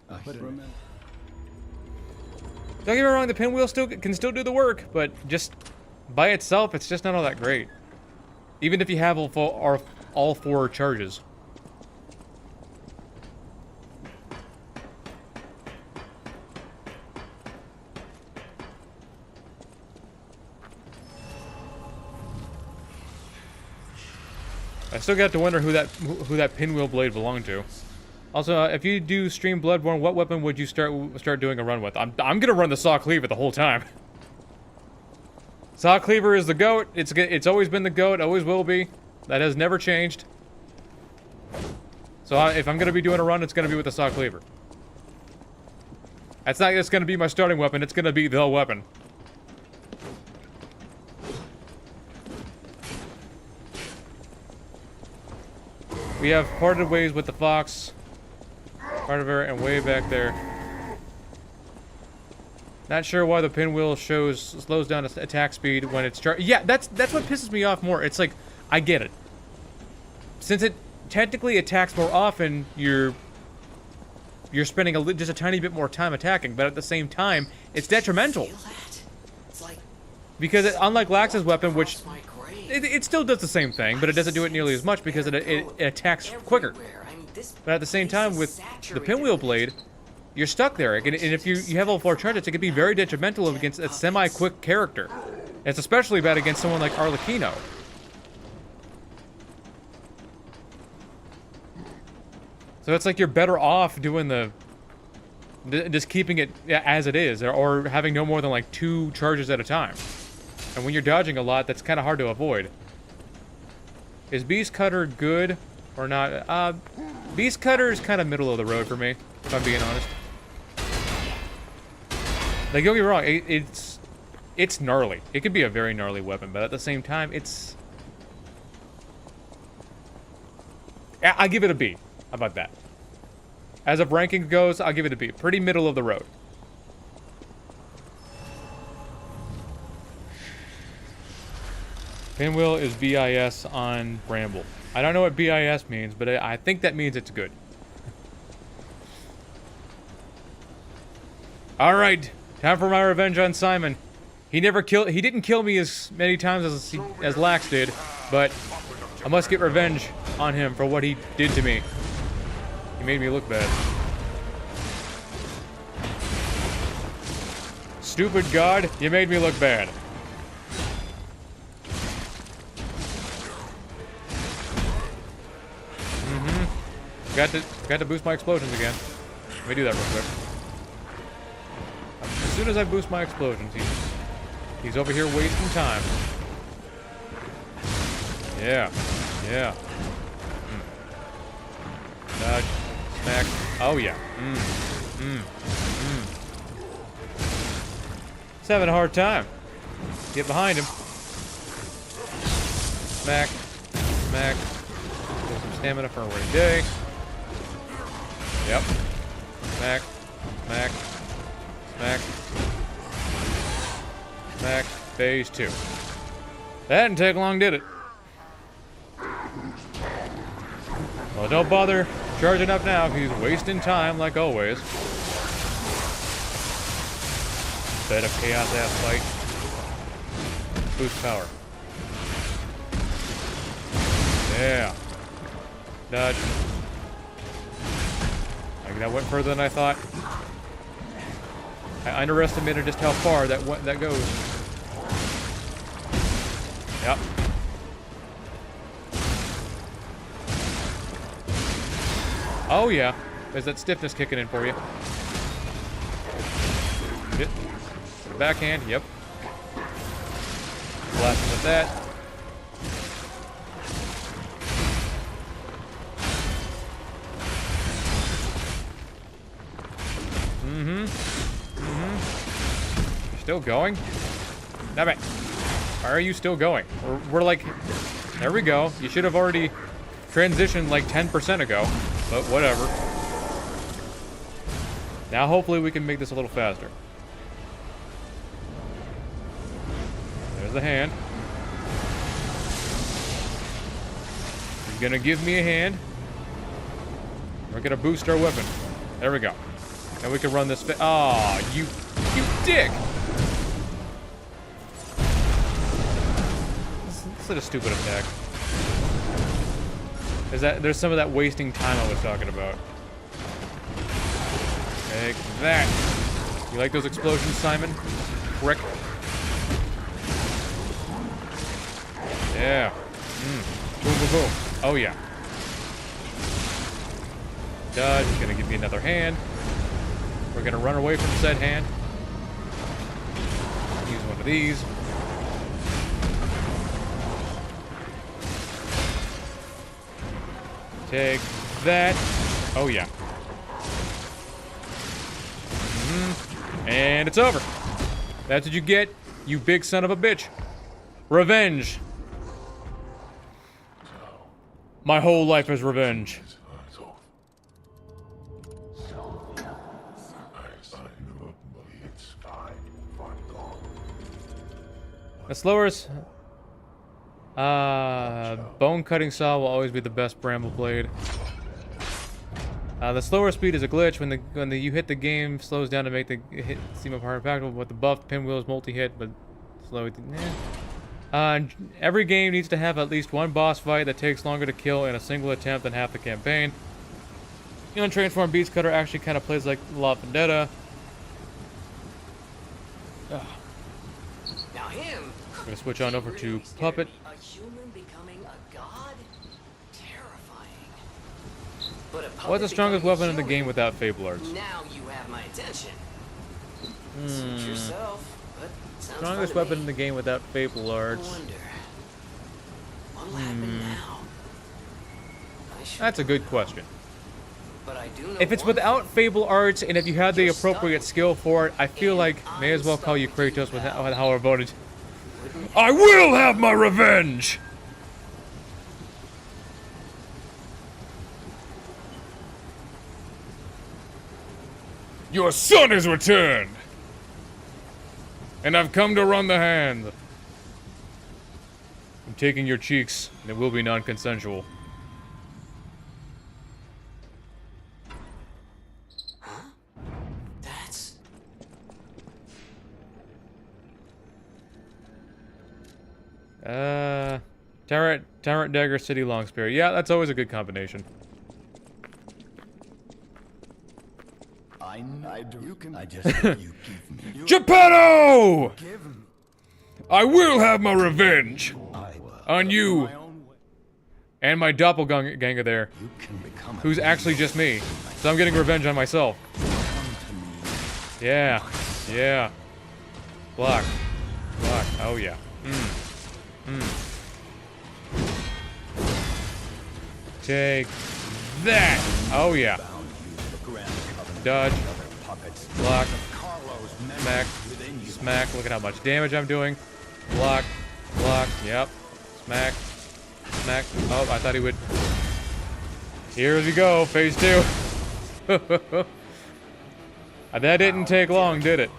Don't get me wrong, the pinwheel can still do the work, but just by itself, it's just not all that great. Even if you have all four charges. I still got to wonder who that pinwheel blade belonged to. Also, if you do stream Bloodborne, what weapon would you start doing a run with? I'm gonna run the Saw Cleaver the whole time. Saw Cleaver is the GOAT. It's always been the GOAT. Always will be. That has never changed. So if I'm gonna be doing a run, it's gonna be with the Saw Cleaver. That's not just gonna be my starting weapon. It's gonna be the weapon. We have parted ways with the fox. Part of her and way back there. Not sure why the pinwheel slows down attack speed when it's charged. Yeah, that's what pisses me off more. It's like, I get it. Since it technically attacks more often, you're spending just a tiny bit more time attacking, but at the same time, it's detrimental. Because unlike Lax's weapon, which it still does the same thing, but it doesn't do it nearly as much because it attacks quicker. But at the same time, with the pinwheel blade, you're stuck there. And if you have all 4 charges, it can be very detrimental against a semi-quick character. It's especially bad against someone like Arlecchino. So it's like you're better off doing just keeping it as it is, or having no more than like 2 charges at a time. And when you're dodging a lot, that's kind of hard to avoid. Is Beast Cutter good or not? Beast Cutter is kind of middle of the road for me, if I'm being honest. Like, don't get me wrong, it's gnarly. It could be a very gnarly weapon, but at the same time, it's... I give it a B. How about that? As of ranking goes, I'll give it a B. Pretty middle of the road. Pinwheel is BIS on Bramble. I don't know what BIS means, but I think that means it's good. Alright, time for my revenge on Simon. He didn't kill me as many times as Lax did, but I must get revenge on him for what he did to me. He made me look bad. Stupid god, you made me look bad. Got to boost my explosions again. Let me do that real quick. As soon as I boost my explosions, he's over here wasting time. Yeah. Dodge. Smack. Oh yeah. He's having a hard time. Get behind him. Smack. Smack. Get some stamina for a rainy day. Yep. Smack. Smack. Smack. Smack. Phase 2. That didn't take long, did it? Well, don't bother charging up now, because he's wasting time like always. Instead of chaos-ass fight. Boost power. Yeah. Dodge. Like, that went further than I thought. I underestimated just how far that goes. Yep. Oh yeah, there's that stiffness kicking in for you. Hit. Backhand, yep. Blasting with that. Still going? Damn it. Why are you still going? We're like... There we go. You should have already transitioned like 10% ago. But whatever. Now hopefully we can make this a little faster. There's the hand. He's gonna give me a hand. We're gonna boost our weapon. There we go. Now we can run this Aw, you dick! This is a stupid attack. There's some of that wasting time I was talking about. Take that. You like those explosions, Simon? Prick. Yeah. Boom, boom, boom. Oh, yeah. Dodge. He's gonna give me another hand. We're gonna run away from said hand. Use one of these. Take that. Oh, yeah. And it's over. That's what you get, you big son of a bitch. Revenge. My whole life is revenge. I knew it's fine. The slowest bone cutting saw will always be the best bramble blade. The slower speed is a glitch when you hit the game slows down to make the hit seem more impactful. With the buff pinwheel is multi-hit, but slow. Every game needs to have at least one boss fight that takes longer to kill in a single attempt than half the campaign. The untransformed beast cutter actually kind of plays like Vendetta. Now him. I'm gonna switch on over to Puppet. A human becoming a god? Terrifying. But a puppet What's the strongest becoming weapon in the human? game without Fable Arts? Now you have my attention. Suit yourself, but sounds Strongest fun to weapon in me. the game without Fable I Arts. wonder. What'll happen now? I should That's a good question. But I do know If it's one without thing. Fable Arts, and if you had the You're appropriate stuck. skill for it, I feel And like may as well I'm call you stuck with you, Kratos with pal. how I voted. Wouldn't I will have my revenge! Your son has returned! And I've come to run the hand. I'm taking your cheeks, and it will be non-consensual. That's Tyrant Dagger City Long Spear. Yeah, that's always a good combination. I do. You can. I just you give me. Geppetto! Give me. I will have my revenge I will. on you My own way. and my doppelganger there, You can become. who's actually just me. So I'm getting revenge on myself. Come to me. Yeah, yeah. Block, block. Oh yeah. Take that. Oh yeah. Bound you to the grand covenant. Dodge, Other puppets. block, Carlos smack, within you. smack. Look at how much damage I'm doing. Block, block. Yep. Smack, smack. Oh, I thought he would. Here we go. Phase 2. That didn't take long, did it?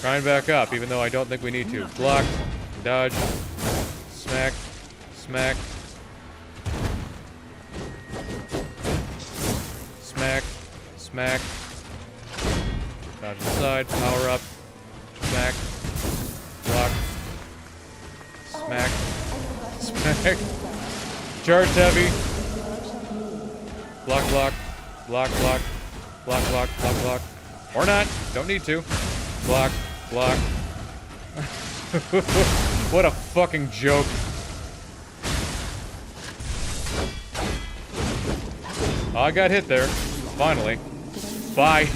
Trying back up, even though I don't think we need to. Block, dodge, smack, smack, smack, smack. Dodge to the side, power up, smack, block, smack, smack. Charged heavy. Block, block, block, block, block, block, block, block. Or not, don't need to. Block, block. What a fucking joke. Oh, I got hit there. Finally. Bye.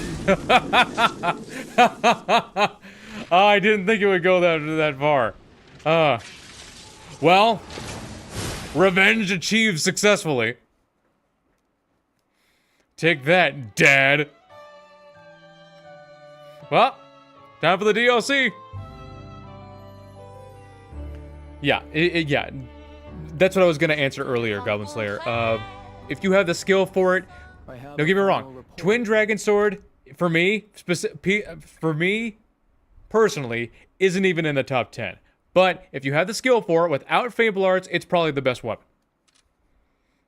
Oh, I didn't think it would go that far. Well, revenge achieved successfully. Take that, Dad. Well, time for the DLC. Yeah, yeah. That's what I was gonna answer earlier, Goblin Slayer. If you have the skill for it, don't get me wrong. Twin Dragon Sword, for me personally, isn't even in the top 10. But if you have the skill for it, without Fable Arts, it's probably the best weapon.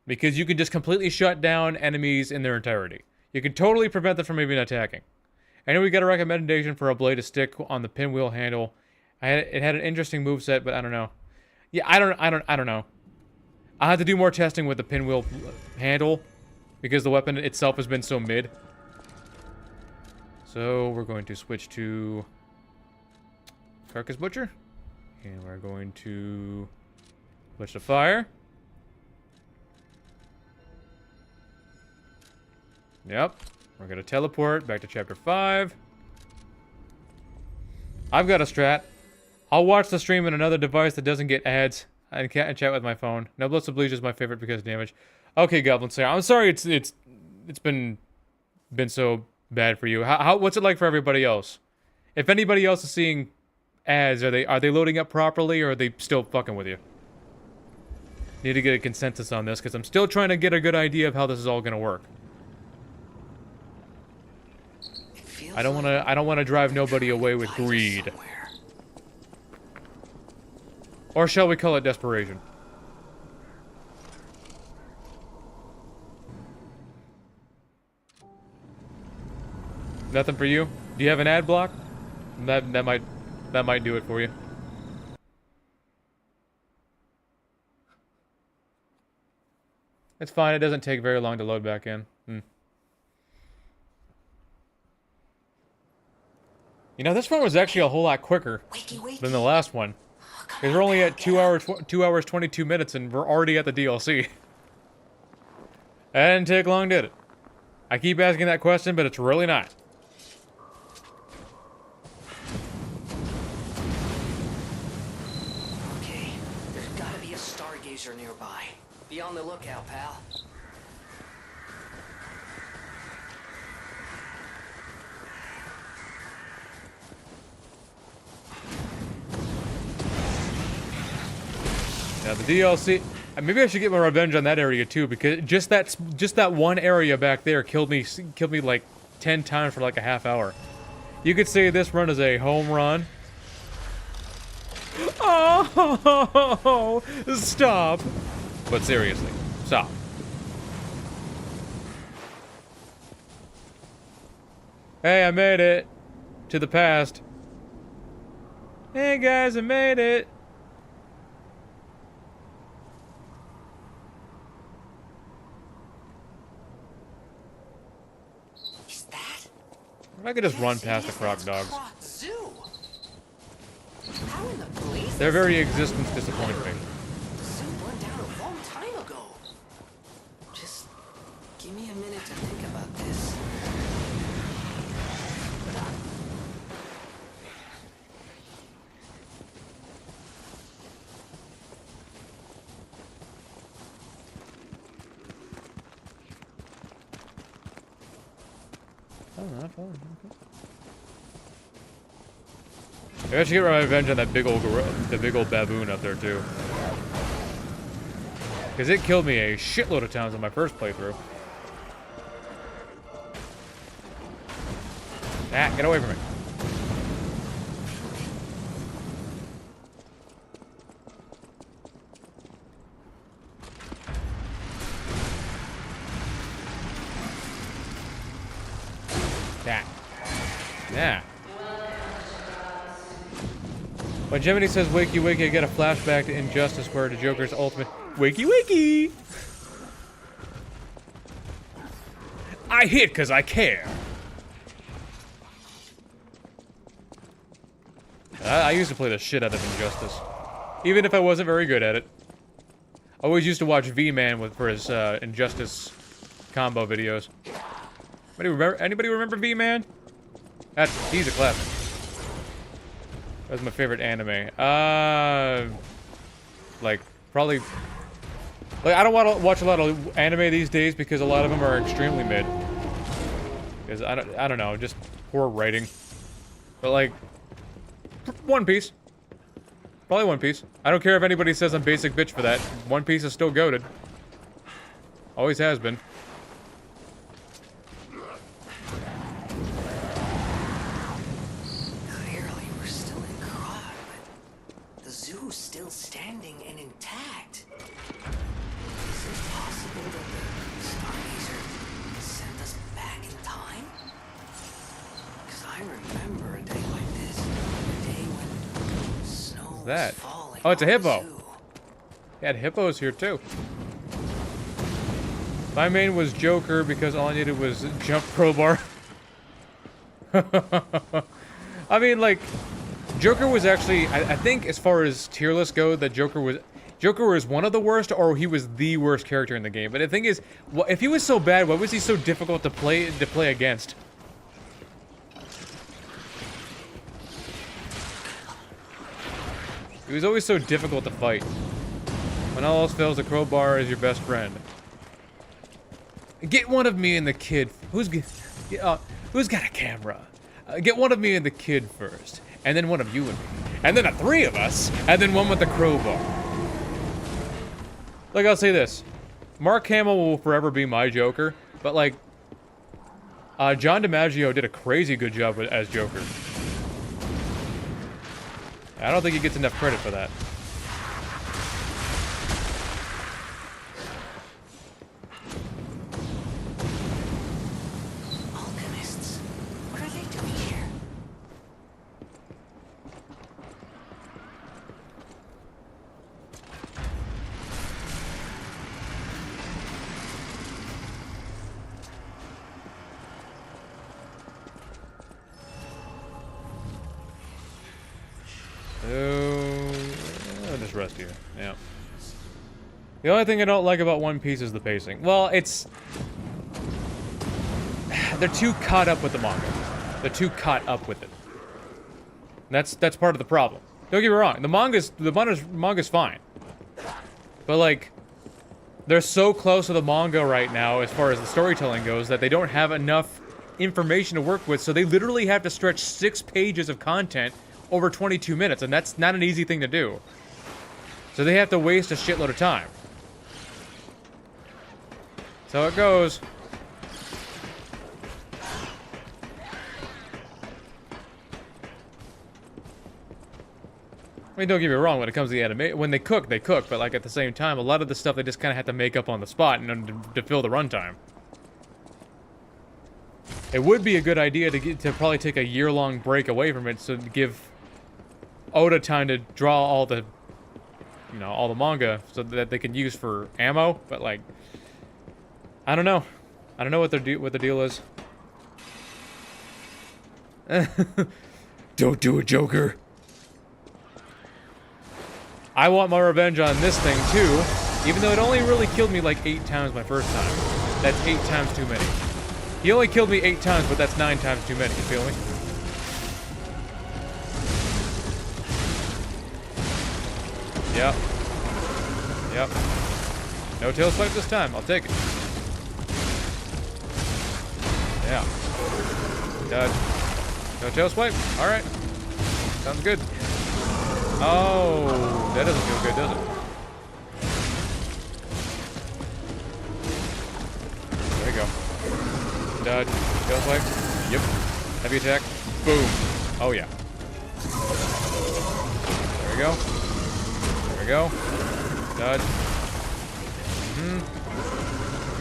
Because you can just completely shut down enemies in their entirety. You can totally prevent them from even attacking. I know we got a recommendation for a blade to stick on the pinwheel handle. It had an interesting moveset, but I don't know. Yeah, I don't know. I'll have to do more testing with the pinwheel handle because the weapon itself has been so mid. So we're going to switch to Carcass Butcher. And we're going to switch to fire. Yep. We're going to teleport back to chapter 5. I've got a strat. I'll watch the stream on another device that doesn't get ads. I can't chat with my phone. Noblesse Oblige is my favorite because of damage. Okay, Goblin Slayer. I'm sorry it's been so bad for you. What's it like for everybody else? If anybody else is seeing ads, are they loading up properly or are they still fucking with you? Need to get a consensus on this because I'm still trying to get a good idea of how this is all gonna work. I don't want to drive nobody away with greed. Or shall we call it desperation? Nothing for you? Do you have an ad block? That might do it for you. It's fine, it doesn't take very long to load back in. You know, this one was actually a whole lot quicker than the last one. Because we're only at 2 hours 22 minutes and we're already at the DLC. That didn't take long, did it? I keep asking that question, but it's really not. Okay, there's gotta be a stargazer nearby. Be on the lookout, pal. Now the DLC, maybe I should get my revenge on that area too, because just that one area back there killed me like 10 times for like a half hour. You could say this run is a home run. Oh, stop! But seriously, stop. Hey, I made it to the past. Hey guys, I made it. If I could just run past the croc dogs. Their very existence disappoints me. The zoo burned down a long time ago. Just give me a minute to think about this. Oh, not falling. Okay. Maybe I should get my revenge on that big old baboon up there too. Because it killed me a shitload of times on my first playthrough. Ah, get away from me. Yeah. When Gemini says wakey wakey, I get a flashback to Injustice where the Joker's ultimate wakey wakey. I hit because I care. I used to play the shit out of Injustice. Even if I wasn't very good at it. I always used to watch V-Man for his Injustice combo videos. Anybody remember V-Man? He's a classic. That's my favorite anime. Like, probably... Like, I don't want to watch a lot of anime these days because a lot of them are extremely mid. Because, I don't know, just poor writing. But, like, One Piece. Probably One Piece. I don't care if anybody says I'm basic bitch for that. One Piece is still goated. Always has been. Still standing and intact. Is it possible that the stargazer sent us back in time? Because I remember a day like this, a day when snow was falling. Oh, it's a hippo. They had hippos here too. My main was Joker because all I needed was jump crowbar. I mean, like, Joker was actually, I think as far as tier lists go, that Joker was one of the worst, or he was the worst character in the game. But the thing is, if he was so bad, why was he so difficult to play against? He was always so difficult to fight. When all else fails, the crowbar is your best friend. Get one of me and the kid. Who's got a camera? Get one of me and the kid first. And then one of you and me. And then the three of us. And then one with the crowbar. Like, I'll say this. Mark Hamill will forever be my Joker. But, like, John DiMaggio did a crazy good job as Joker. I don't think he gets enough credit for that. Yeah. The only thing I don't like about One Piece is the pacing. Well, it's... They're too caught up with the manga. They're too caught up with it. That's part of the problem. Don't get me wrong. The manga's fine. But, like... They're so close to the manga right now, as far as the storytelling goes, that they don't have enough information to work with, so they literally have to stretch 6 pages of content over 22 minutes, and that's not an easy thing to do. So they have to waste a shitload of time. So it goes. I mean, don't get me wrong, when it comes to the anime, when they cook, but like at the same time, a lot of the stuff they just kind of have to make up on the spot in order to fill the runtime. It would be a good idea to probably take a year-long break away from it, so to give Oda time to draw all the, you know, all the manga, so that they can use for ammo. But like, I don't know. I don't know what the deal is. Don't do it, Joker. I want my revenge on this thing too, even though it only really killed me like 8 times my first time. That's 8 times too many. He only killed me 8 times, but that's 9 times too many, you feel me? Yep. Yep. No tail swipe this time, I'll take it. Yeah. Dodge. No tail swipe? Alright. Sounds good. Oh, that doesn't feel good, does it? There we go. Dodge. Tail swipe. Yep. Heavy attack. Boom. Oh, yeah. There we go. There we go. Dodge.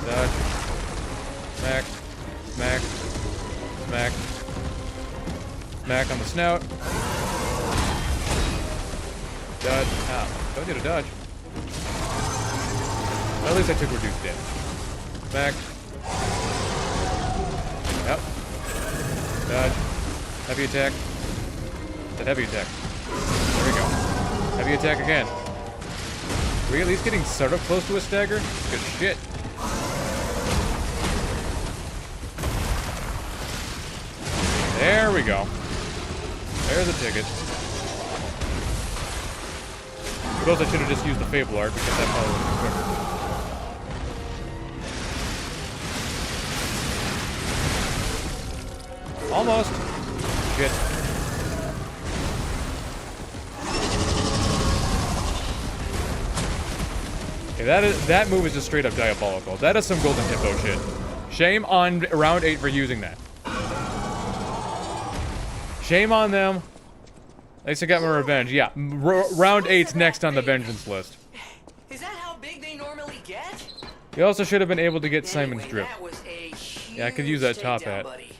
Dodge. Smack. Smack. Smack. Smack on the snout. Dodge. Ah, don't need a dodge. At least I took reduced damage. Smack. Yep. Dodge. Heavy attack. That heavy attack. There we go. Heavy attack again. Are we at least getting sort of close to a stagger? Good shit. There we go. There's a ticket. Suppose I should have just used the Fable Art, because that probably would have been quicker. Almost. Shit. Okay, that move is just straight up diabolical. That is some golden hippo shit. Shame on round 8 for using that. Shame on them. At least I got my revenge. Yeah, round 8's next on the vengeance list. Is that how big they normally get? You also should have been able to get Simon's drip. That was a Yeah, I could use that top hat. buddy.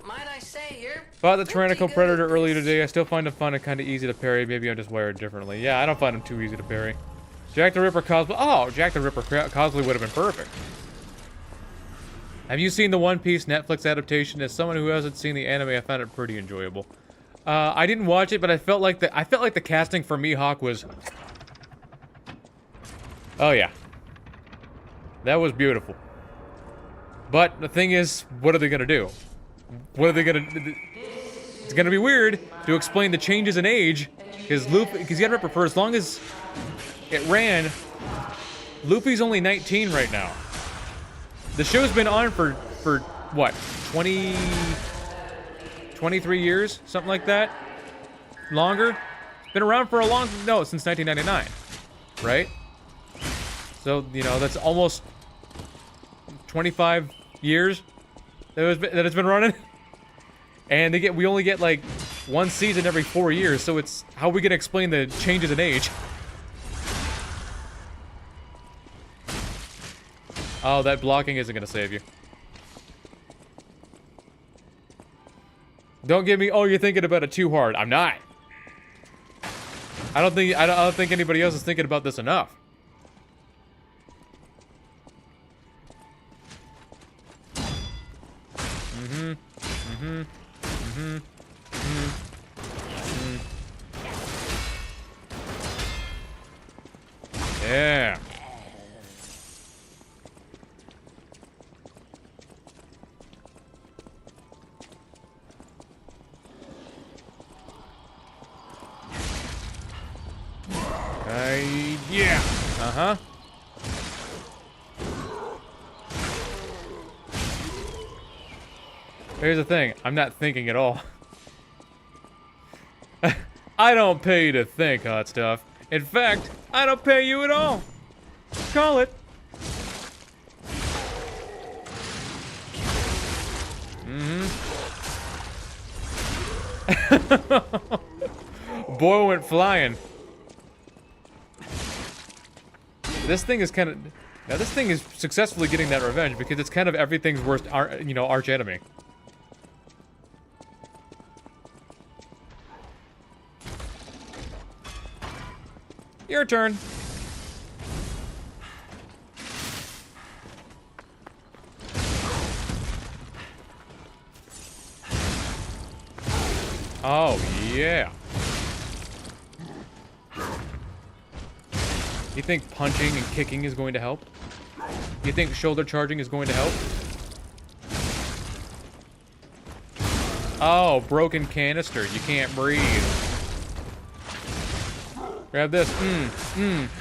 Might I say, you're Fought the Tyrannical Predator earlier today. I still find him fun and kind of easy to parry. Maybe I'm just wired differently. Yeah, I don't find him too easy to parry. Jack the Ripper cosplay. Oh, Jack the Ripper cosplay would have been perfect. Have you seen the One Piece Netflix adaptation? As someone who hasn't seen the anime, I found it pretty enjoyable. I didn't watch it, but I felt like the casting for Mihawk was. Oh yeah, that was beautiful. But the thing is, what are they gonna do? What are they gonna? It's gonna be weird to explain the changes in age, because you gotta remember, for as long as it ran, Luffy's only 19 right now. The show's been on for what, 23 years, something like that? Longer? It's been around for since 1999, right? So, you know, that's almost 25 years that it's been running. And we only get like 1 season every 4 years, so it's, how are we gonna explain the changes in age? Oh, that blocking isn't gonna save you. Don't give me, oh, you're thinking about it too hard. I'm not. I don't think anybody else is thinking about this enough. Uh-huh. Here's the thing. I'm not thinking at all. I don't pay you to think, hot stuff. In fact, I don't pay you at all. Call it. Boy went flying. This thing is kind of... Now, this thing is successfully getting that revenge because it's kind of everything's worst, you know, arch enemy. Your turn. Oh, yeah. You think punching and kicking is going to help? You think shoulder charging is going to help? Oh, broken canister. You can't breathe. Grab this.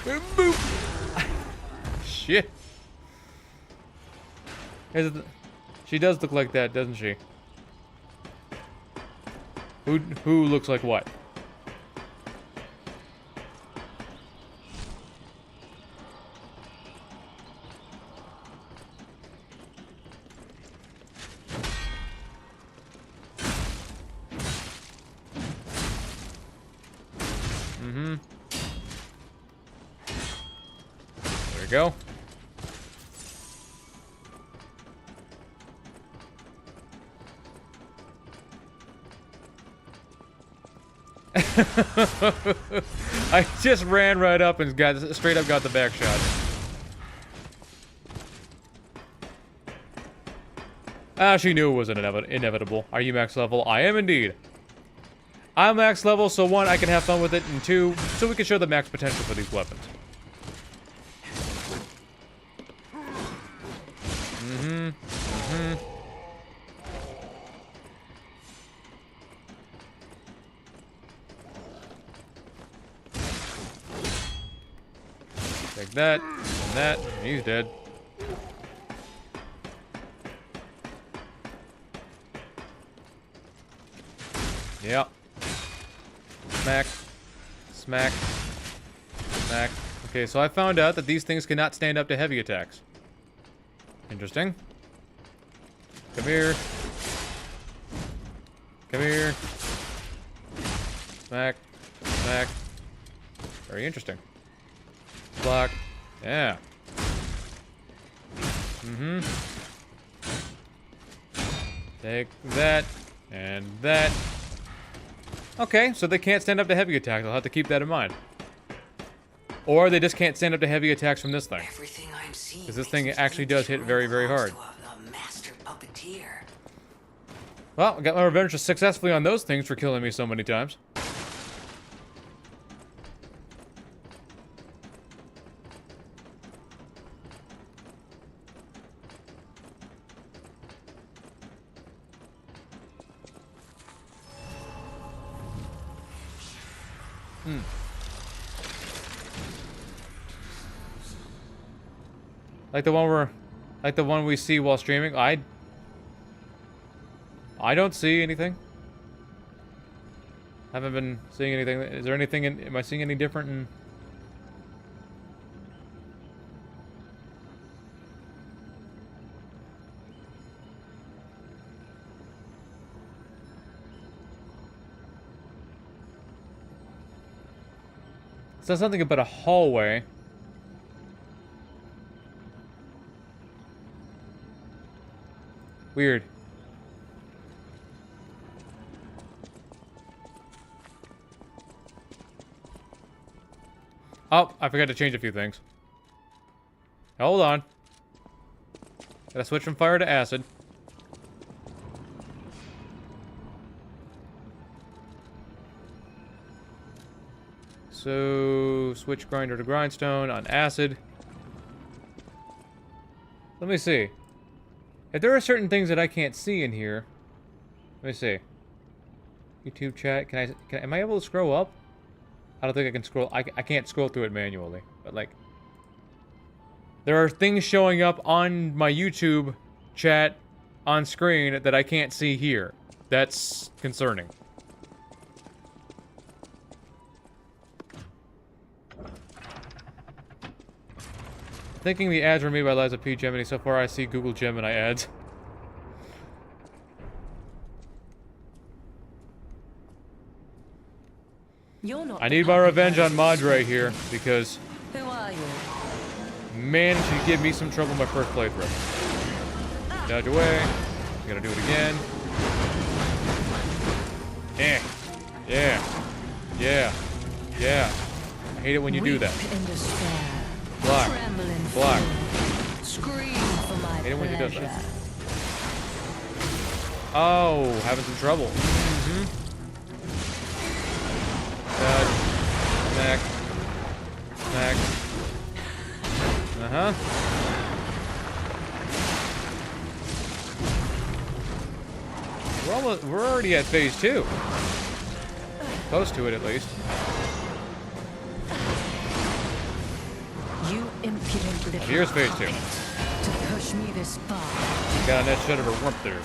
Boop. Shit. She does look like that, doesn't she? Who looks like what? There we go. I just ran right up and straight up got the back shot. Ah, she knew it was inevitable. Are you max level? I am indeed. I'm max level, so 1, I can have fun with it, and 2, so we can show the max potential for these weapons. Take that, and that, and he's dead. Yep. Smack. Smack. Smack. Okay, so I found out that these things cannot stand up to heavy attacks. Interesting. Come here. Come here. Smack. Smack. Very interesting. Block. Yeah. Take that. And that. Okay, so they can't stand up to heavy attacks. I'll have to keep that in mind. Or they just can't stand up to heavy attacks from this thing. Because this thing actually does hit very, very hard. Well, I got my revenge successfully on those things for killing me so many times. Like the one we see while streaming. I don't see anything. Haven't been seeing anything. Is there anything am I seeing any different in... It says something about a hallway. Weird. Oh, I forgot to change a few things. Hold on. Gotta switch from fire to acid. So, switch grinder to grindstone on acid. Let me see. If there are certain things that I can't see in here, let me see. YouTube chat, am I able to scroll up? I don't think I can scroll. I can't scroll through it manually, but like, There are things showing up on my YouTube chat on screen that I can't see here. That's concerning. Thinking the ads were made by Liza P. Gemini. So far I see Google Gemini ads. You're not I need my revenge on Madre here, because... Who are you? man, she gave me some trouble my first playthrough. Dodge away. Gotta do it again. Yeah. Yeah. Yeah. Yeah. I hate it when you do that. In despair, Block. tremble in Block. fear, scream for my I hate it when she does pleasure. that. Oh, having some trouble. Mm-hmm. Smack. Smack. Uh-huh. We're already at phase 2. Close to it, at least. You impudent little Here's phase 2. to push me this far. Got a net shot of a rump there.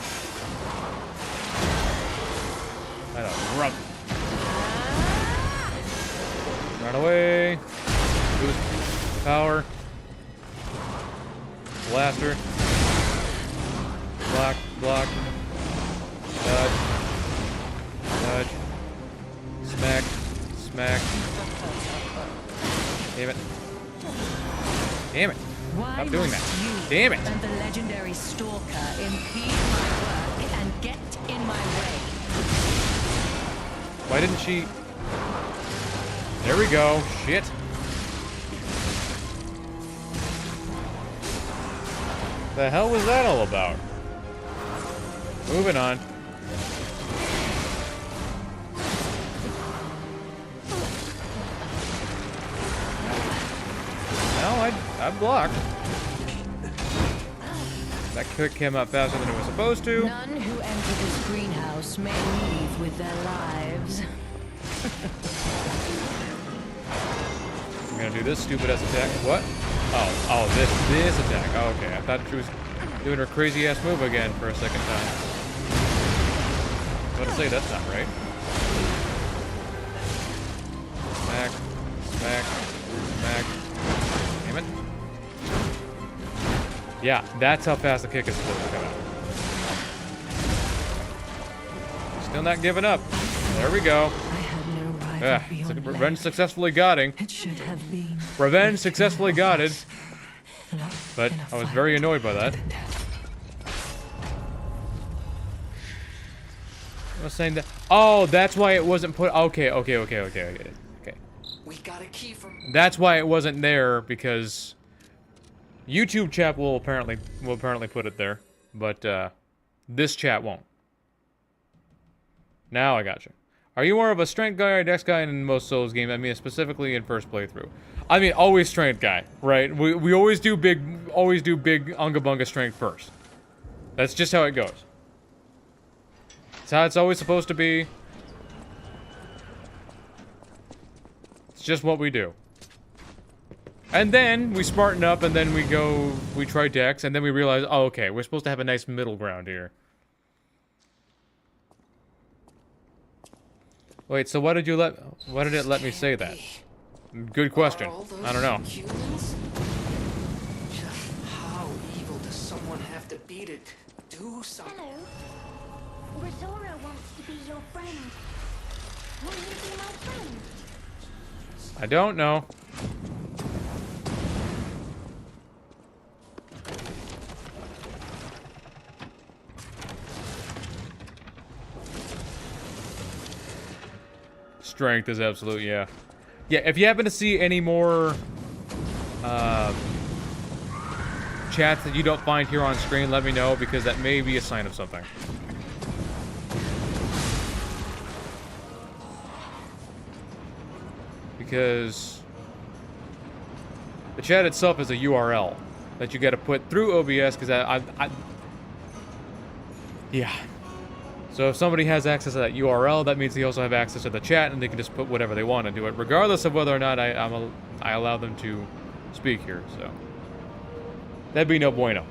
And a rump. Run away. Boost. Power. Blaster. Block. Block. Dodge. Dodge. Smack. Smack. Damn it. Damn it. Why Stop doing that. must you Damn it. and the legendary stalker impede my work and get in my way? Why didn't she... There we go. Shit. The hell was that all about? Moving on. No, I blocked. That kick came out faster than it was supposed to. None who enter this greenhouse may leave with their lives. I'm gonna do this stupid ass attack. What? Oh, this attack. Oh, okay. I thought she was doing her crazy ass move again for a second time. I was about to say that's not right. Smack, smack, smack. Damn it. Yeah, that's how fast the kick is supposed to come out. Still not giving up. There we go. I had no right Yeah, beyond revenge life. successfully gotten. It should have been. Revenge successfully gotten. Love But in a I was fight very annoyed by that. to the death. I was saying that. Oh, that's why it wasn't put. Okay. We got a key from. That's why it wasn't there, because YouTube chat will apparently put it there, but this chat won't. Now I got you. Are you more of a strength guy or dex guy in most Souls games? I mean, specifically in first playthrough. I mean, always strength guy, right? We always do big unga bunga strength first. That's just how it goes. It's how it's always supposed to be. It's just what we do. And then we smarten up, and then we try dex, and then we realize, oh, okay, we're supposed to have a nice middle ground here. Wait, so why did it let me say that? Good question. Are all those I don't know. humans? Just how evil does someone have to be to do something? Hello. Rosora wants to be your friend. Will you be my friend? I don't know. Strength is absolute, yeah. Yeah, if you happen to see any more chats that you don't find here on screen, let me know, because that may be a sign of something. Because the chat itself is a URL that you got to put through OBS, because yeah. So if somebody has access to that URL, that means they also have access to the chat, and they can just put whatever they want into it, regardless of whether or not I allow them to speak here. So That'd be no bueno.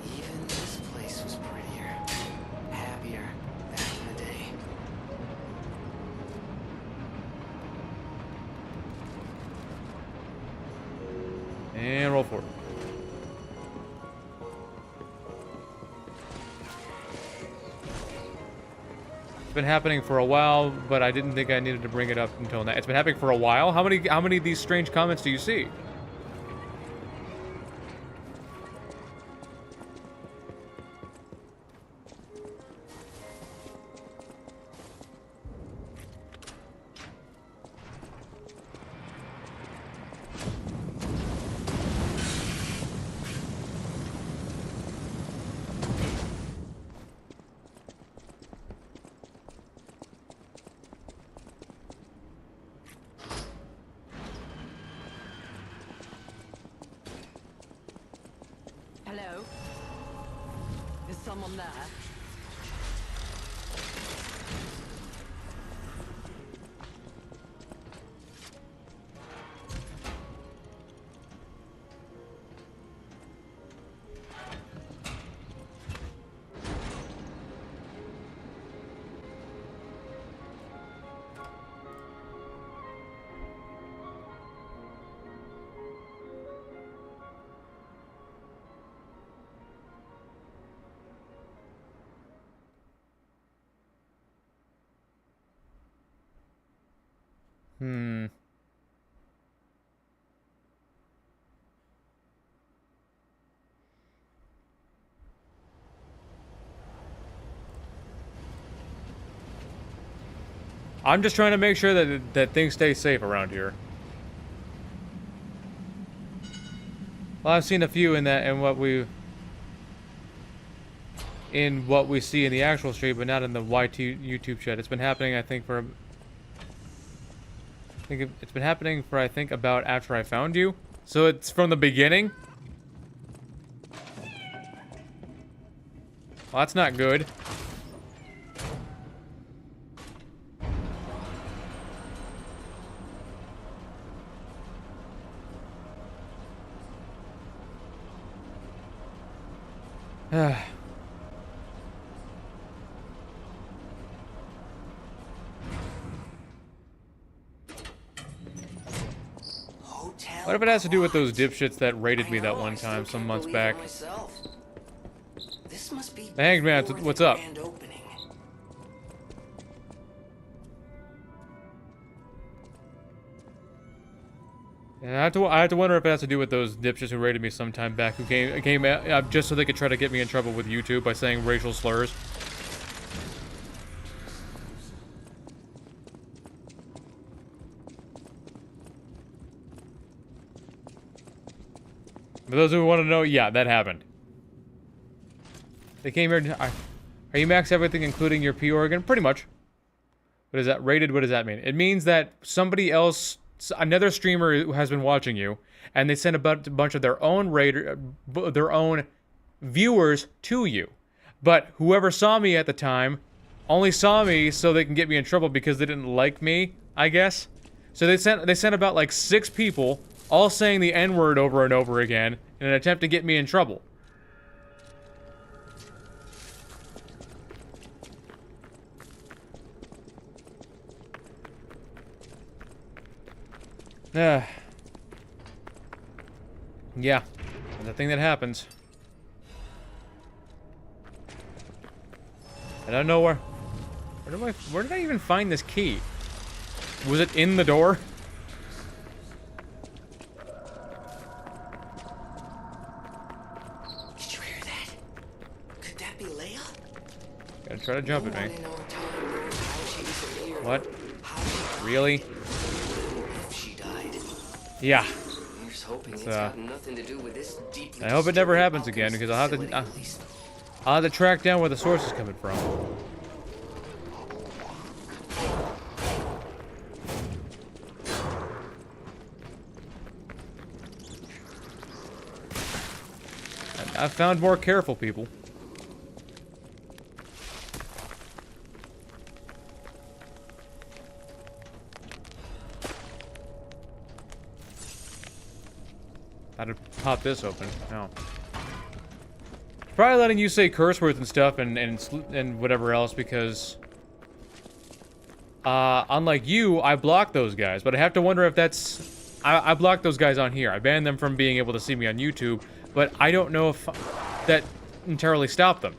Even this place was prettier, happier back in the day. And roll forward. It's been happening for a while, but I didn't think I needed to bring it up until now. It's been happening for a while? How many of these strange comments do you see? Hello? Is someone there? I'm just trying to make sure that things stay safe around here. Well, I've seen a few in what we see in the actual stream, but not in the YT YouTube chat. It's been happening, I think, it's been happening for about after I found you. So it's from the beginning. Well, that's not good. What if it has to do with those dipshits that raided me that one time some months back? This must be The Hanged Man, what's up? And I have to wonder if it has to do with those dipshits who raided me some time back, who came just so they could try to get me in trouble with YouTube by saying racial slurs. For those who want to know, yeah, that happened. They came here. Are you max everything, including your P organ? Pretty much. What is that? Rated? What does that mean? It means that somebody else, another streamer, has been watching you, and they sent a bunch of their own viewers to you. But whoever saw me at the time only saw me so they can get me in trouble because they didn't like me, I guess. So they sent about like 6 people, all saying the N-word over and over again in an attempt to get me in trouble. Yeah, that's the thing that happens. I don't know where did I even find this key? Was it in the door? Did you hear that? Could that be Leia? Gotta try to jump at me. What? Really? Yeah. I hope it never happens again, because I'll have to track down where the source is coming from. I've found more careful people. How to pop this open? No. Probably letting you say curse words and stuff and whatever else because unlike you, I block those guys, but I have to wonder if that's I blocked those guys on here. I banned them from being able to see me on YouTube, but I don't know if that entirely stopped them.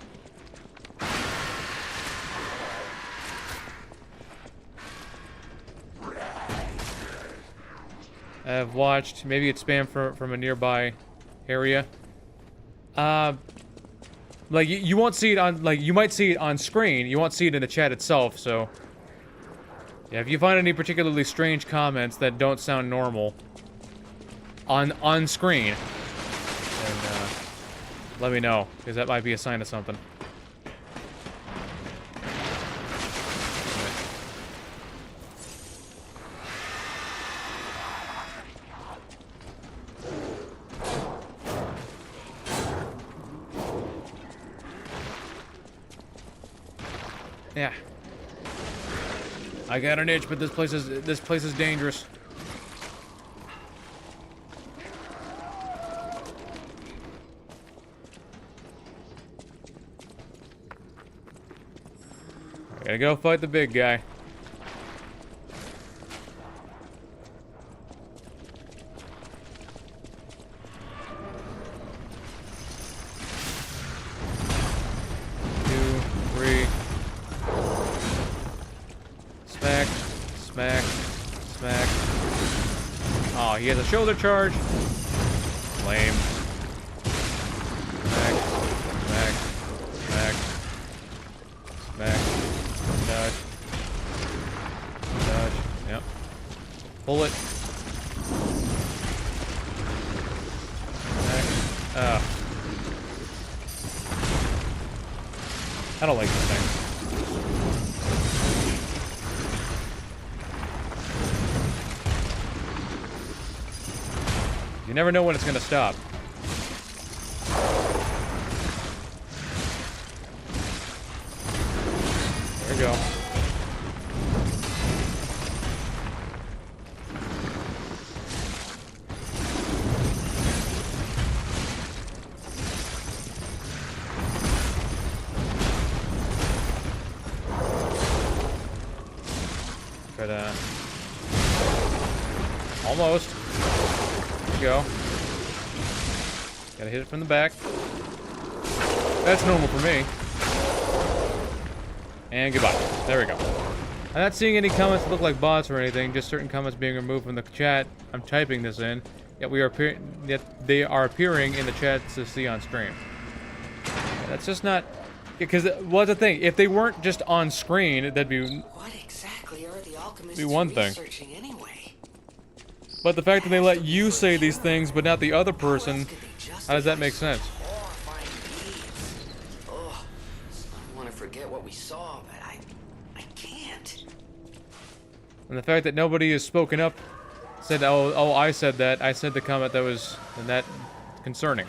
I've watched, maybe it's spam from a nearby area. Like, you won't see it on, like, you might see it on screen, you won't see it in the chat itself, so... Yeah, if you find any particularly strange comments that don't sound normal on screen, then, let me know, because that might be a sign of something. Yeah. I got an itch, but this place is dangerous. I gotta go fight the big guy. Smack. Oh, he has a shoulder charge. Lame. Smack. Dodge. Yep. Pull it. Smack. I don't like this thing. You never know when it's gonna stop. There we go. But, almost. Go. Gotta hit it from the back. That's normal for me. And goodbye. There we go. I'm not seeing any comments that look like bots or anything, just certain comments being removed from the chat. I'm typing this in, yet they are appearing in the chat to see on stream. That's just not... Because, what's the thing? If they weren't just on screen, that'd be... What exactly are the alchemists be one thing. researching anyway? But the fact that they let you say these things, but not the other person, how does that make sense? Oh, I want to forget what we saw, but I can't. And the fact that nobody has spoken up, said, oh, I said that. I said the comment that was that concerning.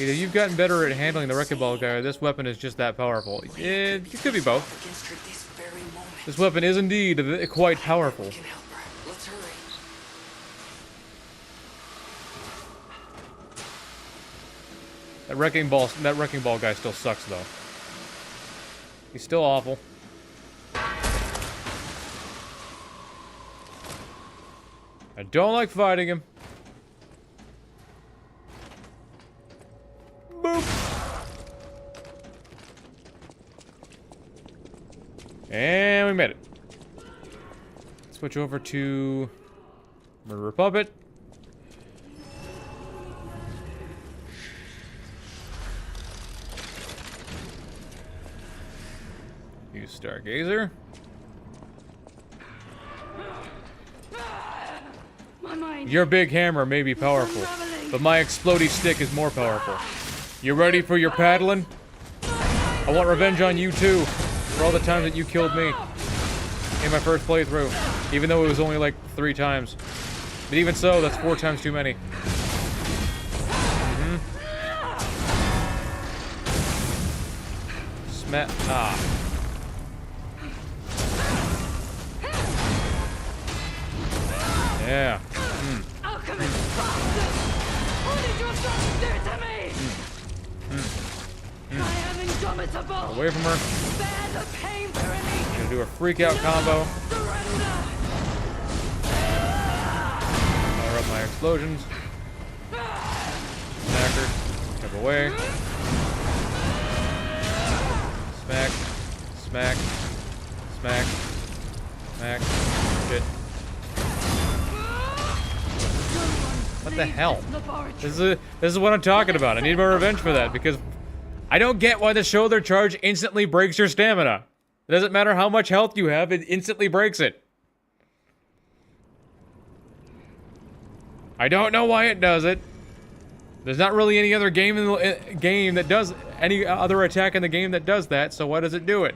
Either you've gotten better at handling the wrecking ball guy, or this weapon is just that powerful. It could be both. This weapon is indeed quite powerful. Let's hurry. That wrecking ball guy still sucks though. He's still awful. I don't like fighting him. Boop. And we made it. Switch over to Murder Puppet. Use Stargazer. Your big hammer may be powerful, but my explodey stick is more powerful. You ready for your paddling? I want revenge on you too, for all the times that you killed me in my first playthrough, even though it was only like 3 times. But even so, that's 4 times too many. Ah. Yeah. Alchemist bastard! What did your son do to me? I am indomitable! Away from her. Bear the pain, Veronique! Gonna do a freak out combo. Surrender! Power up my explosions. Smack her. Step away. Smack. Smack. Smack. Smack. Shit. What the hell? This is what I'm talking about. I need my revenge for that because I don't get why the shoulder charge instantly breaks your stamina. It doesn't matter how much health you have, it instantly breaks it. I don't know why it does it. There's not really any other game in the game that does any other attack in the game that does that, so why does it do it?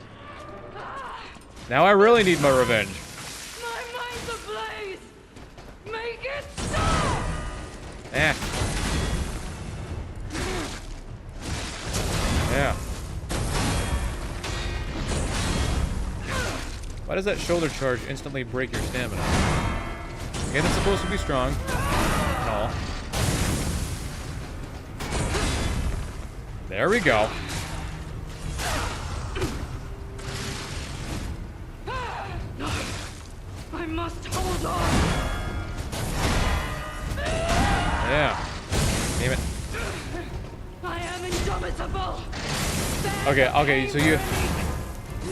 Now I really need my revenge. My mind's ablaze! Make it stop! Yeah. Yeah. Why does that shoulder charge instantly break your stamina? Again, it's supposed to be strong. And all. There we go. I must hold on! Yeah. Damn it. I am indomitable! Okay, so you...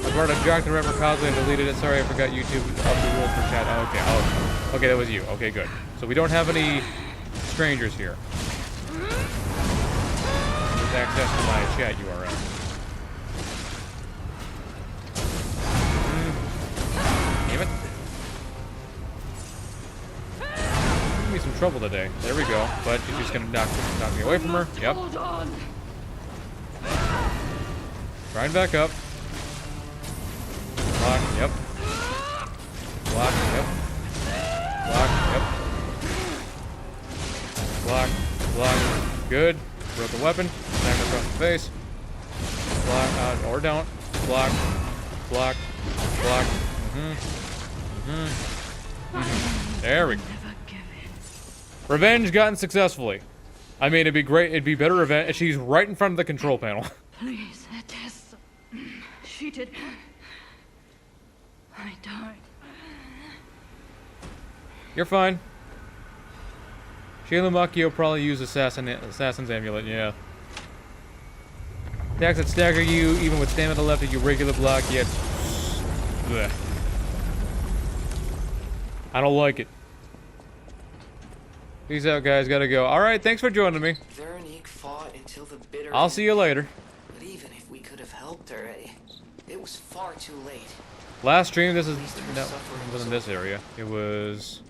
I brought a Jock the Rapper cosplay and deleted it. Sorry, I forgot YouTube up the rules for chat. Oh, okay. Oh, okay, that was you. Okay, good. So we don't have any strangers here. There's access to my chat URL. Damn it. Give me some trouble today. There we go. But she's just gonna knock me away from her. Yep. Grind back up. Block, yep. Block, yep. Block, yep. Block, block. Good. Broke the weapon. Smack her across the face. Block, or don't. Block, block, block. There we go. Revenge gotten successfully. I mean, it'd be great. It'd be better revenge. She's right in front of the control panel. Please, Tess. She did. I died. You're fine. Shayla Makio probably used Assassin's Amulet, yeah. Attacks that stagger you, even with stamina left at your regular block, yet. Blech. I don't like it. Peace out, guys. Gotta go. Alright, thanks for joining me. Veronique fought until the bitter I'll end. see you later. But even if we could have helped her, it was far too late. Last stream, this is... No, it wasn't this area. It was...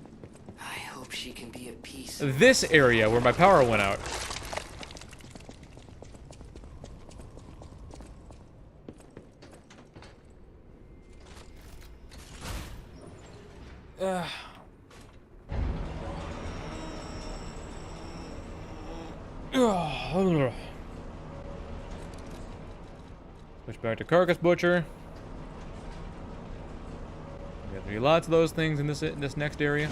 I hope she can be at peace. This area where my power went out. Switch back to Carcass Butcher. We have to do lots of those things in this next area.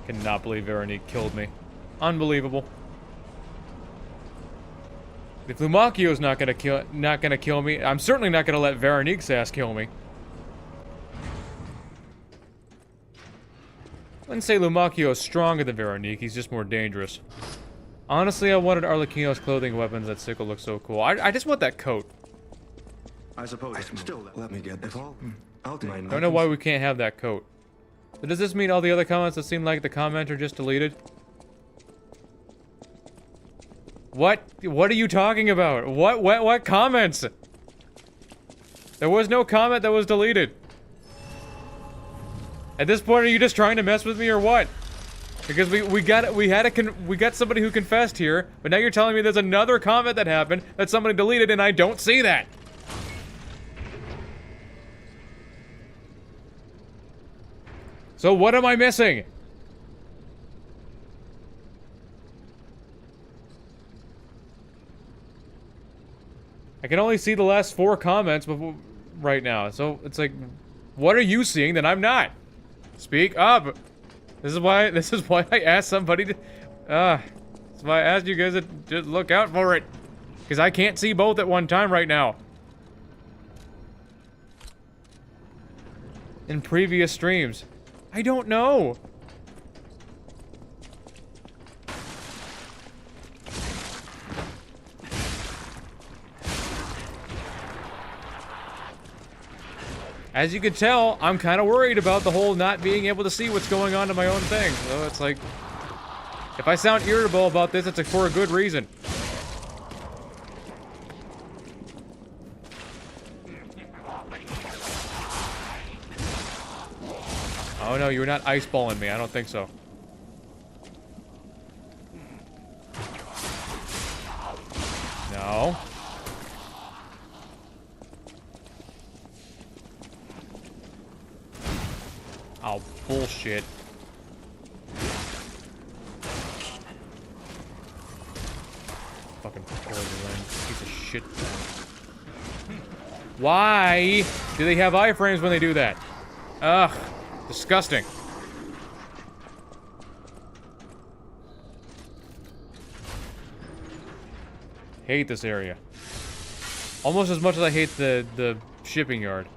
Cannot believe Veronique killed me. Unbelievable. If Lumakio's not gonna kill me, I'm certainly not gonna let Veronique's ass kill me. I wouldn't say Lumakio is stronger than Veronique, he's just more dangerous. Honestly, I wanted Arlecchino's clothing and weapons. That sickle looks so cool. I just want that coat. I suppose still let me get this. I'll take I don't know why we can't have that coat. So does this mean all the other comments that seem like the comment are just deleted? What? What are you talking about? What comments? There was no comment that was deleted. At this point, are you just trying to mess with me or what? Because we got somebody who confessed here, but now you're telling me there's another comment that happened that somebody deleted and I don't see that. So what am I missing? can only see the last 4 comments before, right now. So it's like, what are you seeing that I'm not? Speak up. This is why I asked somebody to. That's why I asked you guys to just look out for it, because I can't see both at one time right now. In previous streams, I don't know. As you can tell, I'm kind of worried about the whole not being able to see what's going on in my own thing. So it's like, if I sound irritable about this, it's for a good reason. Oh no, you're not iceballing me. I don't think so. No. Oh, bullshit. Fucking piece of shit. Why do they have iframes when they do that? Ugh, disgusting. Hate this area. Almost as much as I hate the shipping yard.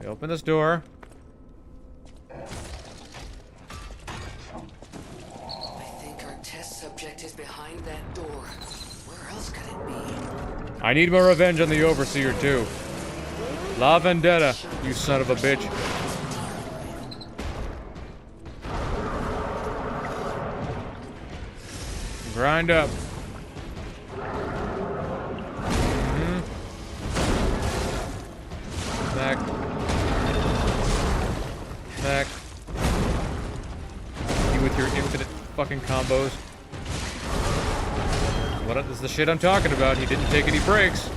Open this door. I think our test subject is behind that door. Where else could it be? I need my revenge on the Overseer, too. La Vendetta, you son of a bitch. Grind up. Back. Back. You with your infinite fucking combos. What is the shit I'm talking about? He didn't take any breaks.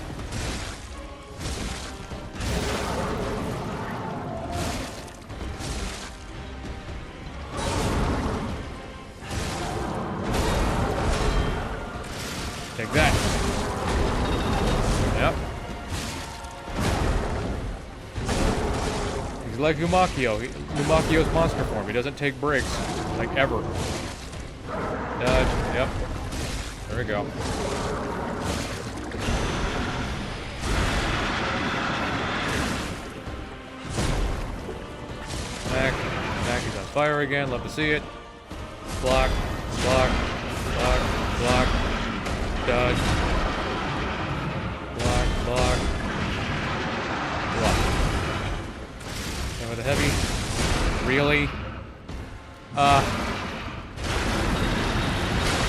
Take that. Yep. He's like Umakio. Umakio's monster form. He doesn't take breaks. Like, ever. Dodge. Yep. There we go. Back. Back. He's on fire again. Love to see it. Block. Block. Block. Block. Dodge. Block. Block. Block. And with a heavy. Really?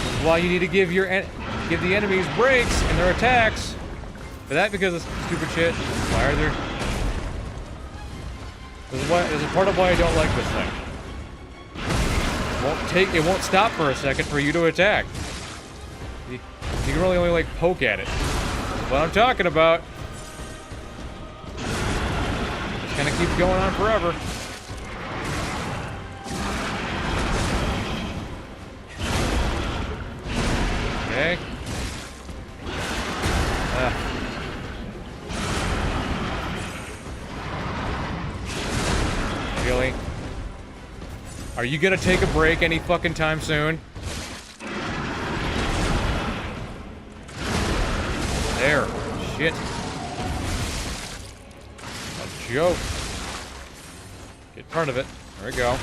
This is why you need to give give the enemies breaks in their attacks. For that, because of stupid shit. Why are there? This is part of why I don't like this thing. It won't stop for a second for you to attack. You can really only like poke at it. That's what I'm talking about. Just kind of keeps going on forever. Okay. Really? Are you gonna take a break any fucking time soon? There. Shit. A joke. Get part of it. There we go. 1,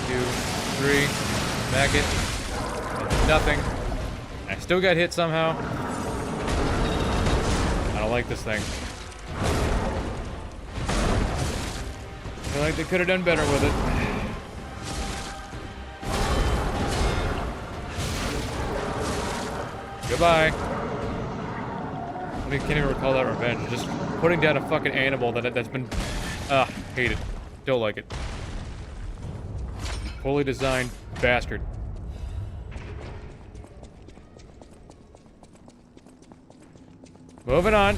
2, 3. Back it. Nothing. I still got hit somehow. I don't like this thing. I feel like they could have done better with it. Goodbye. I can't even recall that revenge. Just putting down a fucking animal that's been... hate it. Don't like it. Poorly designed bastard. Moving on.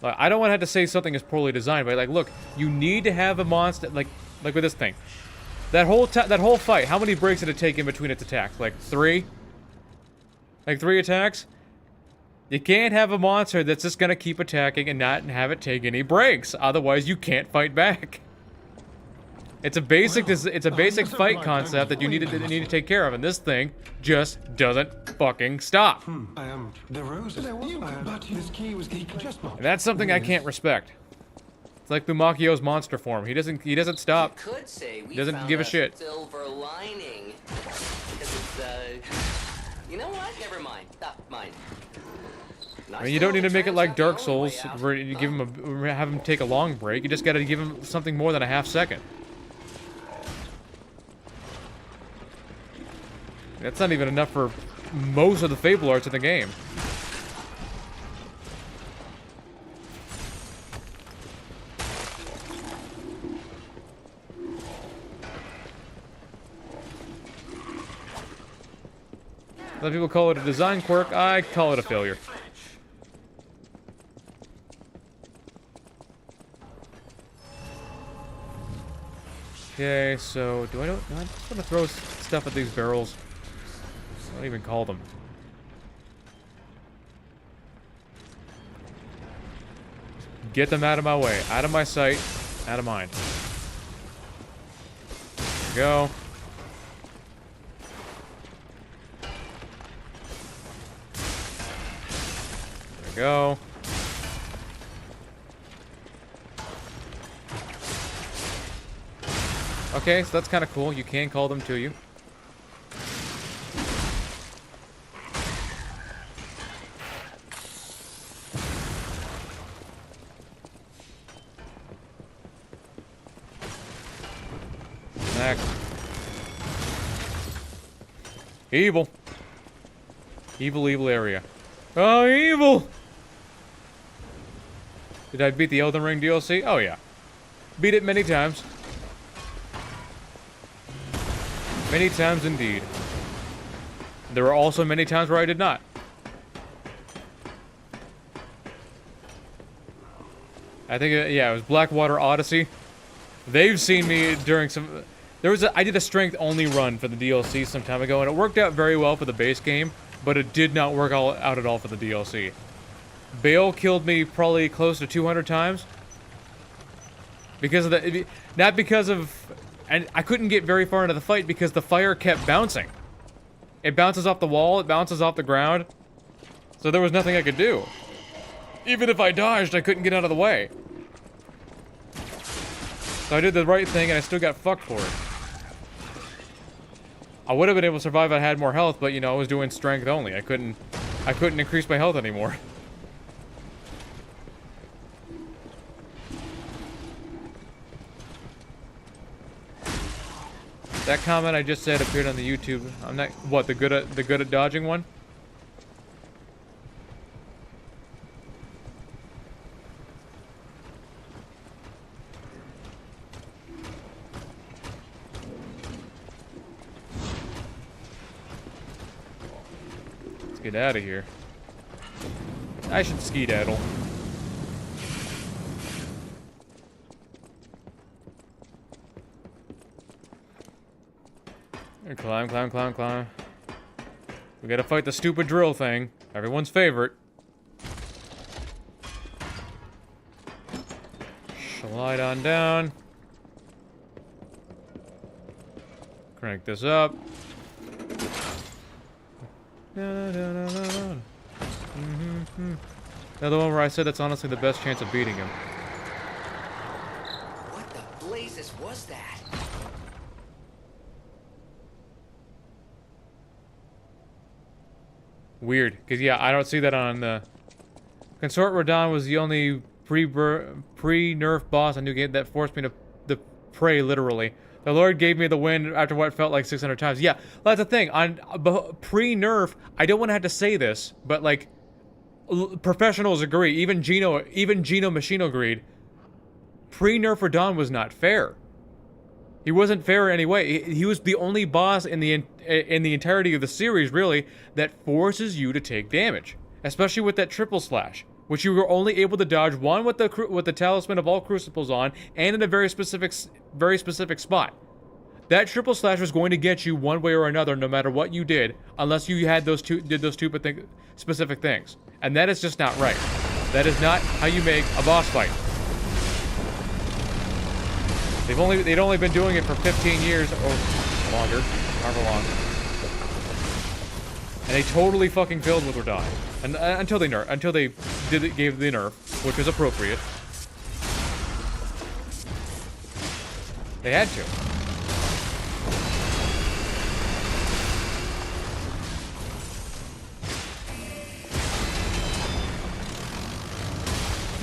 Like, I don't want to have to say something is poorly designed, but like, look, you need to have a monster like with this thing. That whole fight, how many breaks did it take in between its attacks? Like 3? Like 3 attacks? You can't have a monster that's just gonna keep attacking and not have it take any breaks. Otherwise, you can't fight back. It's a basic fight concept that you need to take care of, and this thing just doesn't fucking stop. The rose. But his key was just. And that's something I can't respect. It's like Lumakio's monster form. He doesn't stop. You could say we He doesn't found give a shit. silver lining. Because it's, you know what? Never mind. Mine. I mean, you don't need to make it like Dark Souls, where you give him have him take a long break. You just gotta give him something more than a half second. That's not even enough for most of the Fable arts in the game. Some people call it a design quirk. I call it a failure. Okay, so do I just want to throw stuff at these barrels? I don't even call them. Get them out of my way. Out of my sight. Out of mind. There we go. There we go. Okay, so that's kind of cool. You can call them to you. Next. Evil. Evil area. Oh, evil! Did I beat the Elden Ring DLC? Oh, yeah. Beat it many times. Many times indeed. There were also many times where I did not. I think, yeah, it was Blackwater Odyssey. They've seen me during some... I did a strength-only run for the DLC some time ago, and it worked out very well for the base game, but it did not work out at all for the DLC. Bale killed me probably close to 200 times. Because of the... Not because of... And I couldn't get very far into the fight because the fire kept bouncing. It bounces off the wall, it bounces off the ground. So there was nothing I could do. Even if I dodged, I couldn't get out of the way. So I did the right thing and I still got fucked for it. I would have been able to survive if I had more health, but you know, I was doing strength only. I couldn't increase my health anymore. That comment I just said appeared on the YouTube. I'm not what the good at dodging one. Let's get out of here. I should skedaddle. Climb, climb, climb, climb. We gotta fight the stupid drill thing. Everyone's favorite. Slide on down. Crank this up. Now the one where I said that's honestly the best chance of beating him. What the blazes was that? Weird, because yeah, I don't see that on the... Consort Radon was the only pre-nerf boss on New Game that forced me to pray, literally. The Lord gave me the win after what felt like 600 times. Yeah, well, that's the thing. On pre-nerf, I don't want to have to say this, but like, professionals agree, even Gino Machino agreed, pre-nerf Radahn was not fair. He wasn't fair anyway. He was the only boss in the entirety of the series, really, that forces you to take damage, especially with that triple slash, which you were only able to dodge one with the talisman of all crucibles on, and in a very specific spot. That triple slash was going to get you one way or another, no matter what you did, unless you had those two specific things, and that is just not right. That is not how you make a boss fight. They'd only been doing it for 15 years or longer, however long, and they totally fucking failed with Radahn, and until they gave the nerf, which was appropriate. They had to.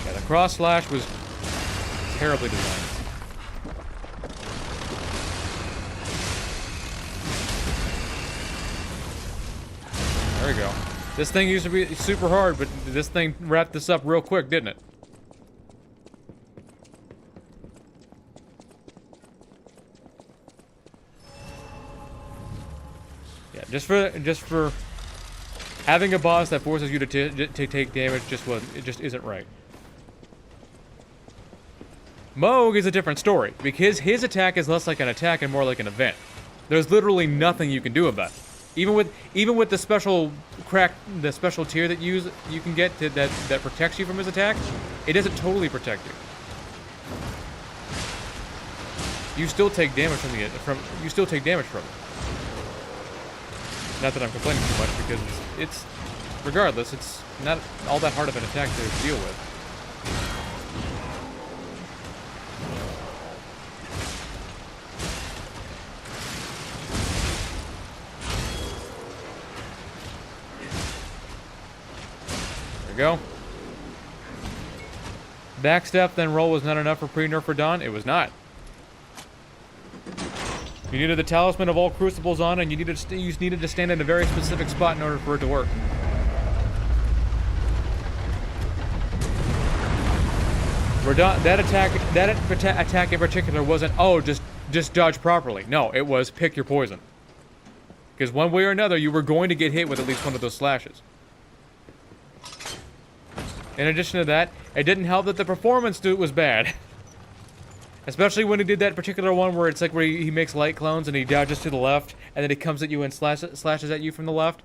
Yeah, the cross slash was terribly designed. There we go. This thing used to be super hard, but this thing wrapped this up real quick, didn't it? Yeah, just for having a boss that forces you to take damage just isn't right. Moog is a different story, because his attack is less like an attack and more like an event. There's literally nothing you can do about it. Even with the special tier that you can get that protects you from his attack, it doesn't totally protect you. You still take damage from it. Not that I'm complaining too much, because it's regardless, it's not all that hard of an attack to deal with. Go. Backstep, then roll was not enough for pre-nerf Radahn. It was not. You needed the talisman of all crucibles on, and you needed to stand in a very specific spot in order for it to work. Radahn, that attack in particular wasn't, oh, just dodge properly. No, it was pick your poison. Because one way or another, you were going to get hit with at least one of those slashes. In addition to that, it didn't help that the performance to it was bad. Especially when he did that particular one where it's like where he makes light clones and he dodges to the left, and then he comes at you and slashes at you from the left.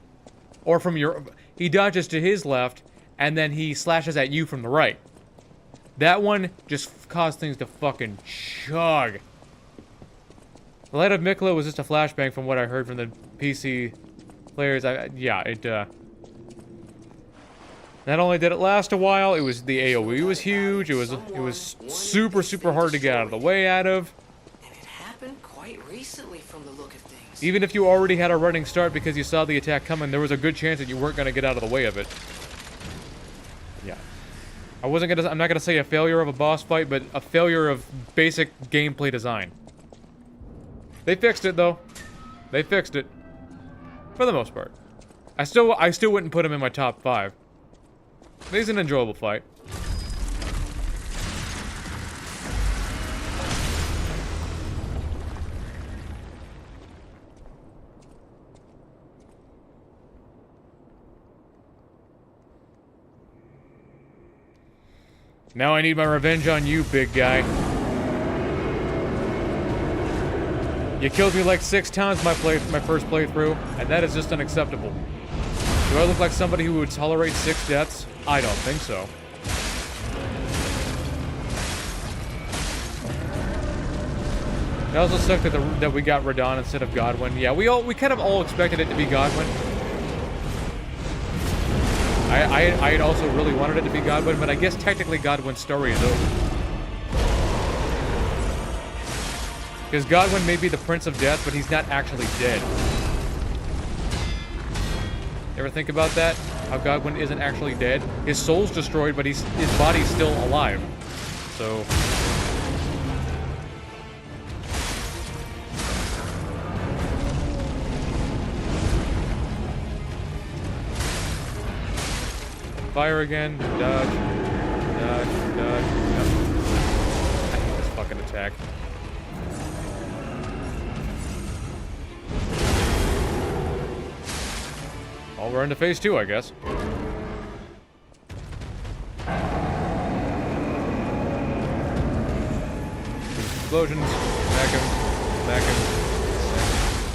Or from your... He dodges to his left, and then he slashes at you from the right. That one just caused things to fucking chug. The Light of Miklo was just a flashbang from what I heard from the PC players. Not only did it last a while, it was the AoE was huge. It was super hard to get out of the way out of. And it happened quite recently from the look of things. Even if you already had a running start because you saw the attack coming, there was a good chance that you weren't going to get out of the way of it. Yeah. I'm not gonna say a failure of a boss fight, but a failure of basic gameplay design. They fixed it though. They fixed it. For the most part. I still wouldn't put him in my top 5. He's an enjoyable fight. Now I need my revenge on you, big guy. You killed me like 6 times my first playthrough, and that is just unacceptable. Do I look like somebody who would tolerate 6 deaths? I don't think so. It also sucked that we got Radahn instead of Godwin. Yeah, we kind of all expected it to be Godwin. I had also really wanted it to be Godwin, but I guess technically Godwin's story is over. Because Godwin may be the Prince of Death, but he's not actually dead. You ever think about that? How Godwin isn't actually dead? His soul's destroyed, but his body's still alive. So... Fire again. Dodge. Dodge. Dodge. Yep. I hate this fucking attack. Oh, we're into phase 2, I guess. Explosions. Smack him. Smack him.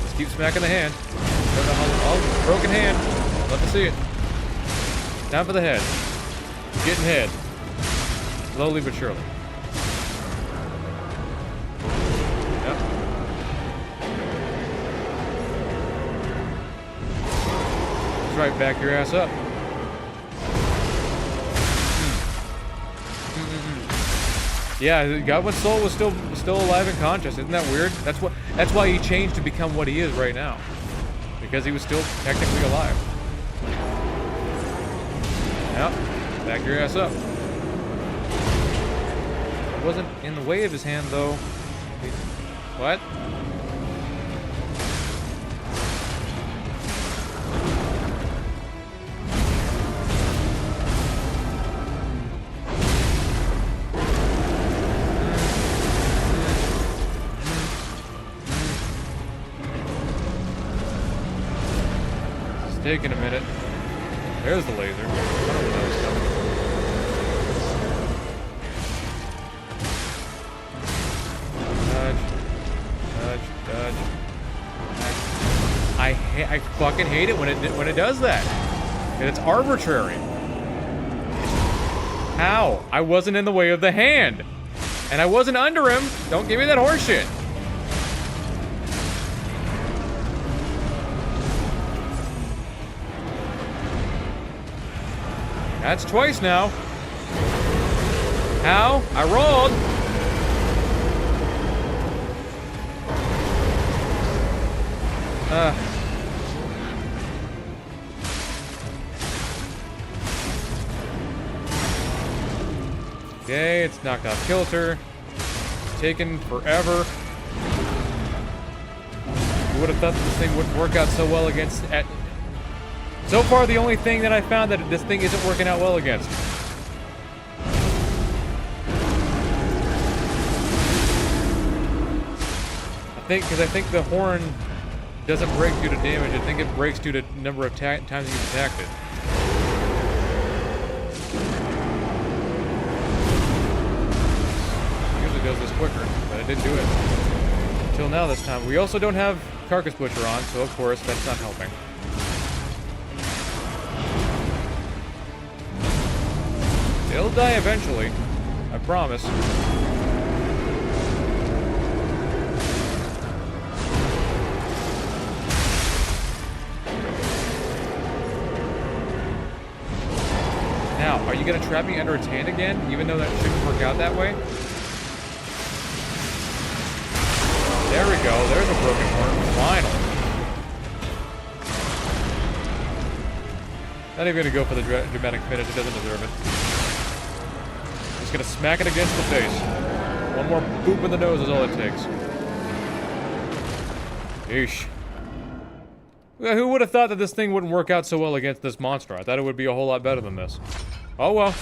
Just keep smacking the hand. Don't know how. Oh, broken hand. Love to see it. Down for the head. Getting head. Slowly but surely. Yep. That's right, back your ass up. Yeah, Godwin's soul was still alive and conscious. Isn't that weird? That's why he changed to become what he is right now. Because he was still technically alive. Yep. Back your ass up. It wasn't in the way of his hand though. What? Taking a minute. There's the laser. I don't know when that was coming. Dodge, dodge. I fucking hate it when it does that. And it's arbitrary. How? I wasn't in the way of the hand. And I wasn't under him. Don't give me that horseshit. That's twice now. How? I rolled. Okay, it's knocked off kilter. It's taken forever. You would have thought that this thing wouldn't work out so well against... So far, the only thing that I found that this thing isn't working out well against. I think the horn doesn't break due to damage. I think it breaks due to number of times you've attacked it. It usually does this quicker, but it didn't do it until now this time. We also don't have Carcass Butcher on, so of course that's not helping. It'll die eventually. I promise. Now, are you gonna trap me under its hand again, even though that shouldn't work out that way? There we go. There's a broken horn. Finally. Not even gonna go for the dramatic finish. It doesn't deserve it. Just gonna smack it against the face. One more boop in the nose is all it takes. Yeesh. Who would have thought that this thing wouldn't work out so well against this monster? I thought it would be a whole lot better than this. Oh well.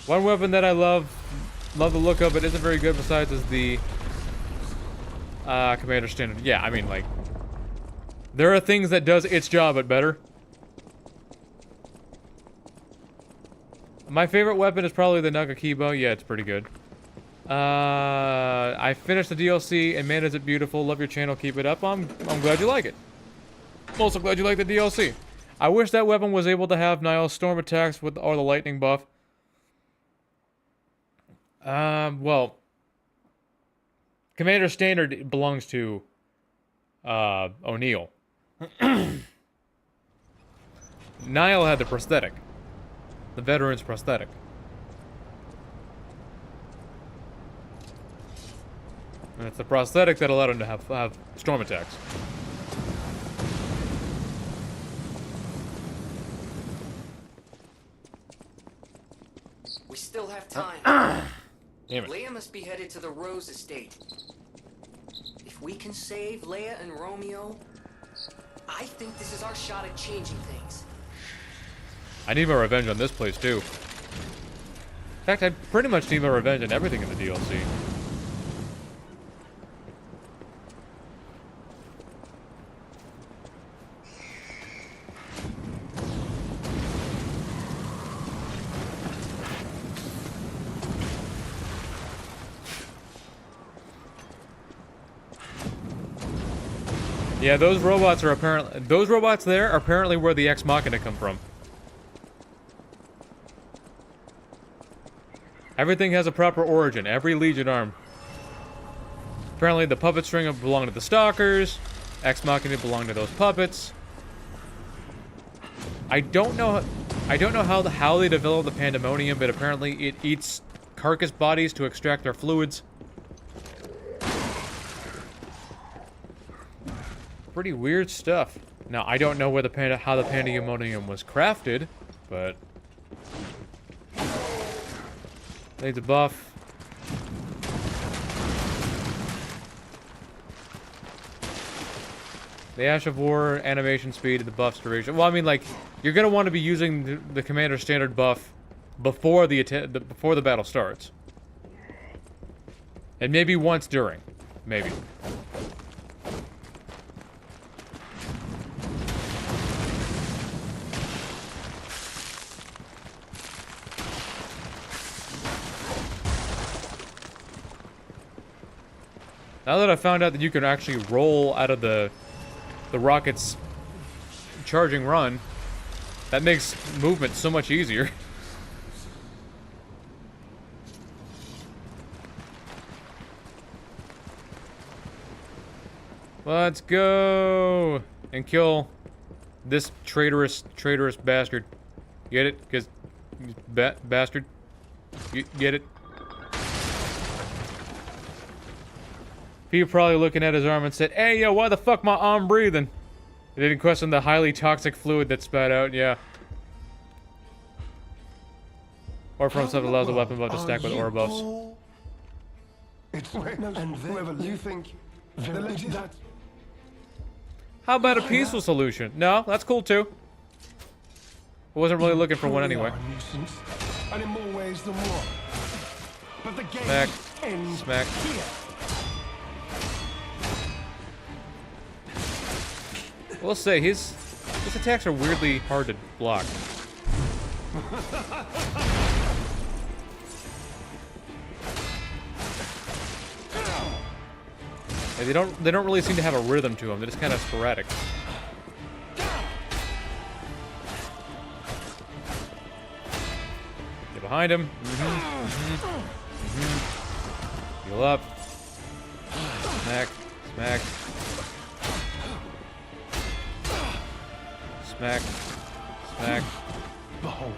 One weapon that I love the look of, but isn't very good besides is the Commander Standard. Yeah, I mean, like, there are things that does its job but better. My favorite weapon is probably the Nagakibo. Yeah, it's pretty good. I finished the DLC, and man, is it beautiful. Love your channel. Keep it up. I'm glad you like it. I'm also glad you like the DLC. I wish that weapon was able to have Niall's storm attacks with or the lightning buff. Well, Commander Standard belongs to O'Neill. Niall had the prosthetic. The veteran's prosthetic. And it's the prosthetic that allowed him to have storm attacks. We still have time. Damn it. Leia must be headed to the Rose Estate. If we can save Leia and Romeo, I think this is our shot at changing things. I need my revenge on this place, too. In fact, I pretty much need my revenge on everything in the DLC. Yeah, those robots are apparently... Those robots there are apparently where the Ex Machina come from. Everything has a proper origin. Every Legion arm. Apparently the puppet string belonged to the Stalkers. Ex Machina belonged to those puppets. I don't know how they develop the Pandemonium, but apparently it eats carcass bodies to extract their fluids. Pretty weird stuff. Now, I don't know where how the Pandemonium was crafted, but... Needs a buff. The Ash of War, animation speed, and the buff's duration. Well, I mean, like, you're gonna want to be using the Commander Standard buff before before the battle starts. And maybe once during. Maybe. Now that I found out that you can actually roll out of the rocket's charging run, that makes movement so much easier. Let's go and kill this traitorous bastard. Get it? Because bastard. You get it? People probably looking at his arm and said, "Hey, yo, why the fuck my arm breathing?" They didn't question the highly toxic fluid that spat out, yeah. Or from stuff that allows the weapon buff to stack with aura buffs. It's and whoever you think that. How about a peaceful solution? No, that's cool too. I wasn't really looking for one anyway. And in more ways than one. But the game Smack. ends Smack. here. We'll say his attacks are weirdly hard to block. Yeah, they don't really seem to have a rhythm to them. They're just kind of sporadic. Get behind him. Heal up. Smack. Smack. Smack. Smack.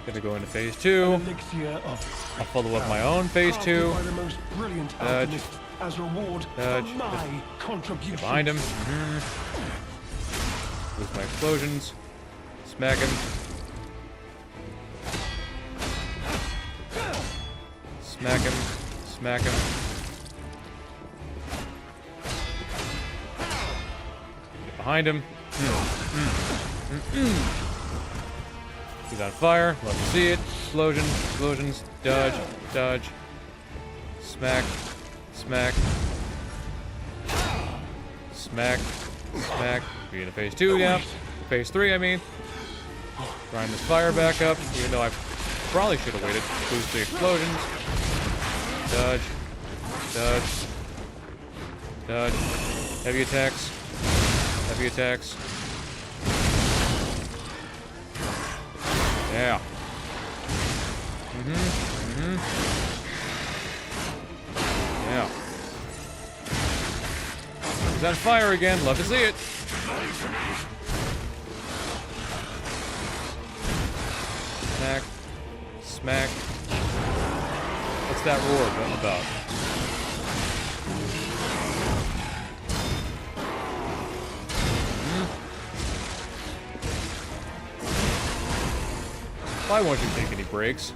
Gonna go into phase 2. I'll follow up my own phase 2. Dodge. As reward Dodge. for my contribution. Get behind him. Use my explosions. Smack him. Smack him. Smack him. Get behind him. He's on fire. Love to see it. Explosion. Explosions. Dodge. Dodge. Smack. Smack. Smack. Smack. Be in phase 2, yeah. Phase 3, I mean. Grind this fire back up, even though I probably should have waited. Boost the explosions. Dodge. Dodge. Dodge. Heavy attacks. Heavy attacks. Yeah. Yeah. He's on fire again. Love to see it. Smack. Smack. What's that roar about? Why won't you take any breaks?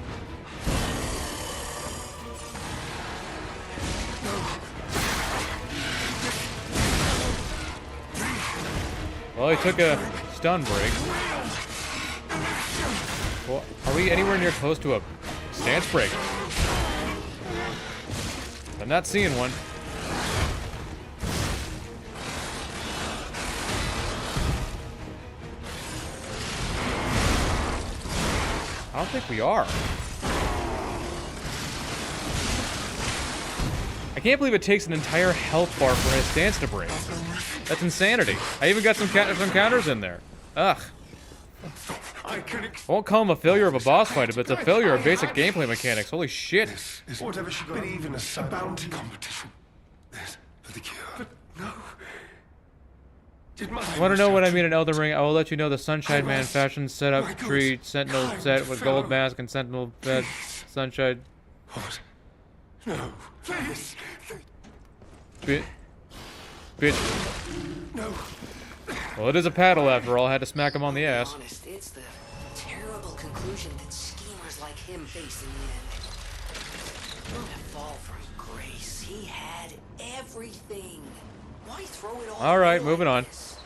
Well, he took a stun break. Well, are we anywhere near close to a stance break? I'm not seeing one. I don't think we are. I can't believe it takes an entire health bar for his stance to break. That's insanity. I even got some counters in there. Ugh. I won't call him a failure of a boss fight, but it's a failure of basic gameplay mechanics. Holy shit. Whatever she got, even a bounty competition. This for the cure. But no. Want to know what I mean in Elden Ring? I will let you know the Sunshine Man fashion setup tree Sentinel set with gold mask and Sentinel bed Sunshine. What? No. Please. Bitch. No. Well, it is a paddle after all. I had to smack him on the ass. Honest, it's the terrible conclusion that schemers like him face in the end. What a fall from grace. He had everything. Why throw it all Alright, away moving like on. this?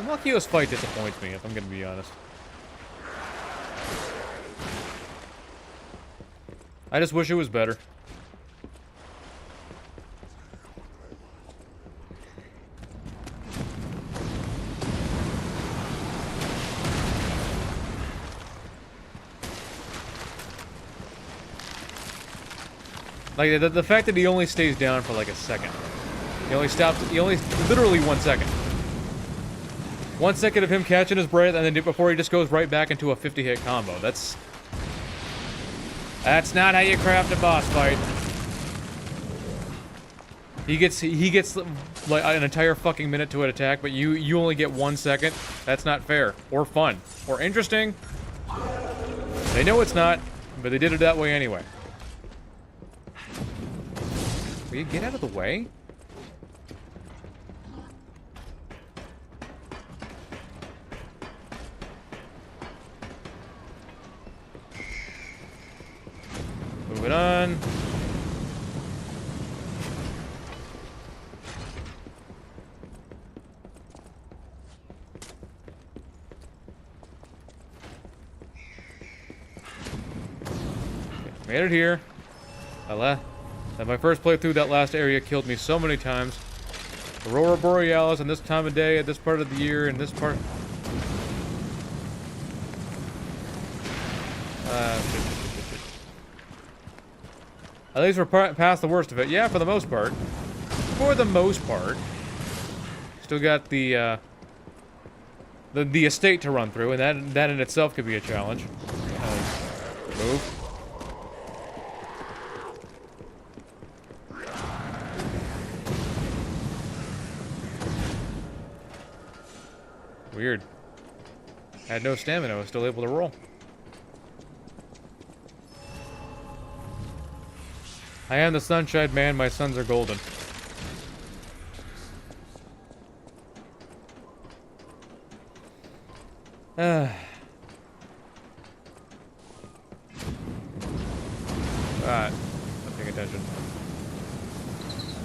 Makio's fight disappoints me, if I'm gonna be honest. I just wish it was better. Like, the fact that he only stays down for like a second. He only literally 1 second. 1 second of him catching his breath, and then before he just goes right back into a 50-hit combo. That's not how you craft a boss fight. He gets like an entire fucking minute to an attack, but you only get 1 second. That's not fair, or fun, or interesting. They know it's not, but they did it that way anyway. Will you get out of the way? Moving on. Okay, made it here. My first playthrough, that last area killed me so many times. Aurora Borealis, and this time of day, at this part of the year, and this part. At least we're past the worst of it. Yeah, for the most part. For the most part. Still got the estate to run through, and that in itself could be a challenge. Move. Weird. Had no stamina, I was still able to roll. I am the Sunshine Man, my sons are golden. Alright, not paying attention.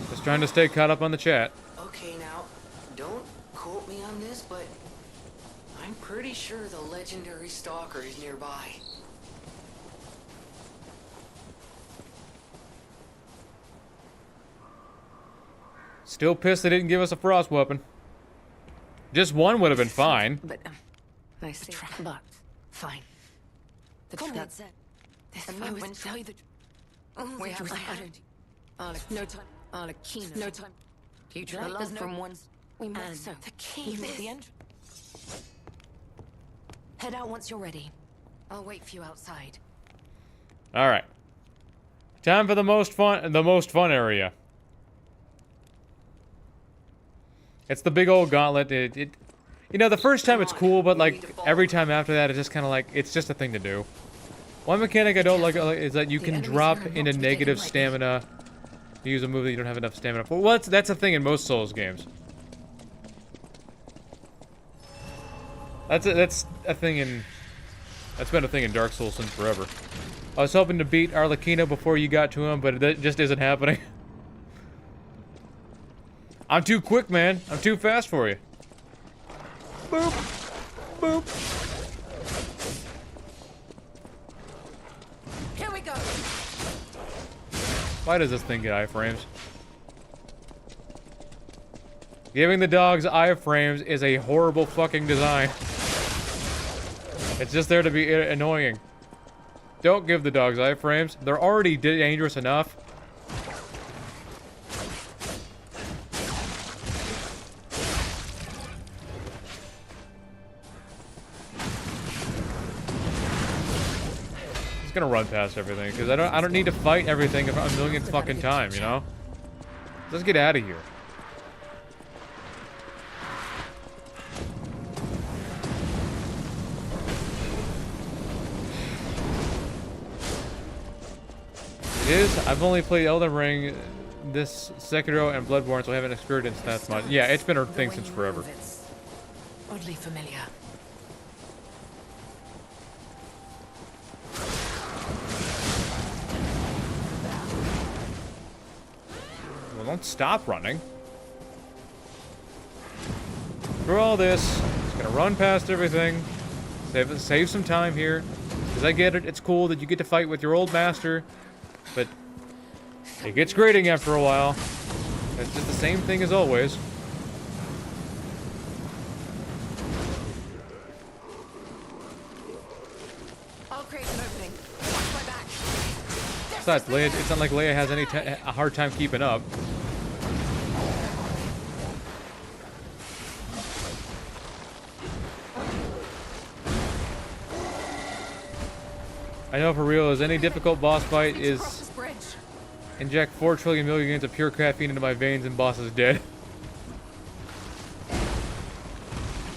Just trying to stay caught up on the chat. Okay, now, don't quote me on this, but I'm pretty sure the legendary stalker is nearby. Still pissed they didn't give us a frost weapon. Just one would have been fine. But I see. But fine. The Comrade said. This I will tell you the we have no time. Arlecchino. No time. You There's travel no- from one. We And must. the key. We made the entrance. Head out once you're ready. I'll wait for you outside. All right. Time for the most fun area. It's the big old gauntlet. You know, the first time it's cool, but like every time after that, it's just kind of like it's just a thing to do. One mechanic I don't like is that you can drop into negative stamina. You use a move that you don't have enough stamina for. Well, that's a thing in most Souls games. That's a thing in. That's been a thing in Dark Souls since forever. I was hoping to beat Arlecchino before you got to him, but that just isn't happening. I'm too quick, man. I'm too fast for you. Boop. Boop. Here we go. Why does this thing get iframes? Giving the dogs iframes is a horrible fucking design. It's just there to be annoying. Don't give the dogs iframes. They're already dangerous enough. Just gonna run past everything because I don't need to fight everything a million fucking time, you know? Let's get out of here. I've only played Elden Ring, this Sekiro, and Bloodborne, so I haven't experienced that much. Yeah, it's been a thing since forever. Oddly familiar. Well, don't stop running. For all this, just gonna run past everything. Save some time here. Because I get it, it's cool that you get to fight with your old master. But it gets grating after a while. It's just the same thing as always. I'll create an opening. Watch my back. Besides, Leia, it's not like Leia has a hard time keeping up. I know for real, as any difficult boss fight is inject 4 trillion milligrams of pure caffeine into my veins and boss is dead.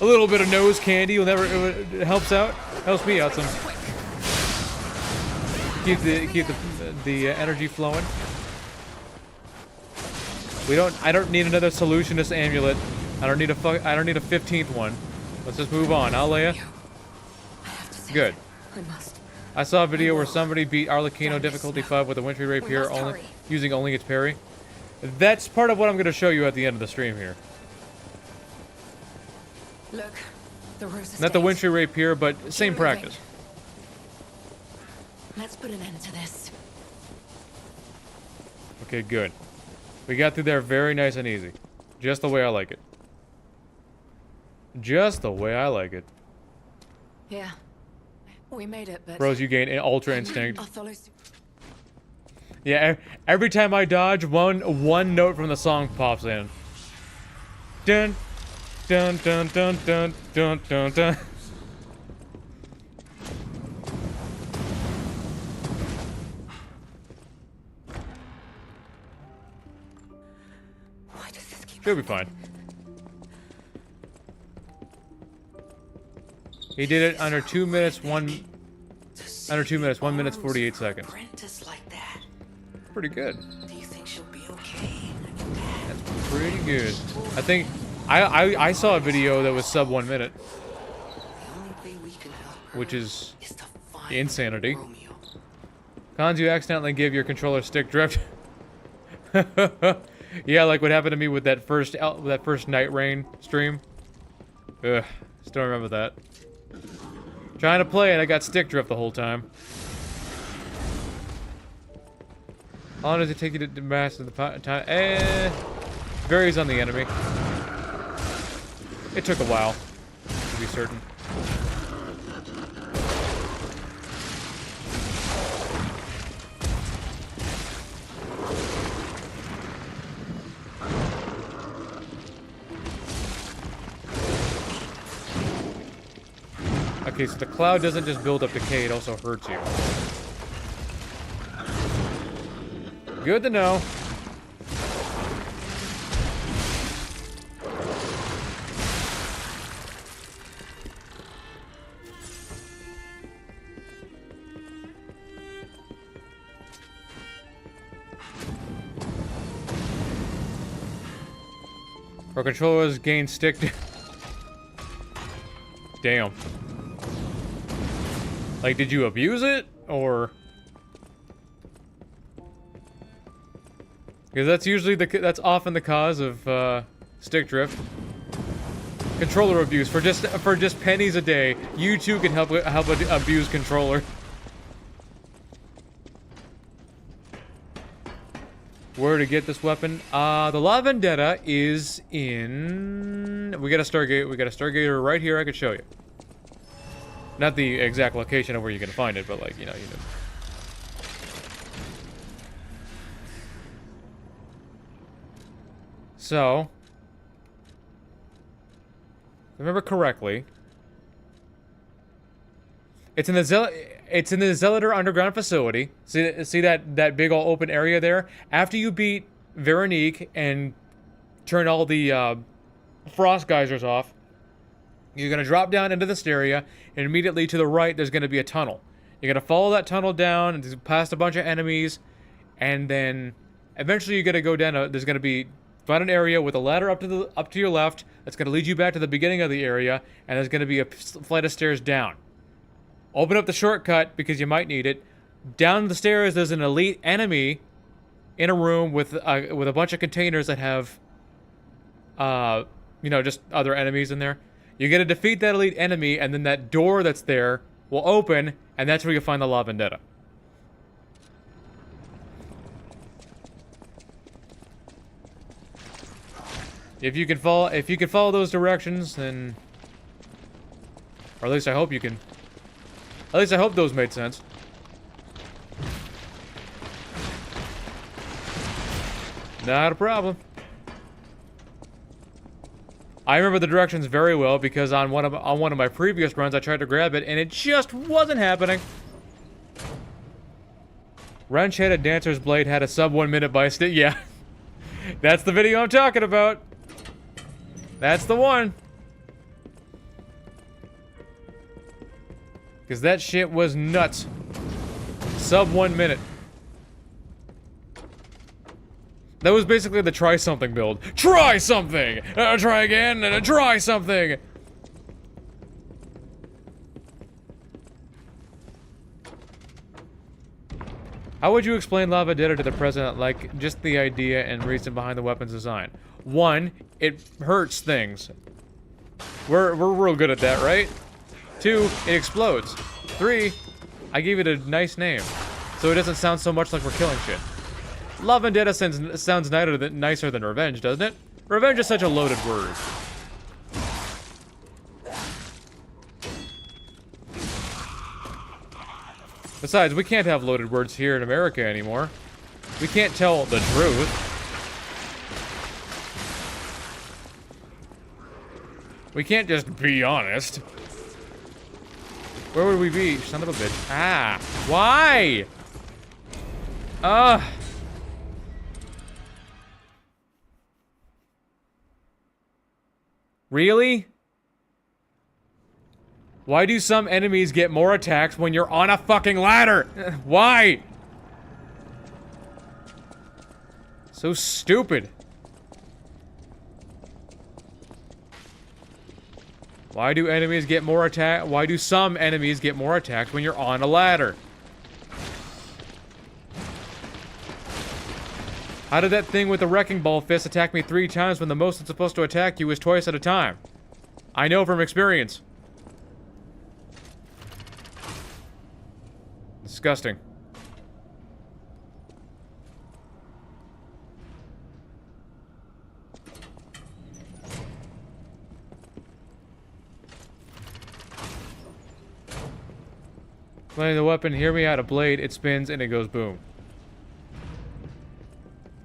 A little bit of nose candy will never, it helps out, helps me out some. Keep the energy flowing. I don't need another solutionist amulet. I don't need a 15th one. Let's just move on. I'll Leia. Good. I saw a video where somebody beat Arlecchino difficulty 5 with a wintry rapier using only its parry. That's part of what I'm going to show you at the end of the stream here. Look, the rose Not the wintry rapier, but same practice. Let's put an end to this. Okay, good. We got through there very nice and easy. Just the way I like it. Just the way I like it. Yeah. We made it, but... Bros, you gain an Ultra Instinct. Yeah, every time I dodge, one note from the song pops in. Dun, dun, dun, dun, dun, dun, dun, dun. She'll be fine. He did it under 2 minutes, 1 minute 48 seconds. Pretty good. Do you think she'll be okay? That's pretty good. I think I saw a video that was sub 1 minute, which is insanity. Cons, you accidentally give your controller stick drift. Yeah, like what happened to me with that first Night Rain stream. Ugh, still remember that. Trying to play it, I got stick drift the whole time. How long does it take you to master the time? Varies on the enemy. It took a while, to be certain. Okay, so the cloud doesn't just build up decay, it also hurts you. Good to know. Our controllers gain stick. Damn. Like, did you abuse it, or? Because that's usually that's often the cause of stick drift. Controller abuse for just pennies a day. You too can help abuse controller. Where to get this weapon? The La Vendetta is in... We got a Stargater right here. I could show you. Not the exact location of where you're gonna find it, but like, you know. So, if I remember correctly, it's in the Zellator underground facility. See that big old open area there? After you beat Veronique and turn all the frost geysers off, you're gonna drop down into this area, and immediately to the right there's gonna be a tunnel. You're gonna follow that tunnel down and past a bunch of enemies, and then eventually you're gonna go down. There's gonna be find an area with a ladder up to your left that's gonna lead you back to the beginning of the area, and there's gonna be a flight of stairs down. Open up the shortcut because you might need it. Down the stairs, there's an elite enemy in a room with a bunch of containers that have, you know, just other enemies in there. You're gonna defeat that elite enemy, and then that door that's there will open, and that's where you find the La Vendetta. If you can follow those directions, then, or at least I hope you can. At least I hope those made sense. Not a problem. I remember the directions very well because on one of my previous runs I tried to grab it and it just wasn't happening. Wrench-headed Dancer's Blade had a sub 1 minute by stick. Yeah. That's the video I'm talking about. That's the one. Because that shit was nuts. Sub 1 minute. That was basically the try something build. Try something! Try again, and try something! How would you explain La Vendetta to the president, like, just the idea and reason behind the weapon's design? 1, it hurts things. We're real good at that, right? 2, it explodes. 3, I gave it a nice name, so it doesn't sound so much like we're killing shit. La Vendetta sounds nicer than revenge, doesn't it? Revenge is such a loaded word. Besides, we can't have loaded words here in America anymore. We can't tell the truth. We can't just be honest. Where would we be? Son of a bitch. Ah! Why? Ugh. Really? Why do some enemies get more attacks when you're on a fucking ladder? Why? So stupid. Why do enemies get more attack? Why do some enemies get more attacks when you're on a ladder? How did that thing with the wrecking ball fist attack me 3 times when the most it's supposed to attack you is twice at a time? I know from experience. Disgusting. Playing the weapon, hear me out, a blade, it spins and it goes boom.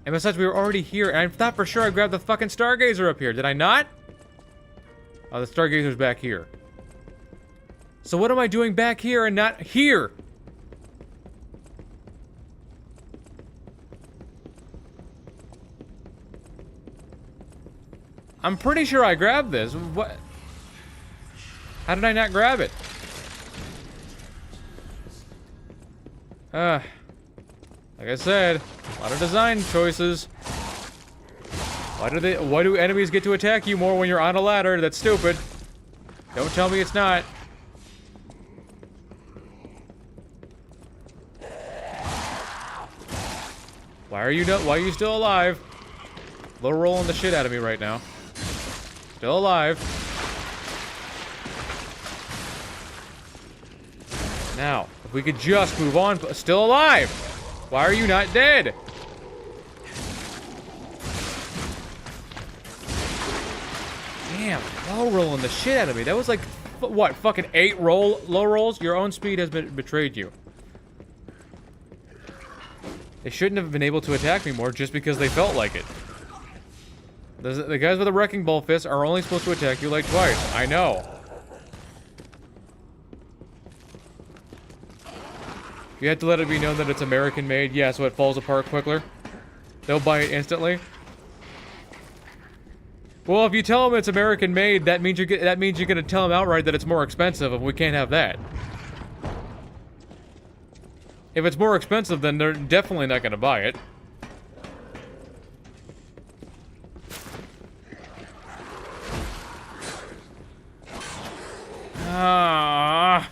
And besides, we were already here, and I thought for sure I grabbed the fucking Stargazer up here. Did I not? Oh, the Stargazer's back here. So what am I doing back here and not here? I'm pretty sure I grabbed this. What? How did I not grab it? Like I said, a lot of design choices. Why do enemies get to attack you more when you're on a ladder? That's stupid. Don't tell me it's not. Why are you still alive? Low rolling the shit out of me right now. Still alive. Now, if we could just move on, but still alive. Why are you not dead? Damn, low rolling the shit out of me. That was like, what, fucking 8 low rolls? Your own speed has betrayed you. They shouldn't have been able to attack me more just because they felt like it. The guys with the wrecking ball fists are only supposed to attack you like twice. I know. You have to let it be known that it's American made, yeah, so it falls apart quicker. They'll buy it instantly. Well, if you tell them it's American made, that means you're gonna tell them outright that it's more expensive, and we can't have that. If it's more expensive, then they're definitely not gonna buy it. Ah.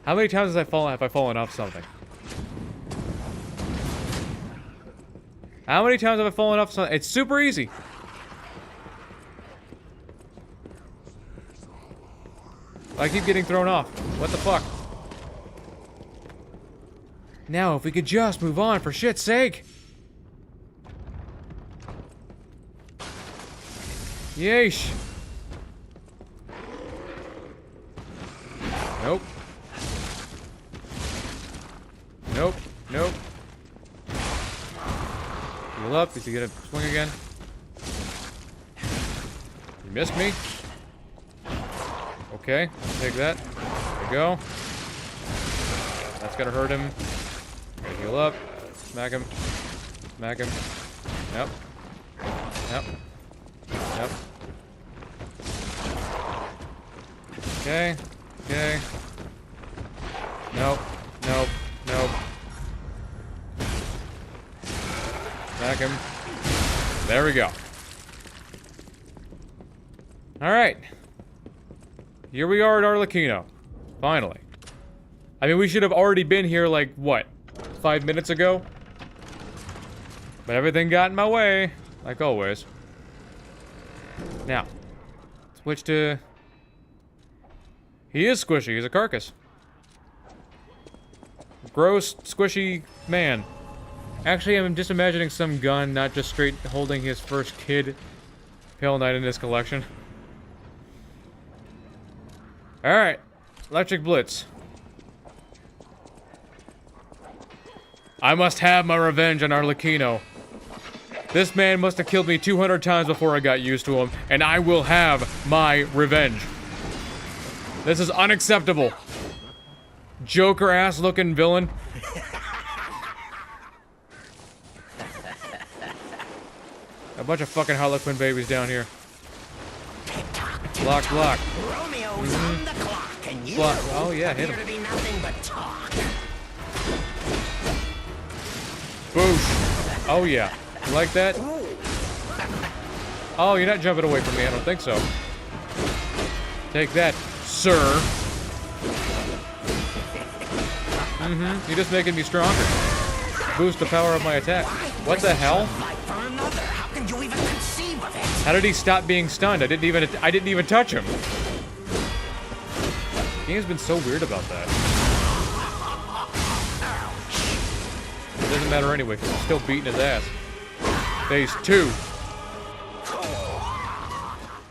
How many times have I fallen off something? How many times have I fallen off something? It's super easy. I keep getting thrown off. What the fuck? Now, if we could just move on, for shit's sake. Yeesh. Nope. Nope. Nope. Heal up. Is he gonna swing again? You missed me? Okay. Take that. There we go. That's gonna hurt him. Heal up. Smack him. Smack him. Yep. Yep. Yep. Okay. Okay. Nope. Nope. Nope. Smack him. There we go. Alright. Here we are at Arlecchino. Finally. I mean, we should have already been here, like, what? 5 minutes ago? But everything got in my way. Like always. Now. Switch to... He is squishy. He's a carcass. Gross, squishy man. Actually, I'm just imagining some gun, not just straight holding his first kid Pale Knight in his collection. Alright. Electric Blitz. I must have my revenge on Arlecchino. This man must have killed me 200 times before I got used to him, and I will have my revenge. This is unacceptable. Joker-ass looking villain. A bunch of fucking Harlequin babies down here. Block, block. Romeo's on the clock, and you Block. Oh yeah, hit appear to him. be nothing but talk. Boosh. Oh yeah. You like that? Oh, you're not jumping away from me. I don't think so. Take that, sir. You're just making me stronger. Boost the power of my attack. What the hell? How can you even conceive of it? How did he stop being stunned? I didn't even touch him. The game's been so weird about that. It doesn't matter anyway, because I'm still beating his ass. Phase 2.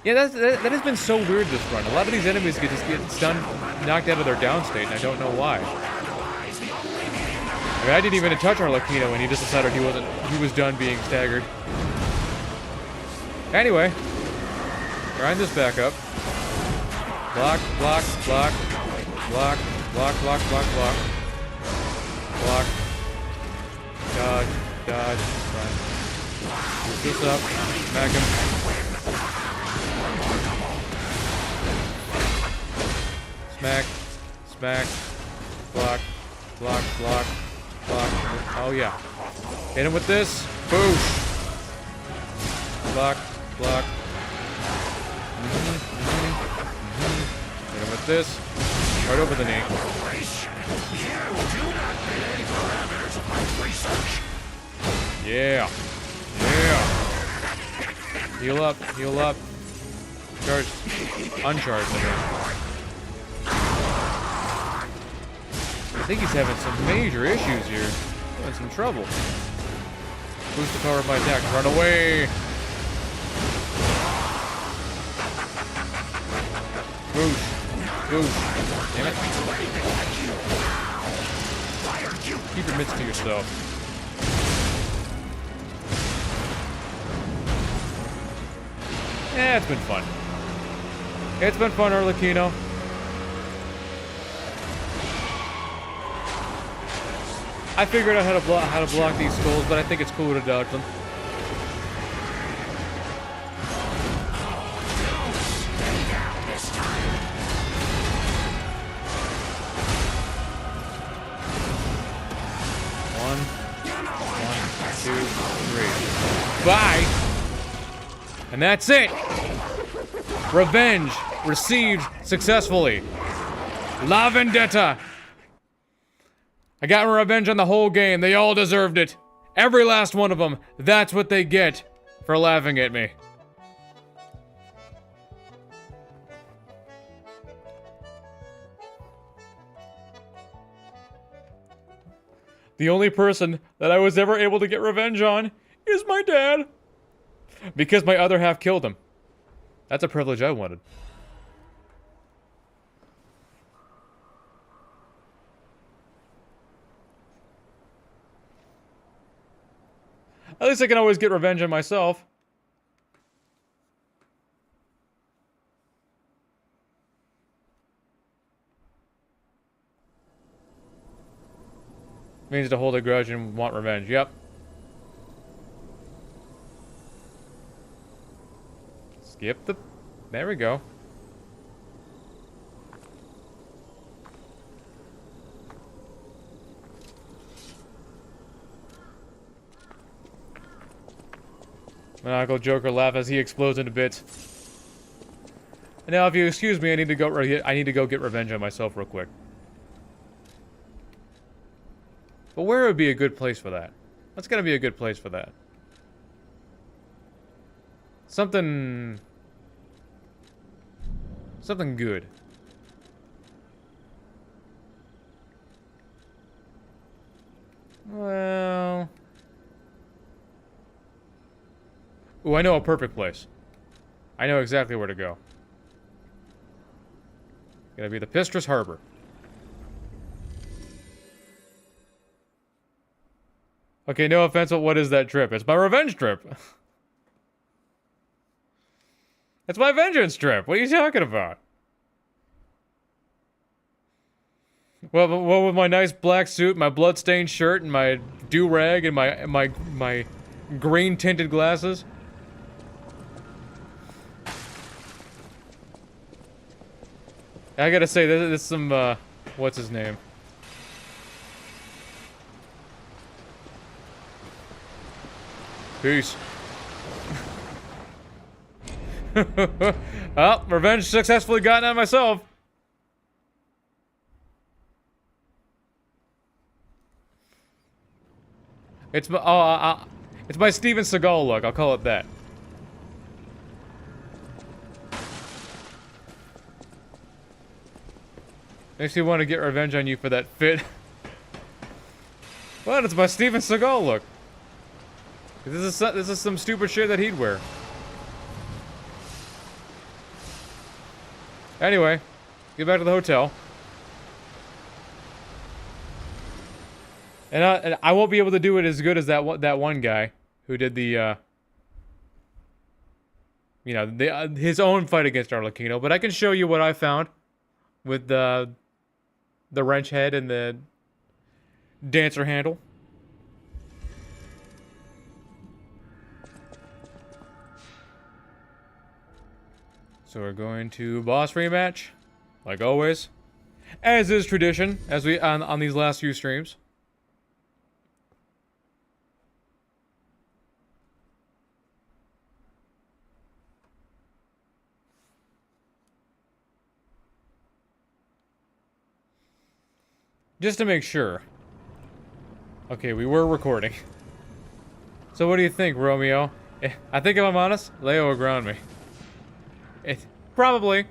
Yeah, that has been so weird this run. A lot of these enemies just get stunned, knocked out of their down state, and I don't know why. I mean, I didn't even touch Arlecchino, and he just decided he was done being staggered. Anyway, grind this back up. Block, block, block, block, block, block, block, block, block. Dodge, dodge, run. Use this up, smack him. Smack, smack, block, block, block, block. Oh yeah. Hit him with this. Boosh. Block, block. Hit him with this. Right over the knee. Yeah. Yeah. Heal up, heal up. Charge. Uncharged, I think he's having some major issues here. Having some trouble. Boost the power of my attack. Run away! Boost. Boost. Damn it. Keep your mitts to yourself. Yeah, it's been fun. It's been fun, Arlecchino. I figured out how to block these skulls, but I think it's cooler to dodge them. One, two, three. Bye! And that's it! Revenge received successfully. La Vendetta! I got my revenge on the whole game. They all deserved it. Every last one of them. That's what they get for laughing at me. The only person that I was ever able to get revenge on is my dad. Because my other half killed him. That's a privilege I wanted. At least I can always get revenge on myself. Means to hold a grudge and want revenge. Yep. Skip the... There we go. Maniacal Joker laugh as he explodes into bits. And now, if you excuse me, I need to go get revenge on myself real quick. But where would be a good place for that? What's gonna be a good place for that? Something good. Well... Ooh, I know a perfect place. I know exactly where to go. Gonna be the Pistrus Harbor. Okay, no offense, but what is that trip? It's my revenge trip. It's my vengeance trip. What are you talking about? Well, with my nice black suit, my blood-stained shirt, and my do-rag, and my green-tinted glasses. I gotta say, this is some, what's his name? Peace. Well, revenge successfully gotten on myself. It's my, it's my Steven Seagal look, I'll call it that. Makes me want to get revenge on you for that fit. Well, it's my Steven Seagal look. This is some stupid shit that he'd wear. Anyway, get back to the hotel. And I won't be able to do it as good as that one guy who did the you know, his own fight against Arlecchino, but I can show you what I found with the wrench head and the dancer handle. So we're going to boss rematch, like always. as is tradition, as we on these last few streams. Just to make sure. Okay, we were recording. So what do you think, Romeo? I think if I'm honest, Leo will ground me. Probably.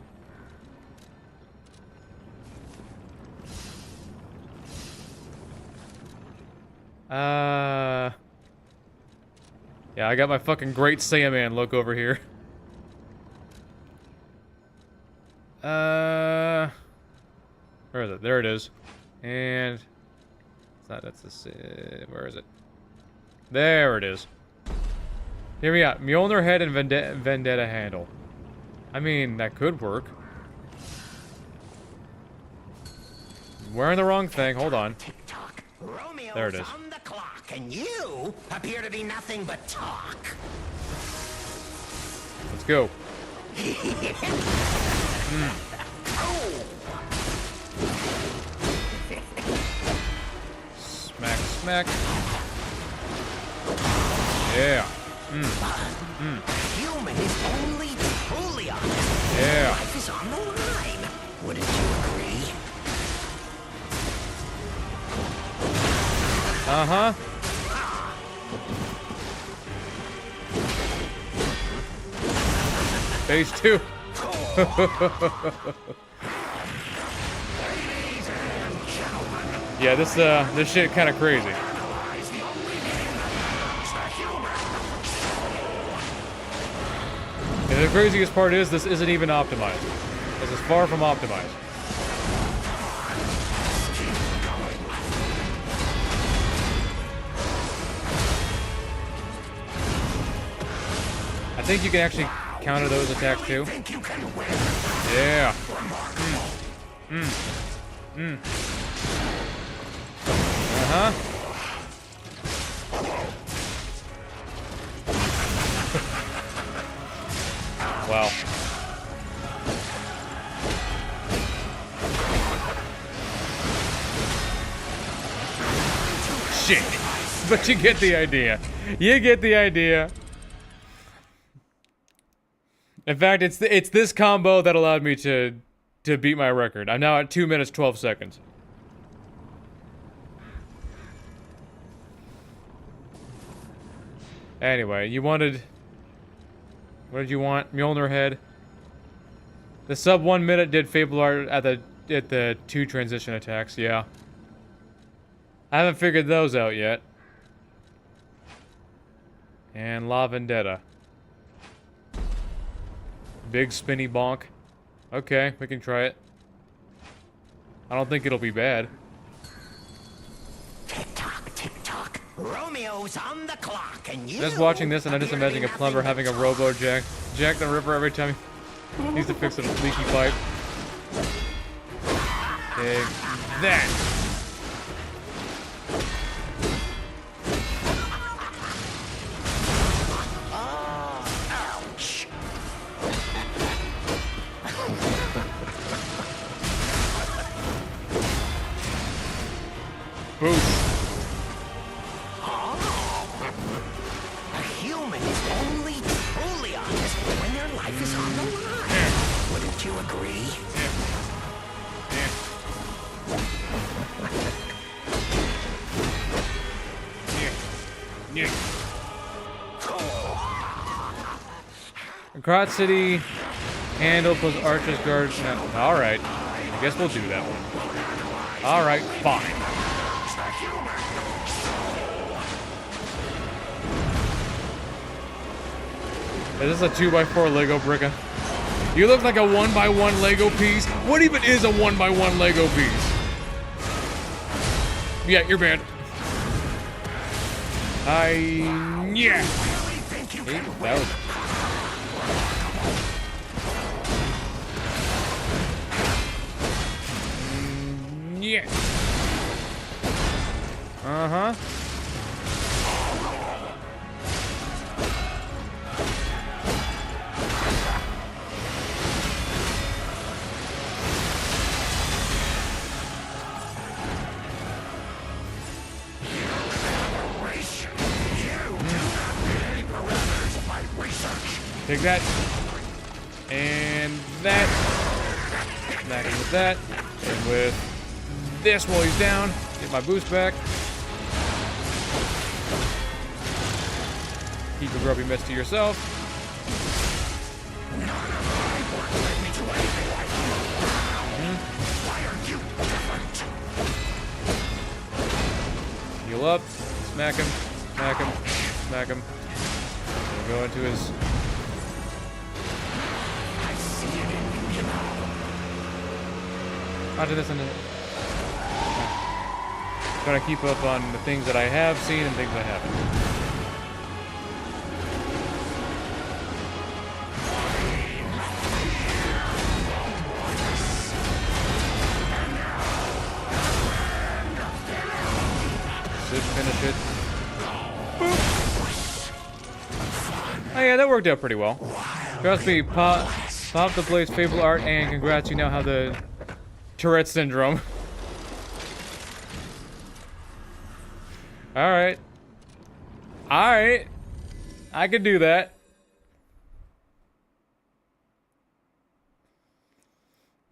Yeah, I got my fucking Great Saiyaman look over here. Where is it? There it is. And it's not, that's the where is it? There it is. Here we got Mjolnir head and Vendetta handle. I mean, that could work. Wearing the wrong thing. Hold on. Tick-tock. Romeo's there it is. On the clock, and you appear to be nothing but talk. Let's go. Smack, smack. Yeah. Human is only truly honest. Yeah. Life is on the line. Wouldn't you agree? Uh-huh. Phase 2. Yeah, this shit kind of crazy. And the craziest part is this isn't even optimized. This is far from optimized. I think you can actually counter those attacks too. Yeah. Uh-huh. Wow. Shit. But you get the idea. You get the idea. In fact, it's this combo that allowed me to beat my record. I'm now at 2 minutes 12 seconds. Anyway, you wanted... What did you want? Mjolnir head. The sub 1 minute did Fable Art at the 2 transition attacks, yeah. I haven't figured those out yet. And La Vendetta. Big spinny bonk. Okay, we can try it. I don't think it'll be bad. Tick-tock, tick-tock. Romeo's on the clock, and you... Just watching this and I'm just imagining a plumber having a robo Jack the Ripper every time he needs to fix a leaky pipe. Take that! Ouch. Boost. A human is only truly honest when their life is on the line. Wouldn't you agree? Crot City handle plus Archer's Guard. No. Alright. I guess we'll do that one. Alright, fine. Is this a 2x4 Lego bricka? You look like a 1x1 Lego piece. What even is a 1x1 Lego piece? Yeah, you're banned. Yeah. Hey, that was... Yeah. Uh-huh. Take that. And that. Smack him with that. And with this while he's down. Get my boost back. Keep a grubby mess to yourself. Heal up. Smack him. Smack him. Smack him. We'll go into his... Onto this and trying to keep up on the things that I have seen and things I haven't. Should finish it. Boop. Oh yeah, that worked out pretty well. Trust me, pop the Blaze Fable art, and congrats, you now have the Tourette syndrome. Alright. Alright. I could do that.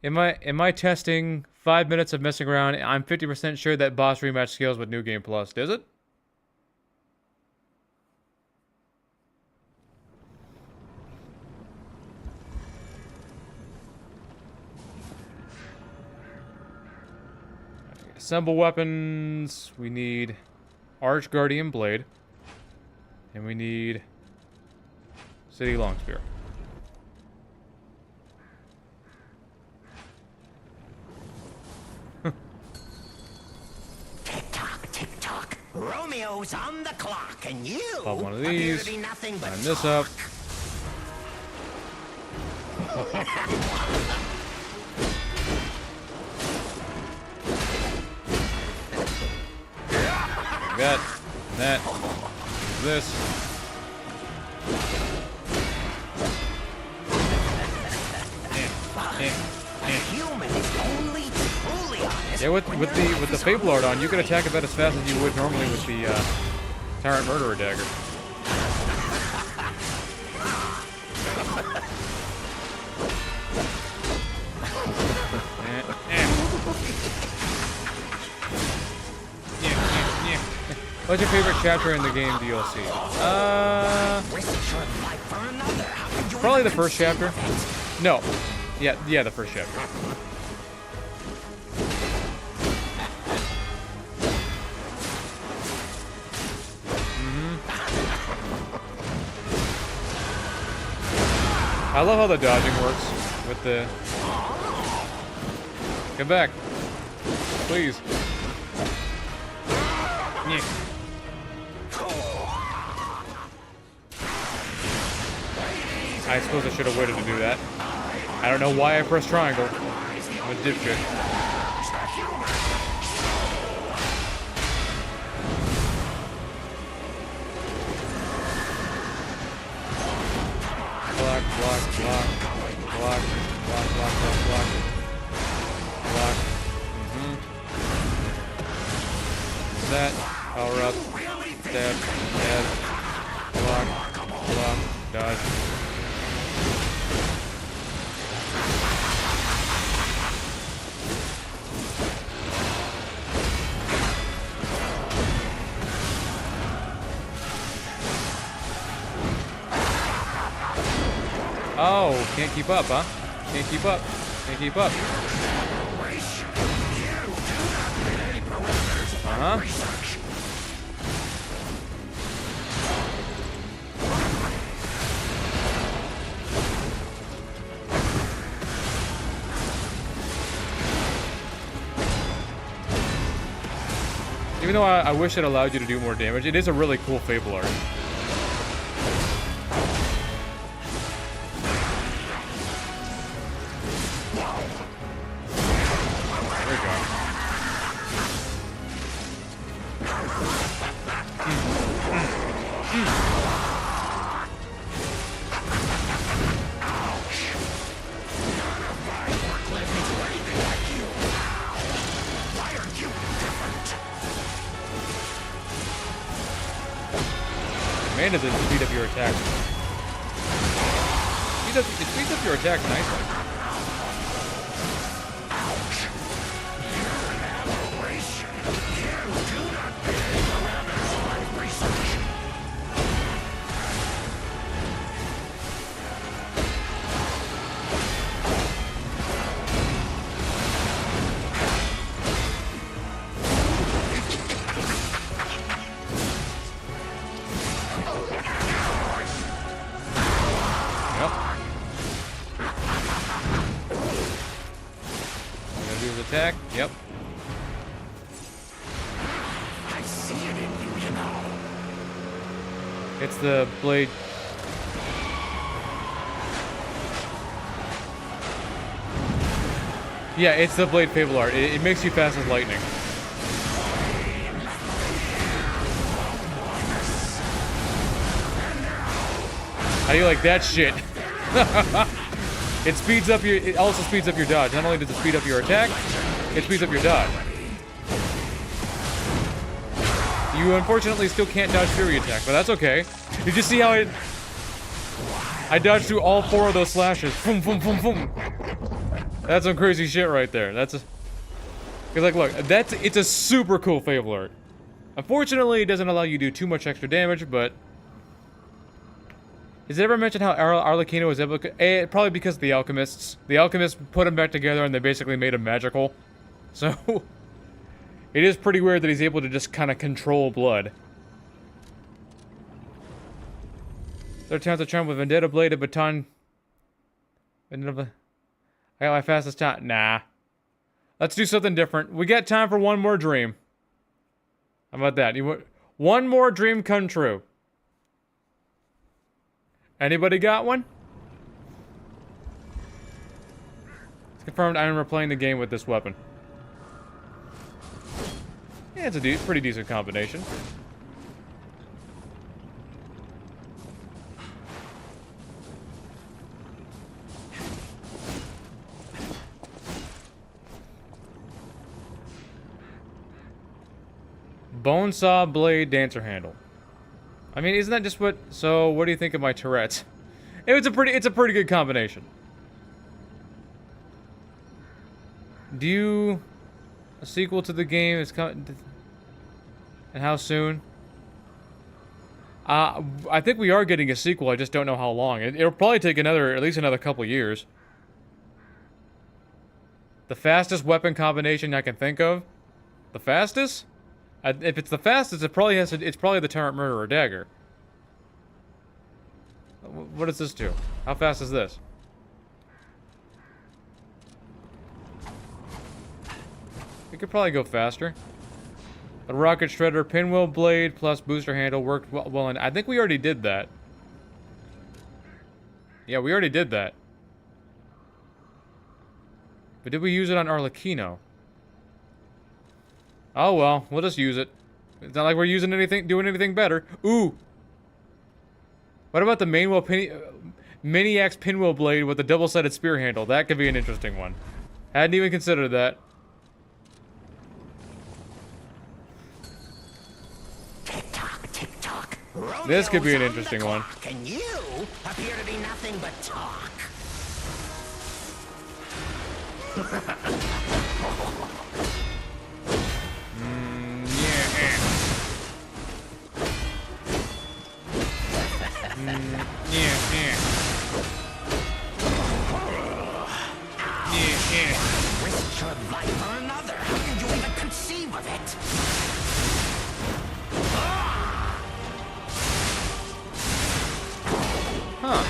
Am I testing 5 minutes of messing around? I'm 50% sure that boss rematch scales with New Game Plus. Does it? Assemble weapons. We need Arch Guardian Blade. And we need City Longspear. Tick-tock, tick-tock. Romeo's on the clock, and you Pop one of appear these. to be nothing but Line this up. That, this. Human is only truly honest. Yeah, with the Fable art on, you can attack about as fast as you would normally with the Tyrant Murderer dagger. What's your favorite chapter in the game DLC? Probably the first chapter. No. Yeah, the first chapter. I love how the dodging works with the... Come back. Please. Yeah. I suppose I should have waited to do that. I don't know why I pressed triangle. I'm a dipshit. Block, block, block. Block, block, block, block, block. Block. That. Power up. Stab. Stab. Block. Block. Dodge. Oh, can't keep up, huh? Can't keep up. Can't keep up. Uh-huh. Even though I wish it allowed you to do more damage, it is a really cool Fable art. Command is the speed of your attack. speeds up your attack nicely. Attack. Yep. I see it in you, you know. It's the blade. Yeah, it's the blade Fable art. It makes you fast as lightning. How do you like that shit? It speeds up your. It also speeds up your dodge. Not only does it speed up your attack, it speeds up your dodge. You unfortunately still can't dodge Fury attack, but that's okay. Did you see how I dodged through all 4 of those slashes? Boom, boom, boom, boom. That's some crazy shit right there. That's a. Cause like, look, it's a super cool Fable art. Unfortunately, it doesn't allow you to do too much extra damage, but. Is it ever mentioned how Arlecchino was able to... probably because of the alchemists. The alchemists put him back together and they basically made him magical. So... it is pretty weird that he's able to just kind of control blood. Third time's a charm with Vendetta blade, a baton... I got my fastest time. Nah. Let's do something different. We got time for one more dream. How about that? One more dream come true. Anybody got one? It's confirmed I am replaying the game with this weapon. Yeah, it's a pretty decent combination. Bone saw blade dancer handle. I mean, isn't that just what... So, what do you think of my Tourette's? It's a pretty good combination. Do you... A sequel to the game is coming... And how soon? I think we are getting a sequel, I just don't know how long. It'll probably take at least another couple years. The fastest weapon combination I can think of? The fastest? If it's the fastest, it's probably the Tyrant Murderer dagger. What does this do? How fast is this? It could probably go faster. A rocket shredder, pinwheel blade plus booster handle worked well, and I think we already did that. Yeah, we already did that. But did we use it on Arlecchino? Oh well, we'll just use it. It's not like we're doing anything better. Ooh! What about the Maniac's pinwheel blade with the double-sided spear handle? That could be an interesting one. Hadn't even considered that. Tick-tock, tick-tock. This could be an interesting one. And you appear to be nothing but talk. Risk your life for another. How can you even conceive of it? Huh.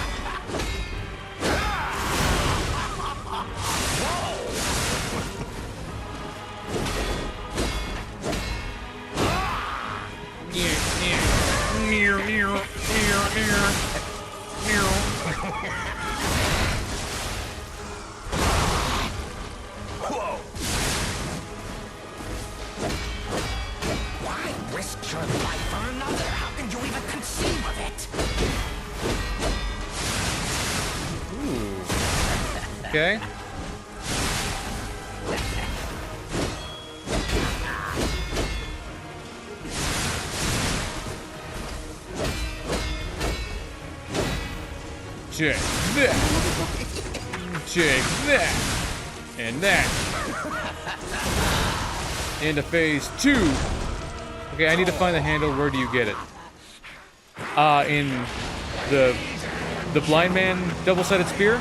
Why risk your life for another? How can you even conceive of it? Ooh. Okay. Take that. Take that. And that. Into phase 2. Okay, I need to find the handle. Where do you get it? In the blind man double-sided spear?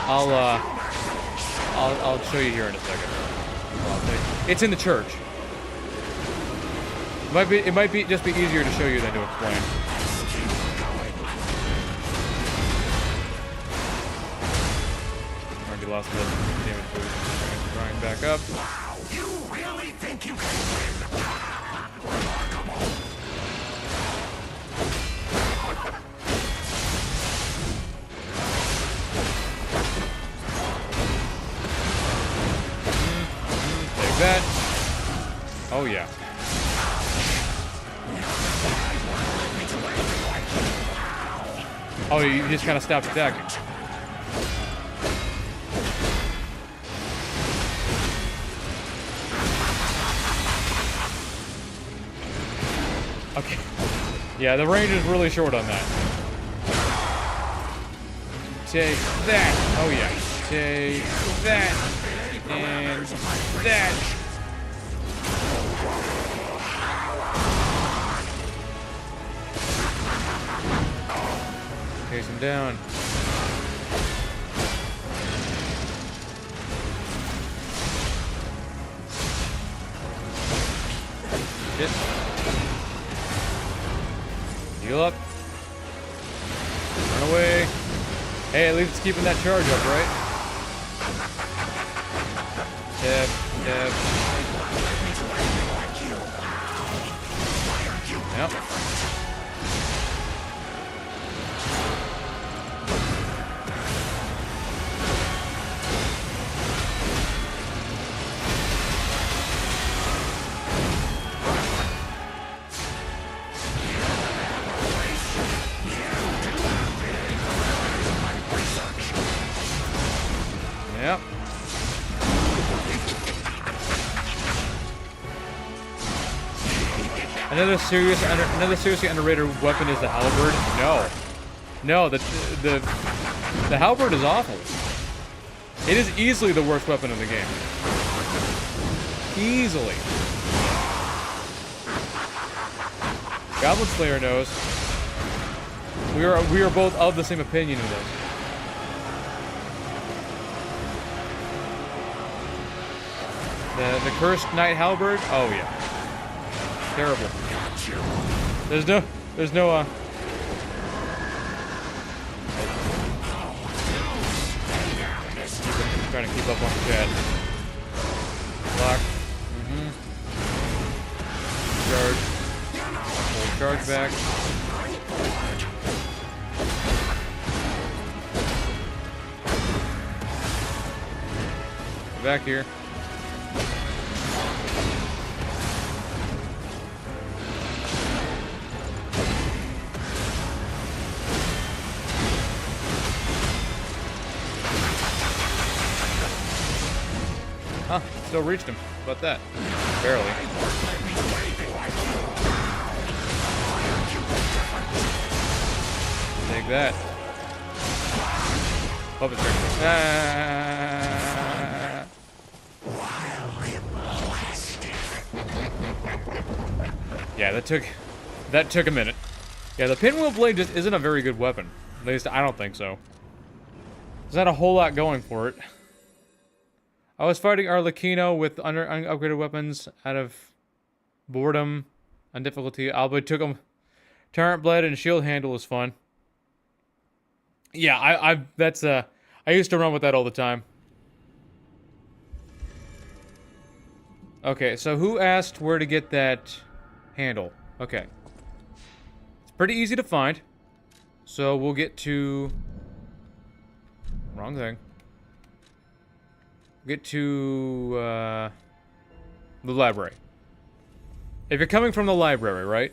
I'll show you here in a second. It's in the church. It might be just be easier to show you than to explain. Already lost the damage boost. Grind back up. You really think you can win? Remarkable. Take that. Oh yeah. Oh, you just kind of stopped attacking. Okay. Yeah, the range is really short on that. Take that. Oh yeah. Take that. And that. Chase him down. Shit. Heal up. Run away. Hey, at least it's keeping that charge up, right? Dab, dab. Yep. Yep. Another seriously underrated weapon is the halberd. No, the halberd is awful. It is easily the worst weapon in the game. Easily. Goblin Slayer knows. We are both of the same opinion of this. The cursed knight halberd. Oh yeah. Terrible. There's no trying to keep up on the chat. Block. Charge. Hold charge back. Back here. Huh, still reached him. How about that? Barely. Take that. Puppet trick. Yeah, that took a minute. Yeah, the pinwheel blade just isn't a very good weapon. At least I don't think so. There's not a whole lot going for it. I was fighting Arlecchino with upgraded weapons out of boredom and difficulty. Albeit took him. Torrent Blade and Shield Handle was fun. Yeah, I used to run with that all the time. Okay, so who asked where to get that handle? Okay. It's pretty easy to find. So we'll get to... Wrong thing. Get to the library. If you're coming from the library, right?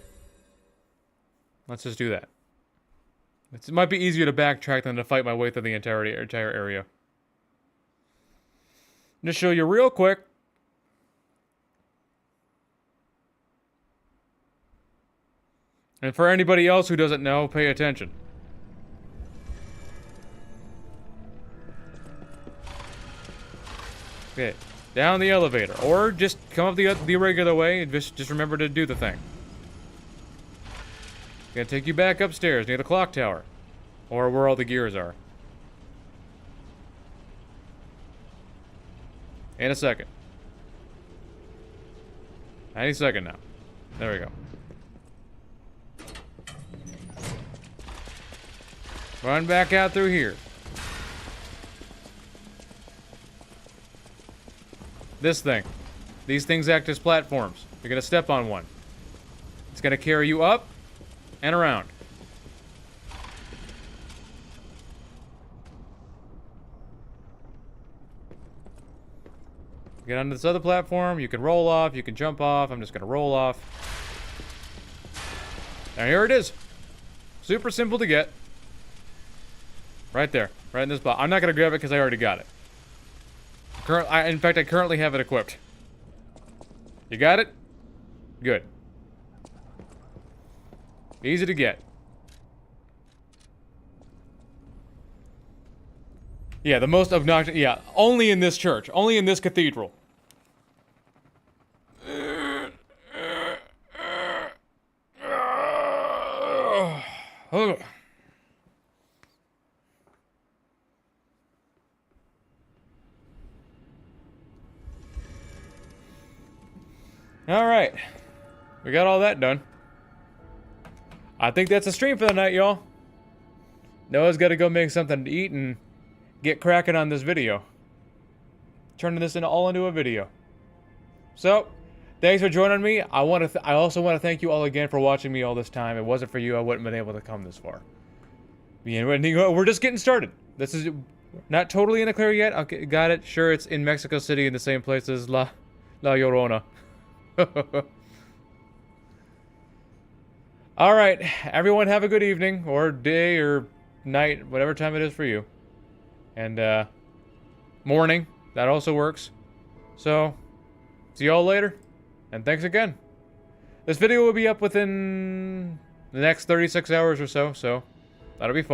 Let's just do that. It might be easier to backtrack than to fight my way through the entire area. Just show you real quick. And for anybody else who doesn't know, pay attention. Okay, down the elevator. Or just come up the regular way and just remember to do the thing. Gonna take you back upstairs near the clock tower. Or where all the gears are. In a second. Any second now. There we go. Run back out through here. This thing. These things act as platforms. You're gonna step on one. It's gonna carry you up and around. Get onto this other platform, you can roll off, you can jump off. I'm just gonna roll off. And here it is. Super simple to get. Right there, right in this spot. I'm not gonna grab it because I already got it. In fact, I currently have it equipped. You got it? Good. Easy to get. Yeah, the most obnoxious. Yeah, only in this church. Only in this cathedral. Alright. We got all that done. I think that's a stream for the night, y'all. Noah's got to go make something to eat and get cracking on this video. Turning this all into a video. So, thanks for joining me. I also want to thank you all again for watching me all this time. If it wasn't for you, I wouldn't have been able to come this far. We're just getting started. This is not totally in the clear yet. Okay, got it. Sure, it's in Mexico City in the same place as La Llorona. Alright, everyone have a good evening, or day, or night, whatever time it is for you. And, morning, that also works. So, see y'all later, and thanks again. This video will be up within the next 36 hours or so that'll be fun.